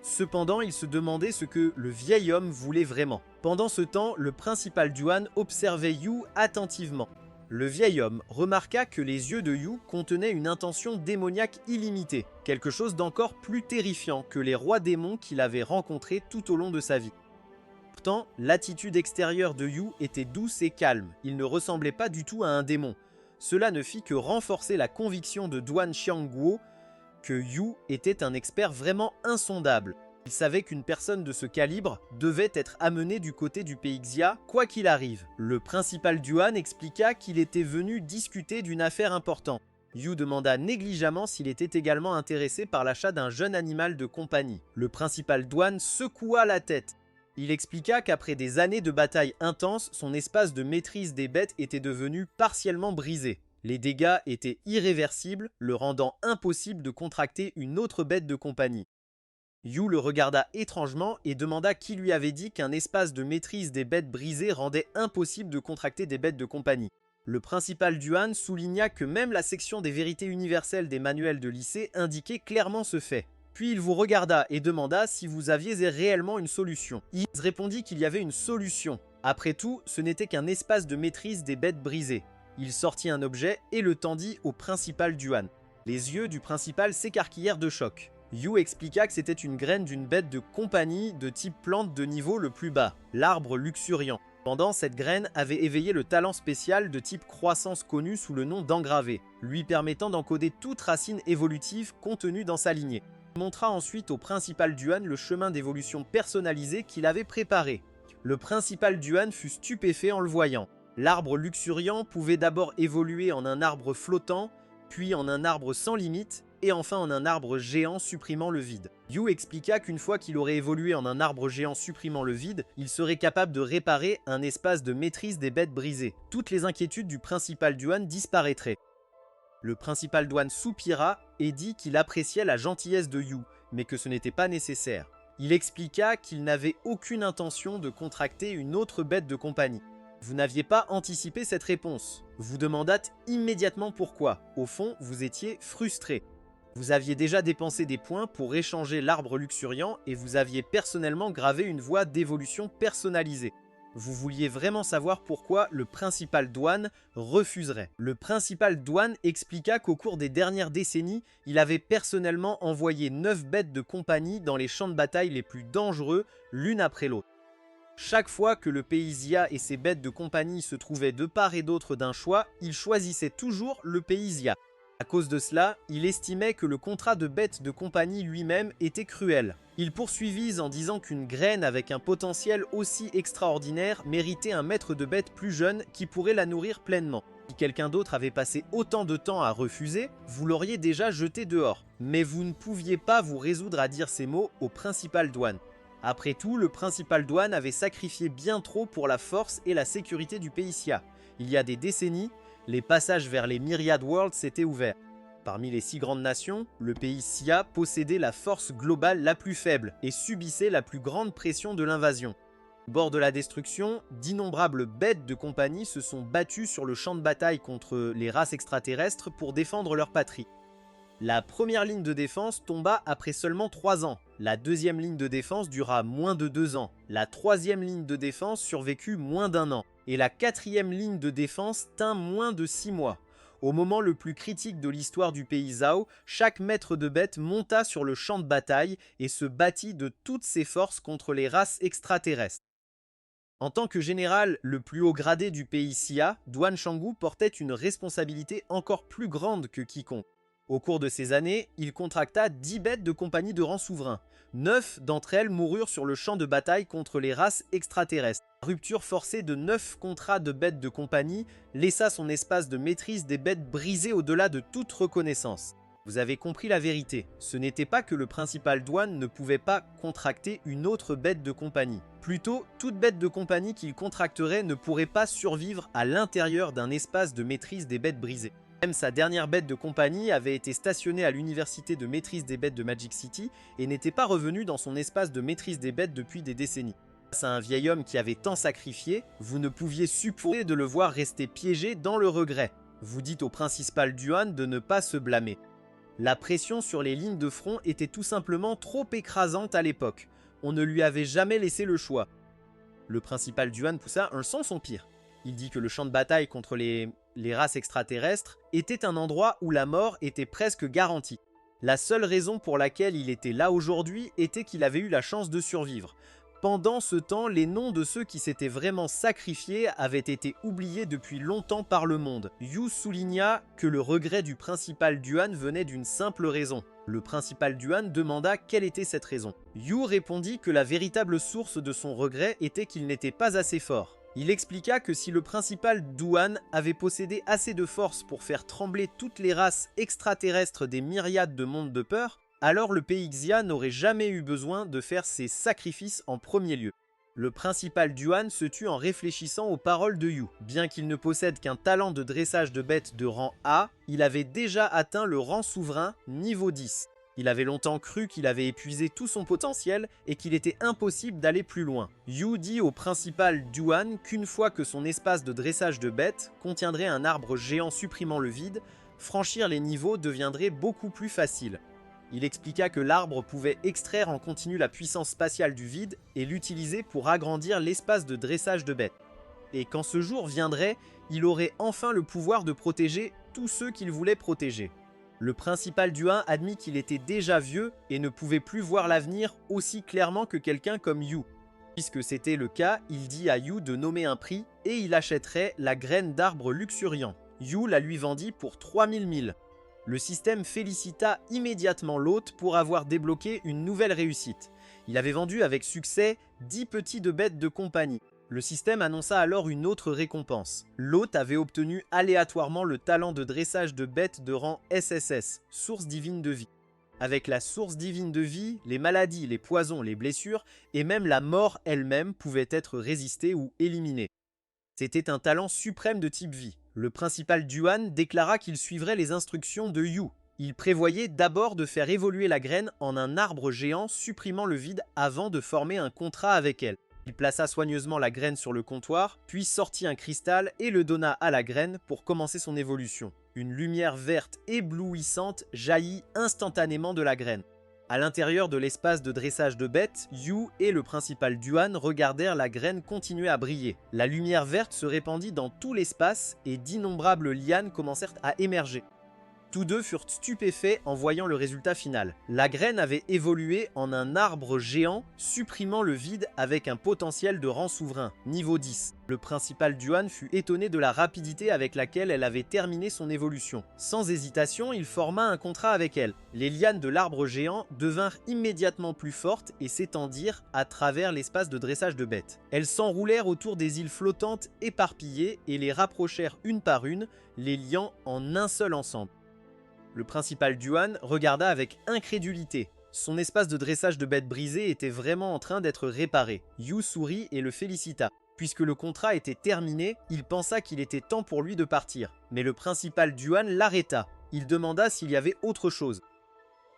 Cependant, il se demandait ce que le vieil homme voulait vraiment. Pendant ce temps, le principal Duan observait Yu attentivement. Le vieil homme remarqua que les yeux de Yu contenaient une intention démoniaque illimitée, quelque chose d'encore plus terrifiant que les rois démons qu'il avait rencontrés tout au long de sa vie. Pourtant, l'attitude extérieure de Yu était douce et calme, il ne ressemblait pas du tout à un démon. Cela ne fit que renforcer la conviction de Duan Xiangguo que Yu était un expert vraiment insondable. Il savait qu'une personne de ce calibre devait être amenée du côté du pays Xia, quoi qu'il arrive. Le principal Duan expliqua qu'il était venu discuter d'une affaire importante. Yu demanda négligemment s'il était également intéressé par l'achat d'un jeune animal de compagnie. Le principal Duan secoua la tête. Il expliqua qu'après des années de bataille intense, son espace de maîtrise des bêtes était devenu partiellement brisé. Les dégâts étaient irréversibles, le rendant impossible de contracter une autre bête de compagnie. Yu le regarda étrangement et demanda qui lui avait dit qu'un espace de maîtrise des bêtes brisées rendait impossible de contracter des bêtes de compagnie. Le principal Duan souligna que même la section des vérités universelles des manuels de lycée indiquait clairement ce fait. Puis il vous regarda et demanda si vous aviez réellement une solution. Il répondit qu'il y avait une solution. Après tout, ce n'était qu'un espace de maîtrise des bêtes brisées. Il sortit un objet et le tendit au principal Duan. Les yeux du principal s'écarquillèrent de choc. Yu expliqua que c'était une graine d'une bête de compagnie de type plante de niveau le plus bas, l'arbre luxuriant. Cependant, cette graine avait éveillé le talent spécial de type croissance connu sous le nom d'engravé, lui permettant d'encoder toute racine évolutive contenue dans sa lignée. Il montra ensuite au principal Duan le chemin d'évolution personnalisé qu'il avait préparé. Le principal Duan fut stupéfait en le voyant. L'arbre luxuriant pouvait d'abord évoluer en un arbre flottant, puis en un arbre sans limite, et enfin en un arbre géant supprimant le vide. Yu expliqua qu'une fois qu'il aurait évolué en un arbre géant supprimant le vide, il serait capable de réparer un espace de maîtrise des bêtes brisées. Toutes les inquiétudes du principal Duan disparaîtraient. Le principal Duan soupira et dit qu'il appréciait la gentillesse de Yu, mais que ce n'était pas nécessaire. Il expliqua qu'il n'avait aucune intention de contracter une autre bête de compagnie. Vous n'aviez pas anticipé cette réponse. Vous demandâtes immédiatement pourquoi. Au fond, vous étiez frustré. Vous aviez déjà dépensé des points pour échanger l'arbre luxuriant et vous aviez personnellement gravé une voie d'évolution personnalisée. Vous vouliez vraiment savoir pourquoi le principal Duan refuserait. Le principal Duan expliqua qu'au cours des dernières décennies, il avait personnellement envoyé 9 bêtes de compagnie dans les champs de bataille les plus dangereux, l'une après l'autre. Chaque fois que le pays Xia et ses bêtes de compagnie se trouvaient de part et d'autre d'un choix, il choisissait toujours le pays Xia. À cause de cela, il estimait que le contrat de bête de compagnie lui-même était cruel. Il poursuivit en disant qu'une graine avec un potentiel aussi extraordinaire méritait un maître de bête plus jeune qui pourrait la nourrir pleinement. Si quelqu'un d'autre avait passé autant de temps à refuser, vous l'auriez déjà jeté dehors. Mais vous ne pouviez pas vous résoudre à dire ces mots au principal Duan. Après tout, le principal Duan avait sacrifié bien trop pour la force et la sécurité du pays Xia. Il y a des décennies, les passages vers les Myriad Worlds s'étaient ouverts. Parmi les 6 grandes nations, le pays Xia possédait la force globale la plus faible et subissait la plus grande pression de l'invasion. Au bord de la destruction, d'innombrables bêtes de compagnie se sont battues sur le champ de bataille contre les races extraterrestres pour défendre leur patrie. La première ligne de défense tomba après seulement 3 ans. La deuxième ligne de défense dura moins de 2 ans. La troisième ligne de défense survécut moins d'1 an. Et la quatrième ligne de défense tint moins de 6 mois. Au moment le plus critique de l'histoire du pays Zhao, chaque maître de bête monta sur le champ de bataille et se battit de toutes ses forces contre les races extraterrestres. En tant que général le plus haut gradé du pays Xia, Duan Shanggu portait une responsabilité encore plus grande que quiconque. Au cours de ces années, il contracta 10 bêtes de compagnie de rang souverain. 9 d'entre elles moururent sur le champ de bataille contre les races extraterrestres. La rupture forcée de 9 contrats de bêtes de compagnie laissa son espace de maîtrise des bêtes brisé au-delà de toute reconnaissance. Vous avez compris la vérité, ce n'était pas que le principal Duan ne pouvait pas contracter une autre bête de compagnie. Plutôt, toute bête de compagnie qu'il contracterait ne pourrait pas survivre à l'intérieur d'un espace de maîtrise des bêtes brisées. Même sa dernière bête de compagnie avait été stationnée à l'université de maîtrise des bêtes de Magic City et n'était pas revenue dans son espace de maîtrise des bêtes depuis des décennies. Face à un vieil homme qui avait tant sacrifié, vous ne pouviez supposer de le voir rester piégé dans le regret. Vous dites au principal Duan de ne pas se blâmer. La pression sur les lignes de front était tout simplement trop écrasante à l'époque. On ne lui avait jamais laissé le choix. Le principal Duan poussa un son son pire. Il dit que le champ de bataille contre les races extraterrestres était un endroit où la mort était presque garantie. La seule raison pour laquelle il était là aujourd'hui était qu'il avait eu la chance de survivre. Pendant ce temps, les noms de ceux qui s'étaient vraiment sacrifiés avaient été oubliés depuis longtemps par le monde. Yu souligna que le regret du principal Duan venait d'une simple raison. Le principal Duan demanda quelle était cette raison. Yu répondit que la véritable source de son regret était qu'il n'était pas assez fort. Il expliqua que si le principal Duan avait possédé assez de force pour faire trembler toutes les races extraterrestres des myriades de mondes de peur, alors le pays Xia n'aurait jamais eu besoin de faire ces sacrifices en premier lieu. Le principal Duan se tut en réfléchissant aux paroles de Yu. Bien qu'il ne possède qu'un talent de dressage de bêtes de rang A, il avait déjà atteint le rang souverain niveau 10. Il avait longtemps cru qu'il avait épuisé tout son potentiel et qu'il était impossible d'aller plus loin. Yu dit au principal Duan qu'une fois que son espace de dressage de bêtes contiendrait un arbre géant supprimant le vide, franchir les niveaux deviendrait beaucoup plus facile. Il expliqua que l'arbre pouvait extraire en continu la puissance spatiale du vide et l'utiliser pour agrandir l'espace de dressage de bêtes. Et quand ce jour viendrait, il aurait enfin le pouvoir de protéger tous ceux qu'il voulait protéger. Le principal Duan admit qu'il était déjà vieux et ne pouvait plus voir l'avenir aussi clairement que quelqu'un comme Yu. Puisque c'était le cas, il dit à Yu de nommer un prix et il achèterait la graine d'arbre luxuriant. Yu la lui vendit pour 3000 000. Le système félicita immédiatement l'hôte pour avoir débloqué une nouvelle réussite. Il avait vendu avec succès 10 petits de bêtes de compagnie. Le système annonça alors une autre récompense. L'hôte avait obtenu aléatoirement le talent de dressage de bêtes de rang SSS, source divine de vie. Avec la source divine de vie, les maladies, les poisons, les blessures et même la mort elle-même pouvaient être résistées ou éliminées. C'était un talent suprême de type vie. Le principal Duan déclara qu'il suivrait les instructions de Yu. Il prévoyait d'abord de faire évoluer la graine en un arbre géant supprimant le vide avant de former un contrat avec elle. Il plaça soigneusement la graine sur le comptoir, puis sortit un cristal et le donna à la graine pour commencer son évolution. Une lumière verte éblouissante jaillit instantanément de la graine. À l'intérieur de l'espace de dressage de bêtes, Yu et le principal Duan regardèrent la graine continuer à briller. La lumière verte se répandit dans tout l'espace et d'innombrables lianes commencèrent à émerger. Tous deux furent stupéfaits en voyant le résultat final. La graine avait évolué en un arbre géant, supprimant le vide avec un potentiel de rang souverain, niveau 10. Le principal Duan fut étonné de la rapidité avec laquelle elle avait terminé son évolution. Sans hésitation, il forma un contrat avec elle. Les lianes de l'arbre géant devinrent immédiatement plus fortes et s'étendirent à travers l'espace de dressage de bêtes. Elles s'enroulèrent autour des îles flottantes éparpillées et les rapprochèrent une par une, les liant en un seul ensemble. Le principal Duan regarda avec incrédulité. Son espace de dressage de bêtes brisé était vraiment en train d'être réparé. Yu sourit et le félicita. Puisque le contrat était terminé, il pensa qu'il était temps pour lui de partir. Mais le principal Duan l'arrêta. Il demanda s'il y avait autre chose.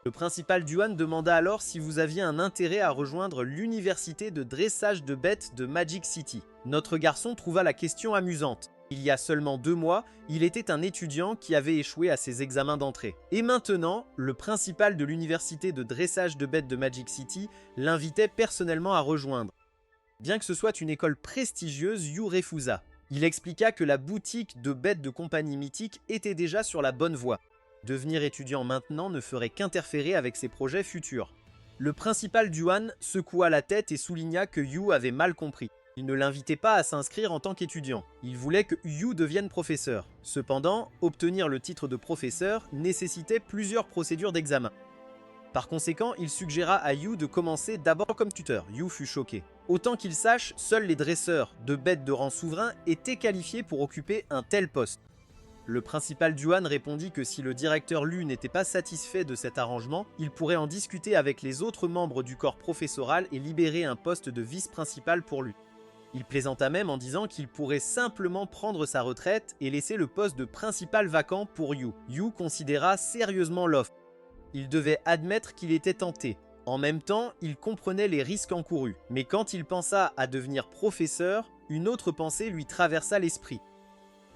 Le principal Duan demanda alors si vous aviez un intérêt à rejoindre l'université de dressage de bêtes de Magic City. Notre garçon trouva la question amusante. Il y a seulement 2 mois, il était un étudiant qui avait échoué à ses examens d'entrée. Et maintenant, le principal de l'université de dressage de bêtes de Magic City l'invitait personnellement à rejoindre. Bien que ce soit une école prestigieuse, Yu refusa. Il expliqua que la boutique de bêtes de compagnie mythique était déjà sur la bonne voie. Devenir étudiant maintenant ne ferait qu'interférer avec ses projets futurs. Le principal Duan secoua la tête et souligna que Yu avait mal compris. Il ne l'invitait pas à s'inscrire en tant qu'étudiant. Il voulait que Yu devienne professeur. Cependant, obtenir le titre de professeur nécessitait plusieurs procédures d'examen. Par conséquent, il suggéra à Yu de commencer d'abord comme tuteur. Yu fut choqué. Autant qu'il sache, seuls les dresseurs de bêtes de rang souverain étaient qualifiés pour occuper un tel poste. Le principal Duan répondit que si le directeur Lu n'était pas satisfait de cet arrangement, il pourrait en discuter avec les autres membres du corps professoral et libérer un poste de vice-principal pour lui. Il plaisanta même en disant qu'il pourrait simplement prendre sa retraite et laisser le poste de principal vacant pour Yu. Yu considéra sérieusement l'offre. Il devait admettre qu'il était tenté. En même temps, il comprenait les risques encourus. Mais quand il pensa à devenir professeur, une autre pensée lui traversa l'esprit.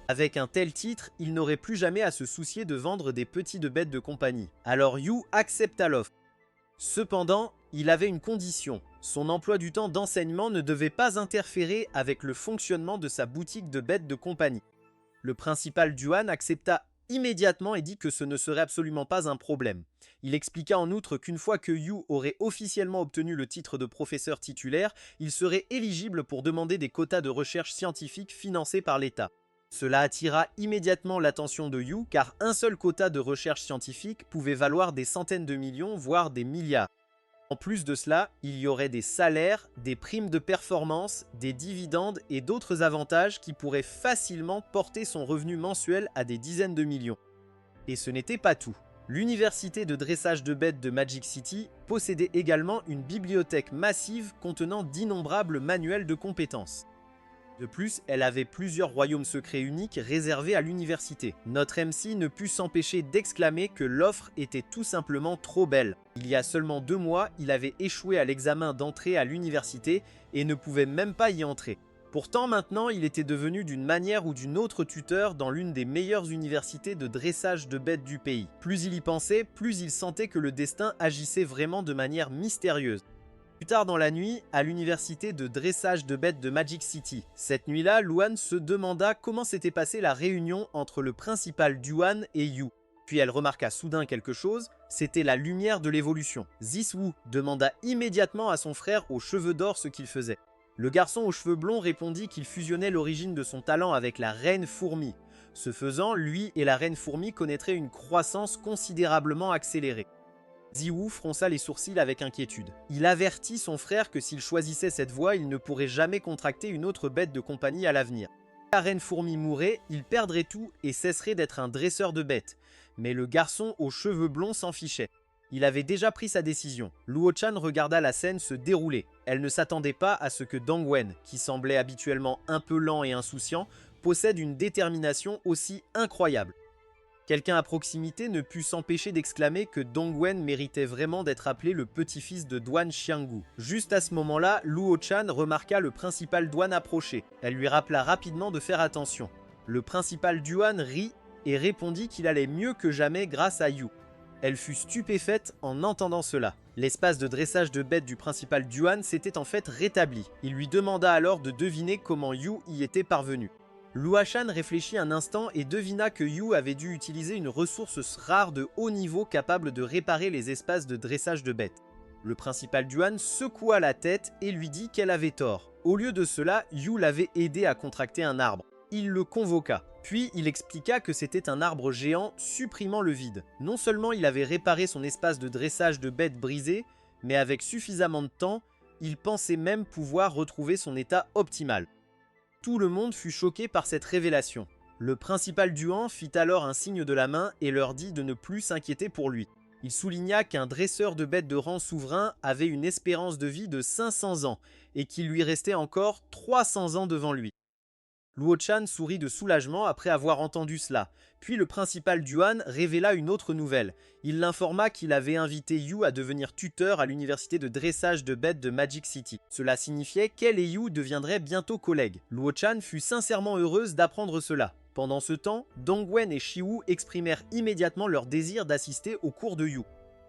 Avec un tel titre, il n'aurait plus jamais à se soucier de vendre des petits de bêtes de compagnie. Alors Yu accepta l'offre. Cependant, il avait une condition. Son emploi du temps d'enseignement ne devait pas interférer avec le fonctionnement de sa boutique de bêtes de compagnie. Le principal Duan accepta immédiatement et dit que ce ne serait absolument pas un problème. Il expliqua en outre qu'une fois que Yu aurait officiellement obtenu le titre de professeur titulaire, il serait éligible pour demander des quotas de recherche scientifique financés par l'État. Cela attira immédiatement l'attention de Yu car un seul quota de recherche scientifique pouvait valoir des centaines de millions, voire des milliards. En plus de cela, il y aurait des salaires, des primes de performance, des dividendes et d'autres avantages qui pourraient facilement porter son revenu mensuel à des dizaines de millions. Et ce n'était pas tout. L'université de dressage de bêtes de Magic City possédait également une bibliothèque massive contenant d'innombrables manuels de compétences. De plus, elle avait plusieurs royaumes secrets uniques réservés à l'université. Notre MC ne put s'empêcher d'exclamer que l'offre était tout simplement trop belle. Il y a seulement 2 mois, il avait échoué à l'examen d'entrée à l'université et ne pouvait même pas y entrer. Pourtant maintenant, il était devenu d'une manière ou d'une autre tuteur dans l'une des meilleures universités de dressage de bêtes du pays. Plus il y pensait, plus il sentait que le destin agissait vraiment de manière mystérieuse. Plus tard dans la nuit, à l'université de dressage de bêtes de Magic City. Cette nuit-là, Luan se demanda comment s'était passée la réunion entre le principal Duan et Yu. Puis elle remarqua soudain quelque chose, c'était la lumière de l'évolution. Ziswu demanda immédiatement à son frère aux cheveux d'or ce qu'il faisait. Le garçon aux cheveux blonds répondit qu'il fusionnait l'origine de son talent avec la reine fourmi. Ce faisant, lui et la reine fourmi connaîtraient une croissance considérablement accélérée. Ziwu fronça les sourcils avec inquiétude. Il avertit son frère que s'il choisissait cette voie, il ne pourrait jamais contracter une autre bête de compagnie à l'avenir. Si la reine fourmi mourait, il perdrait tout et cesserait d'être un dresseur de bêtes. Mais le garçon aux cheveux blonds s'en fichait. Il avait déjà pris sa décision. Luo-chan regarda la scène se dérouler. Elle ne s'attendait pas à ce que Dongwen, qui semblait habituellement un peu lent et insouciant, possède une détermination aussi incroyable. Quelqu'un à proximité ne put s'empêcher d'exclamer que Dongwen méritait vraiment d'être appelé le petit-fils de Duan Xianggu. Juste à ce moment-là, Luo-chan remarqua le principal Duan approcher. Elle lui rappela rapidement de faire attention. Le principal Duan rit et répondit qu'il allait mieux que jamais grâce à Yu. Elle fut stupéfaite en entendant cela. L'espace de dressage de bêtes du principal Duan s'était en fait rétabli. Il lui demanda alors de deviner comment Yu y était parvenu. Luo-chan réfléchit un instant et devina que Yu avait dû utiliser une ressource rare de haut niveau capable de réparer les espaces de dressage de bêtes. Le principal Duan secoua la tête et lui dit qu'elle avait tort. Au lieu de cela, Yu l'avait aidé à contracter un arbre. Il le convoqua. Puis il expliqua que c'était un arbre géant supprimant le vide. Non seulement il avait réparé son espace de dressage de bêtes brisé, mais avec suffisamment de temps, il pensait même pouvoir retrouver son état optimal. Tout le monde fut choqué par cette révélation. Le principal Duan fit alors un signe de la main et leur dit de ne plus s'inquiéter pour lui. Il souligna qu'un dresseur de bêtes de rang souverain avait une espérance de vie de 500 ans et qu'il lui restait encore 300 ans devant lui. Luo Chan sourit de soulagement après avoir entendu cela. Puis le principal Duan révéla une autre nouvelle. Il l'informa qu'il avait invité Yu à devenir tuteur à l'université de dressage de bêtes de Magic City. Cela signifiait qu'elle et Yu deviendraient bientôt collègues. Luo Chan fut sincèrement heureuse d'apprendre cela. Pendant ce temps, Dongwen et Shiwu exprimèrent immédiatement leur désir d'assister aux cours de Yu.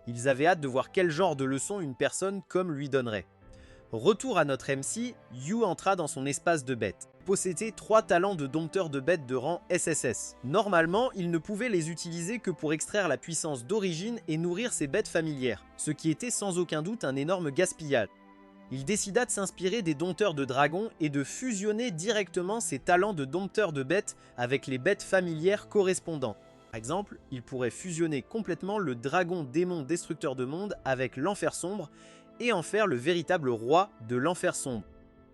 Ils avaient hâte de voir quel genre de leçon une personne comme lui donnerait. Retour à notre MC, Yu entra dans son espace de bêtes. Il possédait 3 talents de dompteur de bêtes de rang SSS. Normalement, il ne pouvait les utiliser que pour extraire la puissance d'origine et nourrir ses bêtes familières, ce qui était sans aucun doute un énorme gaspillage. Il décida de s'inspirer des dompteurs de dragons et de fusionner directement ses talents de dompteur de bêtes avec les bêtes familières correspondantes. Par exemple, il pourrait fusionner complètement le dragon démon destructeur de monde avec l'enfer sombre et en faire le véritable roi de l'enfer sombre.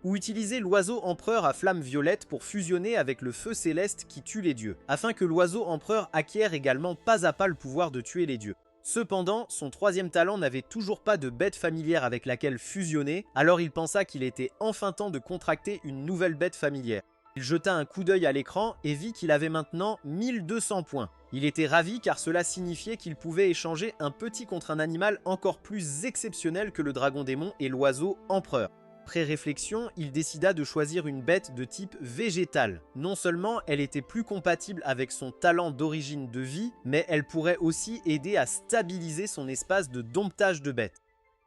Ou utiliser l'oiseau empereur à flamme violette pour fusionner avec le feu céleste qui tue les dieux, afin que l'oiseau empereur acquiert également pas à pas le pouvoir de tuer les dieux. Cependant, son 3e talent n'avait toujours pas de bête familière avec laquelle fusionner, alors il pensa qu'il était enfin temps de contracter une nouvelle bête familière. Il jeta un coup d'œil à l'écran et vit qu'il avait maintenant 1200 points. Il était ravi car cela signifiait qu'il pouvait échanger un petit contre un animal encore plus exceptionnel que le dragon démon et l'oiseau empereur. Après réflexion, il décida de choisir une bête de type végétal. Non seulement elle était plus compatible avec son talent d'origine de vie, mais elle pourrait aussi aider à stabiliser son espace de domptage de bêtes.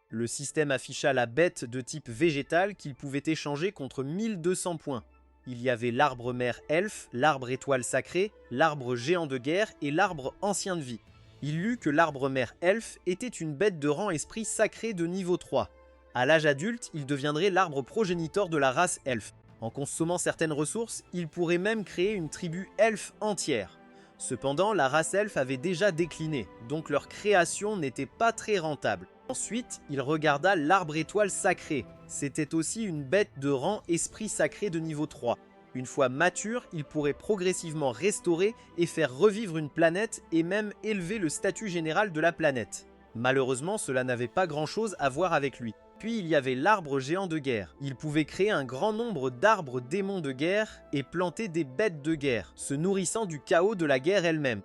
Le système afficha la bête de type végétal qu'il pouvait échanger contre 1200 points. Il y avait l'arbre mère elfe, l'arbre étoile sacrée, l'arbre géant de guerre et l'arbre ancien de vie. Il lut que l'arbre mère elfe était une bête de rang esprit sacré de niveau 3. À l'âge adulte, il deviendrait l'arbre progéniteur de la race elfe. En consommant certaines ressources, il pourrait même créer une tribu elfe entière. Cependant, la race elfe avait déjà décliné, donc leur création n'était pas très rentable. Ensuite, il regarda l'arbre étoile sacré. C'était aussi une bête de rang esprit sacré de niveau 3. Une fois mature, il pourrait progressivement restaurer et faire revivre une planète et même élever le statut général de la planète. Malheureusement, cela n'avait pas grand-chose à voir avec lui. Puis il y avait l'arbre géant de guerre. Il pouvait créer un grand nombre d'arbres démons de guerre et planter des bêtes de guerre, se nourrissant du chaos de la guerre elle-même.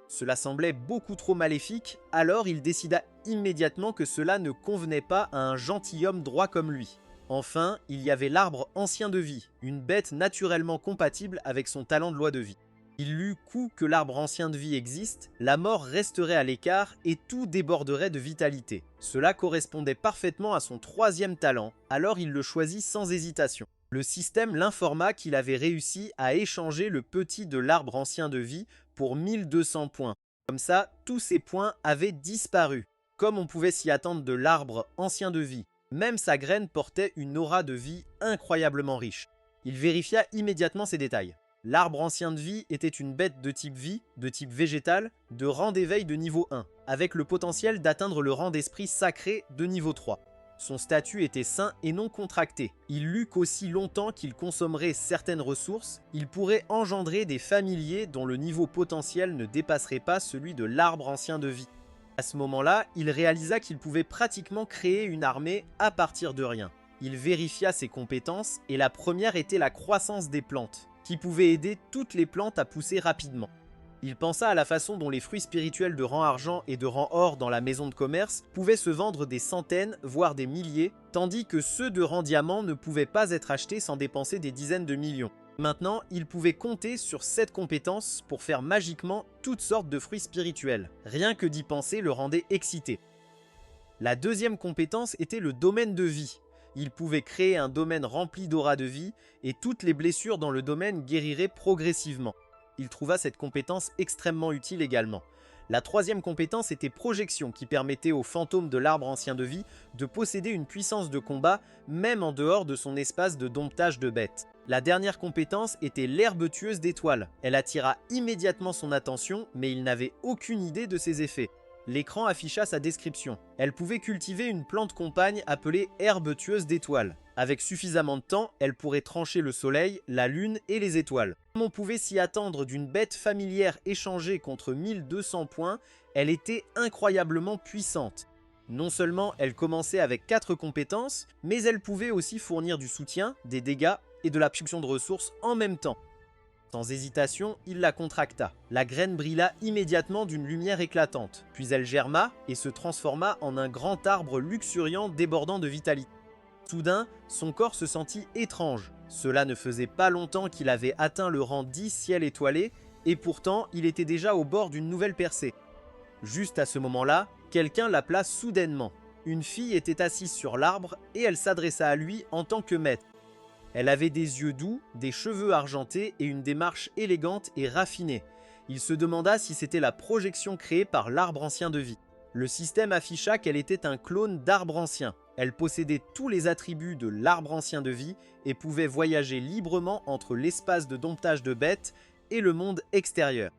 Cela semblait beaucoup trop maléfique, alors il décida immédiatement que cela ne convenait pas à un gentilhomme droit comme lui. Enfin, il y avait l'arbre ancien de vie, une bête naturellement compatible avec son talent de loi de vie. Il lut que l'arbre ancien de vie existe, la mort resterait à l'écart et tout déborderait de vitalité. Cela correspondait parfaitement à son 3e talent, alors il le choisit sans hésitation. Le système l'informa qu'il avait réussi à échanger le petit de l'arbre ancien de vie pour 1200 points. Comme ça, tous ces points avaient disparu. Comme on pouvait s'y attendre de l'arbre ancien de vie, même sa graine portait une aura de vie incroyablement riche. Il vérifia immédiatement ces détails. L'arbre ancien de vie était une bête de type vie, de type végétal, de rang d'éveil de niveau 1, avec le potentiel d'atteindre le rang d'esprit sacré de niveau 3. Son statut était sain et non contracté. Il lut qu'aussi longtemps qu'il consommerait certaines ressources, il pourrait engendrer des familiers dont le niveau potentiel ne dépasserait pas celui de l'arbre ancien de vie. À ce moment-là, il réalisa qu'il pouvait pratiquement créer une armée à partir de rien. Il vérifia ses compétences et la première était la croissance des plantes, qui pouvait aider toutes les plantes à pousser rapidement. Il pensa à la façon dont les fruits spirituels de rang argent et de rang or dans la maison de commerce pouvaient se vendre des centaines, voire des milliers, tandis que ceux de rang diamant ne pouvaient pas être achetés sans dépenser des dizaines de millions. Maintenant, il pouvait compter sur cette compétence pour faire magiquement toutes sortes de fruits spirituels. Rien que d'y penser le rendait excité. La 2e compétence était le domaine de vie. Il pouvait créer un domaine rempli d'aura de vie et toutes les blessures dans le domaine guériraient progressivement. Il trouva cette compétence extrêmement utile également. La 3e compétence était projection qui permettait au fantôme de l'arbre ancien de vie de posséder une puissance de combat même en dehors de son espace de domptage de bêtes. La dernière compétence était l'herbe tueuse d'étoiles. Elle attira immédiatement son attention mais il n'avait aucune idée de ses effets. L'écran afficha sa description. Elle pouvait cultiver une plante compagne appelée herbe tueuse d'étoiles. Avec suffisamment de temps, elle pourrait trancher le soleil, la lune et les étoiles. Comme on pouvait s'y attendre d'une bête familière échangée contre 1200 points, elle était incroyablement puissante. Non seulement elle commençait avec 4 compétences, mais elle pouvait aussi fournir du soutien, des dégâts et de la production de ressources en même temps. Sans hésitation, il la contracta. La graine brilla immédiatement d'une lumière éclatante, puis elle germa et se transforma en un grand arbre luxuriant débordant de vitalité. Soudain, son corps se sentit étrange. Cela ne faisait pas longtemps qu'il avait atteint le rang 10 ciel étoilé, et pourtant il était déjà au bord d'une nouvelle percée. Juste à ce moment-là, quelqu'un l'appela soudainement. Une fille était assise sur l'arbre et elle s'adressa à lui en tant que maître. Elle avait des yeux doux, des cheveux argentés et une démarche élégante et raffinée. Il se demanda si c'était la projection créée par l'arbre ancien de vie. Le système afficha qu'elle était un clone d'arbre ancien. Elle possédait tous les attributs de l'arbre ancien de vie et pouvait voyager librement entre l'espace de domptage de bêtes et le monde extérieur.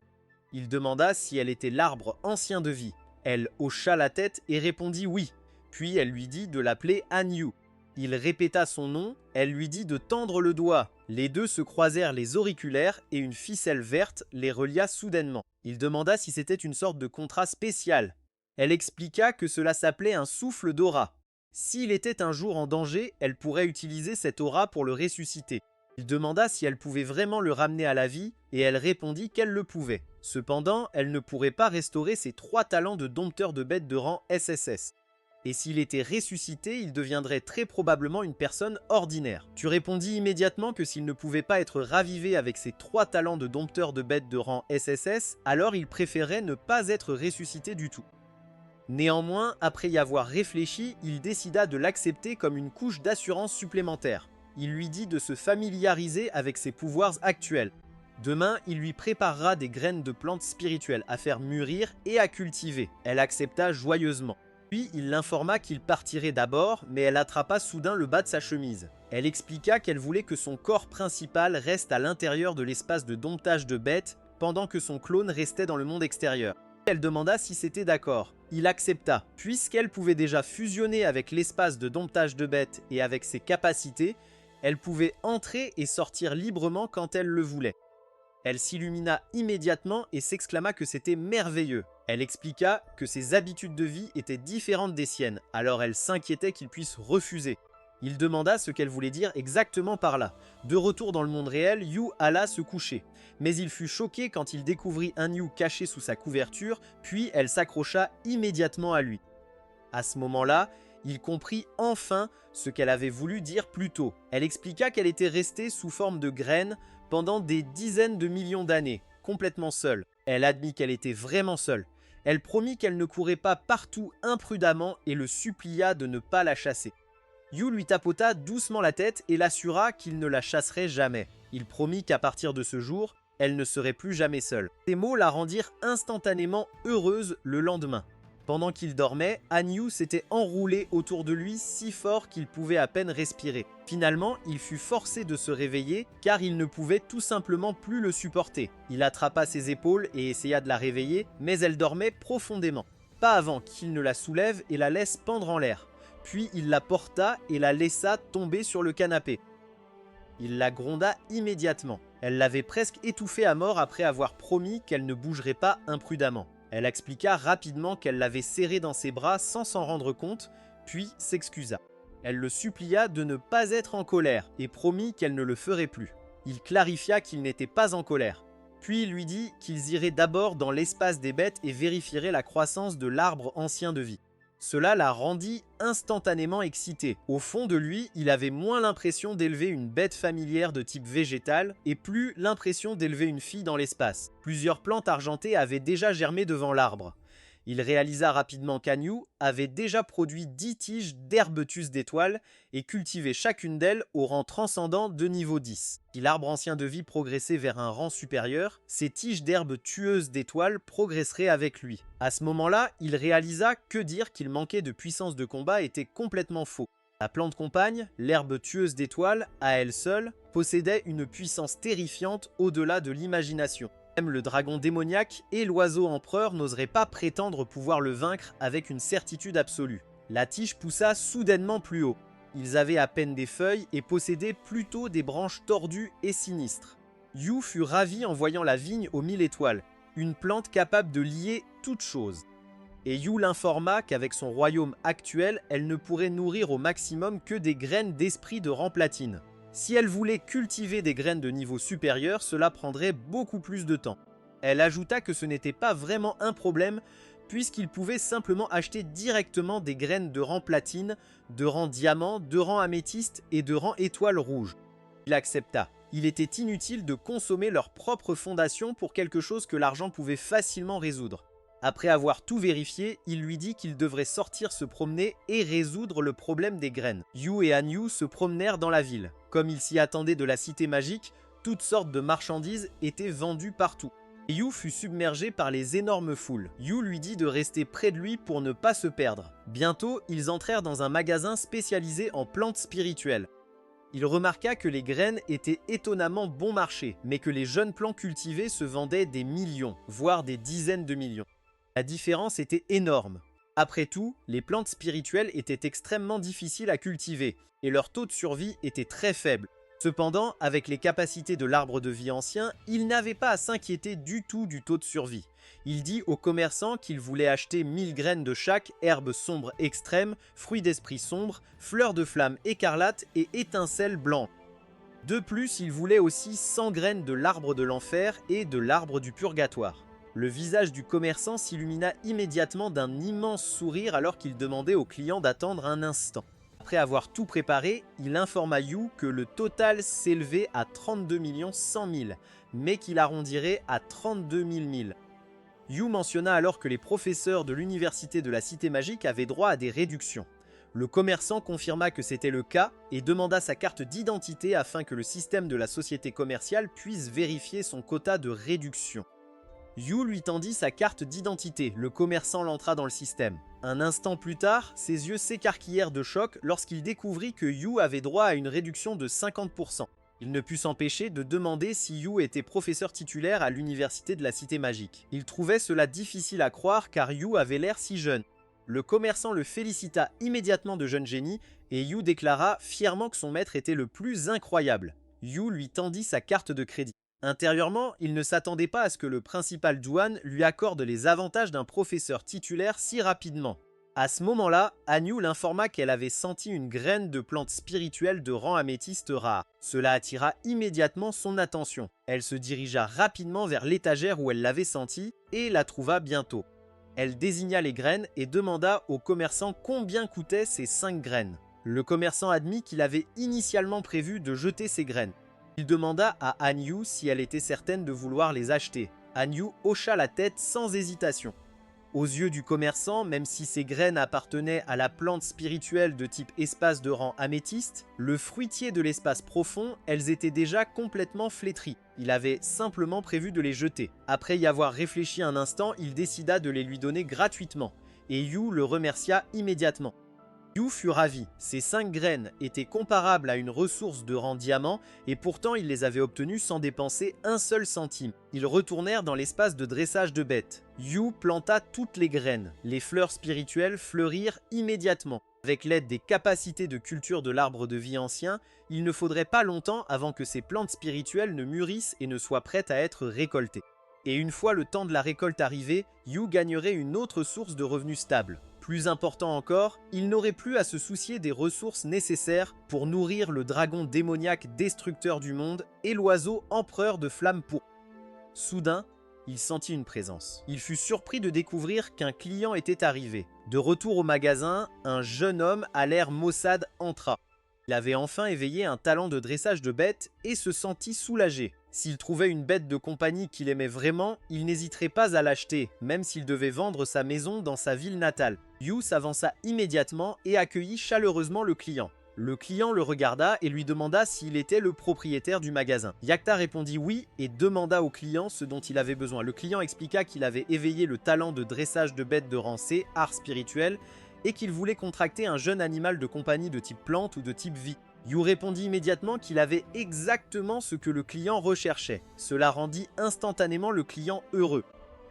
Il demanda si elle était l'arbre ancien de vie. Elle hocha la tête et répondit oui. Puis elle lui dit de l'appeler Hanyu. Il répéta son nom, elle lui dit de tendre le doigt. Les deux se croisèrent les auriculaires et une ficelle verte les relia soudainement. Il demanda si c'était une sorte de contrat spécial. Elle expliqua que cela s'appelait un souffle d'aura. S'il était un jour en danger, elle pourrait utiliser cette aura pour le ressusciter. Il demanda si elle pouvait vraiment le ramener à la vie, et elle répondit qu'elle le pouvait. Cependant, elle ne pourrait pas restaurer ses 3 talents de dompteur de bêtes de rang SSS. Et s'il était ressuscité, il deviendrait très probablement une personne ordinaire. Tu répondis immédiatement que s'il ne pouvait pas être ravivé avec ses 3 talents de dompteur de bêtes de rang SSS, alors il préférait ne pas être ressuscité du tout. Néanmoins, après y avoir réfléchi, il décida de l'accepter comme une couche d'assurance supplémentaire. Il lui dit de se familiariser avec ses pouvoirs actuels. Demain, il lui préparera des graines de plantes spirituelles à faire mûrir et à cultiver. Elle accepta joyeusement. Puis il l'informa qu'il partirait d'abord, mais elle attrapa soudain le bas de sa chemise. Elle expliqua qu'elle voulait que son corps principal reste à l'intérieur de l'espace de domptage de bêtes, pendant que son clone restait dans le monde extérieur. Elle demanda si c'était d'accord. Il accepta. Puisqu'elle pouvait déjà fusionner avec l'espace de domptage de bêtes et avec ses capacités, elle pouvait entrer et sortir librement quand elle le voulait. Elle s'illumina immédiatement et s'exclama que c'était merveilleux. Elle expliqua que ses habitudes de vie étaient différentes des siennes, alors elle s'inquiétait qu'il puisse refuser. Il demanda ce qu'elle voulait dire exactement par là. De retour dans le monde réel, Yu alla se coucher. Mais il fut choqué quand il découvrit un Yu caché sous sa couverture, puis elle s'accrocha immédiatement à lui. À ce moment-là, il comprit enfin ce qu'elle avait voulu dire plus tôt. Elle expliqua qu'elle était restée sous forme de graine pendant des dizaines de millions d'années, complètement seule. Elle admit qu'elle était vraiment seule. Elle promit qu'elle ne courait pas partout imprudemment et le supplia de ne pas la chasser. Yu lui tapota doucement la tête et l'assura qu'il ne la chasserait jamais. Il promit qu'à partir de ce jour, elle ne serait plus jamais seule. Ces mots la rendirent instantanément heureuse le lendemain. Pendant qu'il dormait, Hanyu s'était enroulé autour de lui si fort qu'il pouvait à peine respirer. Finalement, il fut forcé de se réveiller car il ne pouvait tout simplement plus le supporter. Il attrapa ses épaules et essaya de la réveiller, mais elle dormait profondément. Pas avant qu'il ne la soulève et la laisse pendre en l'air. Puis il la porta et la laissa tomber sur le canapé. Il la gronda immédiatement. Elle l'avait presque étouffée à mort après avoir promis qu'elle ne bougerait pas imprudemment. Elle expliqua rapidement qu'elle l'avait serré dans ses bras sans s'en rendre compte, puis s'excusa. Elle le supplia de ne pas être en colère et promit qu'elle ne le ferait plus. Il clarifia qu'il n'était pas en colère. Puis il lui dit qu'ils iraient d'abord dans l'espace des bêtes et vérifieraient la croissance de l'arbre ancien de vie. Cela la rendit instantanément excitée. Au fond de lui, il avait moins l'impression d'élever une bête familière de type végétal et plus l'impression d'élever une fille dans l'espace. Plusieurs plantes argentées avaient déjà germé devant l'arbre. Il réalisa rapidement qu'Hanyu avait déjà produit 10 tiges d'herbetus d'étoiles et cultivé chacune d'elles au rang transcendant de niveau 10. Si l'arbre ancien de vie progressait vers un rang supérieur, ces tiges d'herbes tueuses d'étoiles progresseraient avec lui. À ce moment-là, il réalisa que dire qu'il manquait de puissance de combat était complètement faux. La plante compagne, l'herbe tueuse d'étoiles, à elle seule, possédait une puissance terrifiante au-delà de l'imagination. Même le dragon démoniaque et l'oiseau empereur n'oseraient pas prétendre pouvoir le vaincre avec une certitude absolue. La tige poussa soudainement plus haut. Ils avaient à peine des feuilles et possédaient plutôt des branches tordues et sinistres. Yu fut ravi en voyant la vigne aux 1000 étoiles, une plante capable de lier toutes choses. Et Yu l'informa qu'avec son royaume actuel, elle ne pourrait nourrir au maximum que des graines d'esprit de rang platine. Si elle voulait cultiver des graines de niveau supérieur, cela prendrait beaucoup plus de temps. Elle ajouta que ce n'était pas vraiment un problème, puisqu'il pouvait simplement acheter directement des graines de rang platine, de rang diamant, de rang améthyste et de rang étoile rouge. Il accepta. Il était inutile de consommer leur propre fondation pour quelque chose que l'argent pouvait facilement résoudre. Après avoir tout vérifié, il lui dit qu'il devrait sortir se promener et résoudre le problème des graines. Yu et Hanyu se promenèrent dans la ville. Comme ils s'y attendaient de la cité magique, toutes sortes de marchandises étaient vendues partout. Yu fut submergé par les énormes foules. Yu lui dit de rester près de lui pour ne pas se perdre. Bientôt, ils entrèrent dans un magasin spécialisé en plantes spirituelles. Il remarqua que les graines étaient étonnamment bon marché, mais que les jeunes plants cultivés se vendaient des millions, voire des dizaines de millions. La différence était énorme. Après tout, les plantes spirituelles étaient extrêmement difficiles à cultiver, et leur taux de survie était très faible. Cependant, avec les capacités de l'arbre de vie ancien, il n'avait pas à s'inquiéter du tout du taux de survie. Il dit aux commerçants qu'il voulait acheter 1000 graines de chaque, herbes sombres extrêmes, fruits d'esprit sombre, fleurs de flamme écarlate et étincelles blanches. De plus, il voulait aussi 100 graines de l'arbre de l'enfer et de l'arbre du purgatoire. Le visage du commerçant s'illumina immédiatement d'un immense sourire alors qu'il demandait aux clients d'attendre un instant. Après avoir tout préparé, il informa Yu que le total s'élevait à 32 100 000, mais qu'il arrondirait à 32 000. Yu mentionna alors que les professeurs de l'université de la Cité Magique avaient droit à des réductions. Le commerçant confirma que c'était le cas et demanda sa carte d'identité afin que le système de la société commerciale puisse vérifier son quota de réduction. Yu lui tendit sa carte d'identité, le commerçant l'entra dans le système. Un instant plus tard, ses yeux s'écarquillèrent de choc lorsqu'il découvrit que Yu avait droit à une réduction de 50%. Il ne put s'empêcher de demander si Yu était professeur titulaire à l'université de la Cité Magique. Il trouvait cela difficile à croire car Yu avait l'air si jeune. Le commerçant le félicita immédiatement de jeune génie et Yu déclara fièrement que son maître était le plus incroyable. Yu lui tendit sa carte de crédit. Intérieurement, il ne s'attendait pas à ce que le principal Duan lui accorde les avantages d'un professeur titulaire si rapidement. À ce moment-là, Hanyu l'informa qu'elle avait senti une graine de plante spirituelle de rang améthyste rare. Cela attira immédiatement son attention. Elle se dirigea rapidement vers l'étagère où elle l'avait sentie et la trouva bientôt. Elle désigna les graines et demanda au commerçant combien coûtaient ces 5 graines. Le commerçant admit qu'il avait initialement prévu de jeter ces graines. Il demanda à Hanyu si elle était certaine de vouloir les acheter. Hanyu hocha la tête sans hésitation. Aux yeux du commerçant, même si ces graines appartenaient à la plante spirituelle de type espace de rang améthyste, le fruitier de l'espace profond, elles étaient déjà complètement flétries. Il avait simplement prévu de les jeter. Après y avoir réfléchi un instant, il décida de les lui donner gratuitement. Et Yu le remercia immédiatement. Yu fut ravi, ces 5 graines étaient comparables à une ressource de rang diamant et pourtant il les avait obtenues sans dépenser un seul centime. Ils retournèrent dans l'espace de dressage de bêtes. Yu planta toutes les graines. Les fleurs spirituelles fleurirent immédiatement. Avec l'aide des capacités de culture de l'arbre de vie ancien, il ne faudrait pas longtemps avant que ces plantes spirituelles ne mûrissent et ne soient prêtes à être récoltées. Et une fois le temps de la récolte arrivé, Yu gagnerait une autre source de revenus stable. Plus important encore, il n'aurait plus à se soucier des ressources nécessaires pour nourrir le dragon démoniaque destructeur du monde et l'oiseau empereur de flammes pourpres. Soudain, il sentit une présence. Il fut surpris de découvrir qu'un client était arrivé. De retour au magasin, un jeune homme à l'air maussade entra. Il avait enfin éveillé un talent de dressage de bêtes et se sentit soulagé. S'il trouvait une bête de compagnie qu'il aimait vraiment, il n'hésiterait pas à l'acheter, même s'il devait vendre sa maison dans sa ville natale. Yu s'avança immédiatement et accueillit chaleureusement le client. Le client le regarda et lui demanda s'il était le propriétaire du magasin. Yakta répondit oui et demanda au client ce dont il avait besoin. Le client expliqua qu'il avait éveillé le talent de dressage de bêtes de rang C, art spirituel, et qu'il voulait contracter un jeune animal de compagnie de type plante ou de type vie. Yu répondit immédiatement qu'il avait exactement ce que le client recherchait. Cela rendit instantanément le client heureux.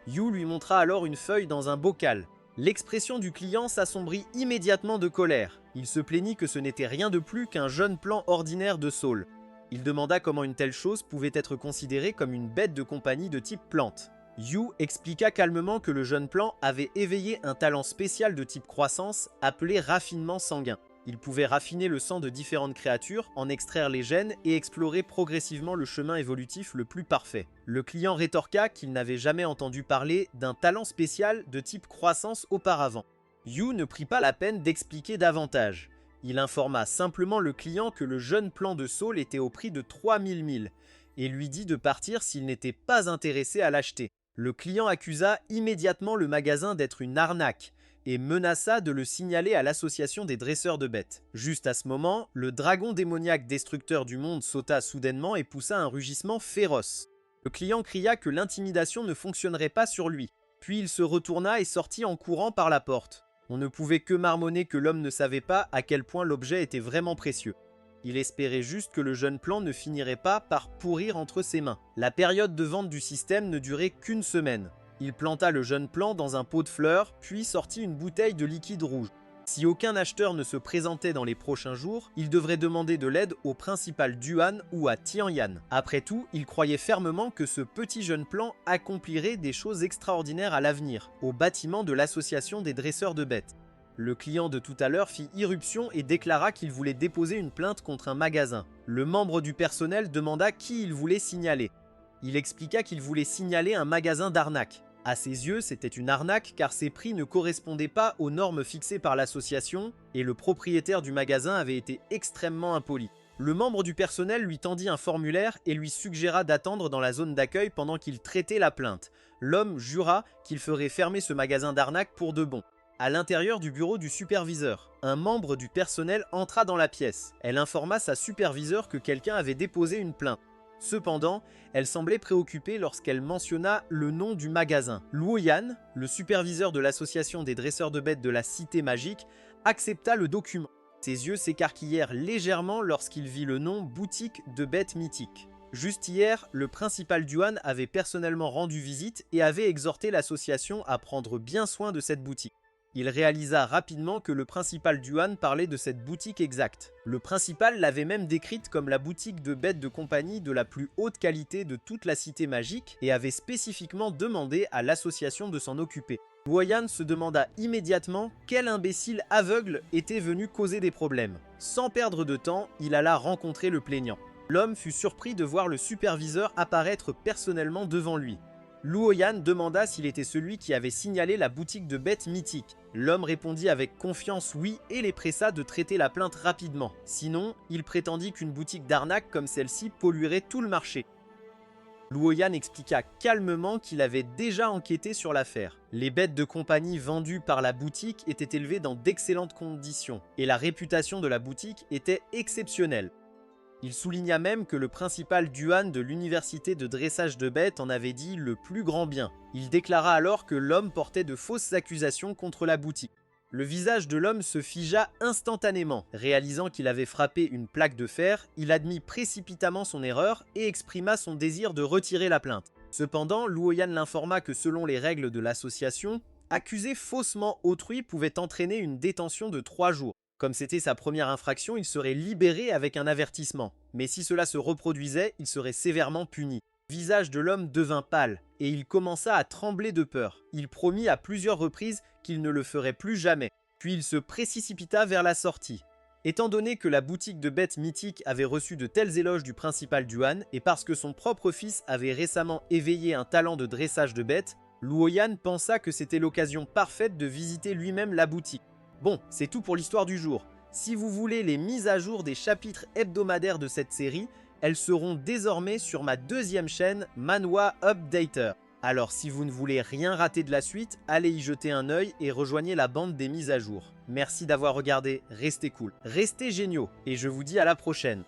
Yu lui montra alors une feuille dans un bocal. L'expression du client s'assombrit immédiatement de colère. Il se plaignit que ce n'était rien de plus qu'un jeune plan ordinaire de Saul. Il demanda comment une telle chose pouvait être considérée comme une bête de compagnie de type plante. Yu expliqua calmement que le jeune plan avait éveillé un talent spécial de type croissance appelé raffinement sanguin. Il pouvait raffiner le sang de différentes créatures, en extraire les gènes et explorer progressivement le chemin évolutif le plus parfait. Le client rétorqua qu'il n'avait jamais entendu parler d'un talent spécial de type croissance auparavant. Yu ne prit pas la peine d'expliquer davantage. Il informa simplement le client que le jeune plan de Saul était au prix de 3000 milles et lui dit de partir s'il n'était pas intéressé à l'acheter. Le client accusa immédiatement le magasin d'être une arnaque et menaça de le signaler à l'association des dresseurs de bêtes. Juste à ce moment, le dragon démoniaque destructeur du monde sauta soudainement et poussa un rugissement féroce. Le client cria que l'intimidation ne fonctionnerait pas sur lui, puis il se retourna et sortit en courant par la porte. On ne pouvait que marmonner que l'homme ne savait pas à quel point l'objet était vraiment précieux. Il espérait juste que le jeune plan ne finirait pas par pourrir entre ses mains. La période de vente du système ne durait qu'une semaine. Il planta le jeune plan dans un pot de fleurs, puis sortit une bouteille de liquide rouge. Si aucun acheteur ne se présentait dans les prochains jours, il devrait demander de l'aide au principal Duan ou à Tianyan. Après tout, il croyait fermement que ce petit jeune plan accomplirait des choses extraordinaires à l'avenir, au bâtiment de l'association des dresseurs de bêtes. Le client de tout à l'heure fit irruption et déclara qu'il voulait déposer une plainte contre un magasin. Le membre du personnel demanda qui il voulait signaler. Il expliqua qu'il voulait signaler un magasin d'arnaque. À ses yeux, c'était une arnaque car ses prix ne correspondaient pas aux normes fixées par l'association et le propriétaire du magasin avait été extrêmement impoli. Le membre du personnel lui tendit un formulaire et lui suggéra d'attendre dans la zone d'accueil pendant qu'il traitait la plainte. L'homme jura qu'il ferait fermer ce magasin d'arnaque pour de bon. À l'intérieur du bureau du superviseur, un membre du personnel entra dans la pièce. Elle informa sa superviseure que quelqu'un avait déposé une plainte. Cependant, elle semblait préoccupée lorsqu'elle mentionna le nom du magasin. Luo Yan, le superviseur de l'association des dresseurs de bêtes de la Cité Magique, accepta le document. Ses yeux s'écarquillèrent légèrement lorsqu'il vit le nom « Boutique de bêtes mythiques ». Juste hier, le principal Duan avait personnellement rendu visite et avait exhorté l'association à prendre bien soin de cette boutique. Il réalisa rapidement que le principal Duan parlait de cette boutique exacte. Le principal l'avait même décrite comme la boutique de bêtes de compagnie de la plus haute qualité de toute la cité magique et avait spécifiquement demandé à l'association de s'en occuper. Luoyan se demanda immédiatement quel imbécile aveugle était venu causer des problèmes. Sans perdre de temps, il alla rencontrer le plaignant. L'homme fut surpris de voir le superviseur apparaître personnellement devant lui. Luoyan demanda s'il était celui qui avait signalé la boutique de bêtes mythiques. L'homme répondit avec confiance oui et les pressa de traiter la plainte rapidement. Sinon, il prétendit qu'une boutique d'arnaque comme celle-ci polluerait tout le marché. Luoyan expliqua calmement qu'il avait déjà enquêté sur l'affaire. Les bêtes de compagnie vendues par la boutique étaient élevées dans d'excellentes conditions et la réputation de la boutique était exceptionnelle. Il souligna même que le principal Duan de l'université de dressage de bêtes en avait dit le plus grand bien. Il déclara alors que l'homme portait de fausses accusations contre la boutique. Le visage de l'homme se figea instantanément. Réalisant qu'il avait frappé une plaque de fer, il admit précipitamment son erreur et exprima son désir de retirer la plainte. Cependant, Luoyan l'informa que selon les règles de l'association, accuser faussement autrui pouvait entraîner une détention de 3 jours. Comme c'était sa première infraction, il serait libéré avec un avertissement. Mais si cela se reproduisait, il serait sévèrement puni. Le visage de l'homme devint pâle, et il commença à trembler de peur. Il promit à plusieurs reprises qu'il ne le ferait plus jamais. Puis il se précipita vers la sortie. Étant donné que la boutique de bêtes mythiques avait reçu de tels éloges du principal Duan, et parce que son propre fils avait récemment éveillé un talent de dressage de bêtes, Luoyan pensa que c'était l'occasion parfaite de visiter lui-même la boutique. Bon, c'est tout pour l'histoire du jour. Si vous voulez les mises à jour des chapitres hebdomadaires de cette série, elles seront désormais sur ma deuxième chaîne Manhwa Updater. Alors si vous ne voulez rien rater de la suite, allez y jeter un œil et rejoignez la bande des mises à jour. Merci d'avoir regardé, restez cool, restez géniaux et je vous dis à la prochaine.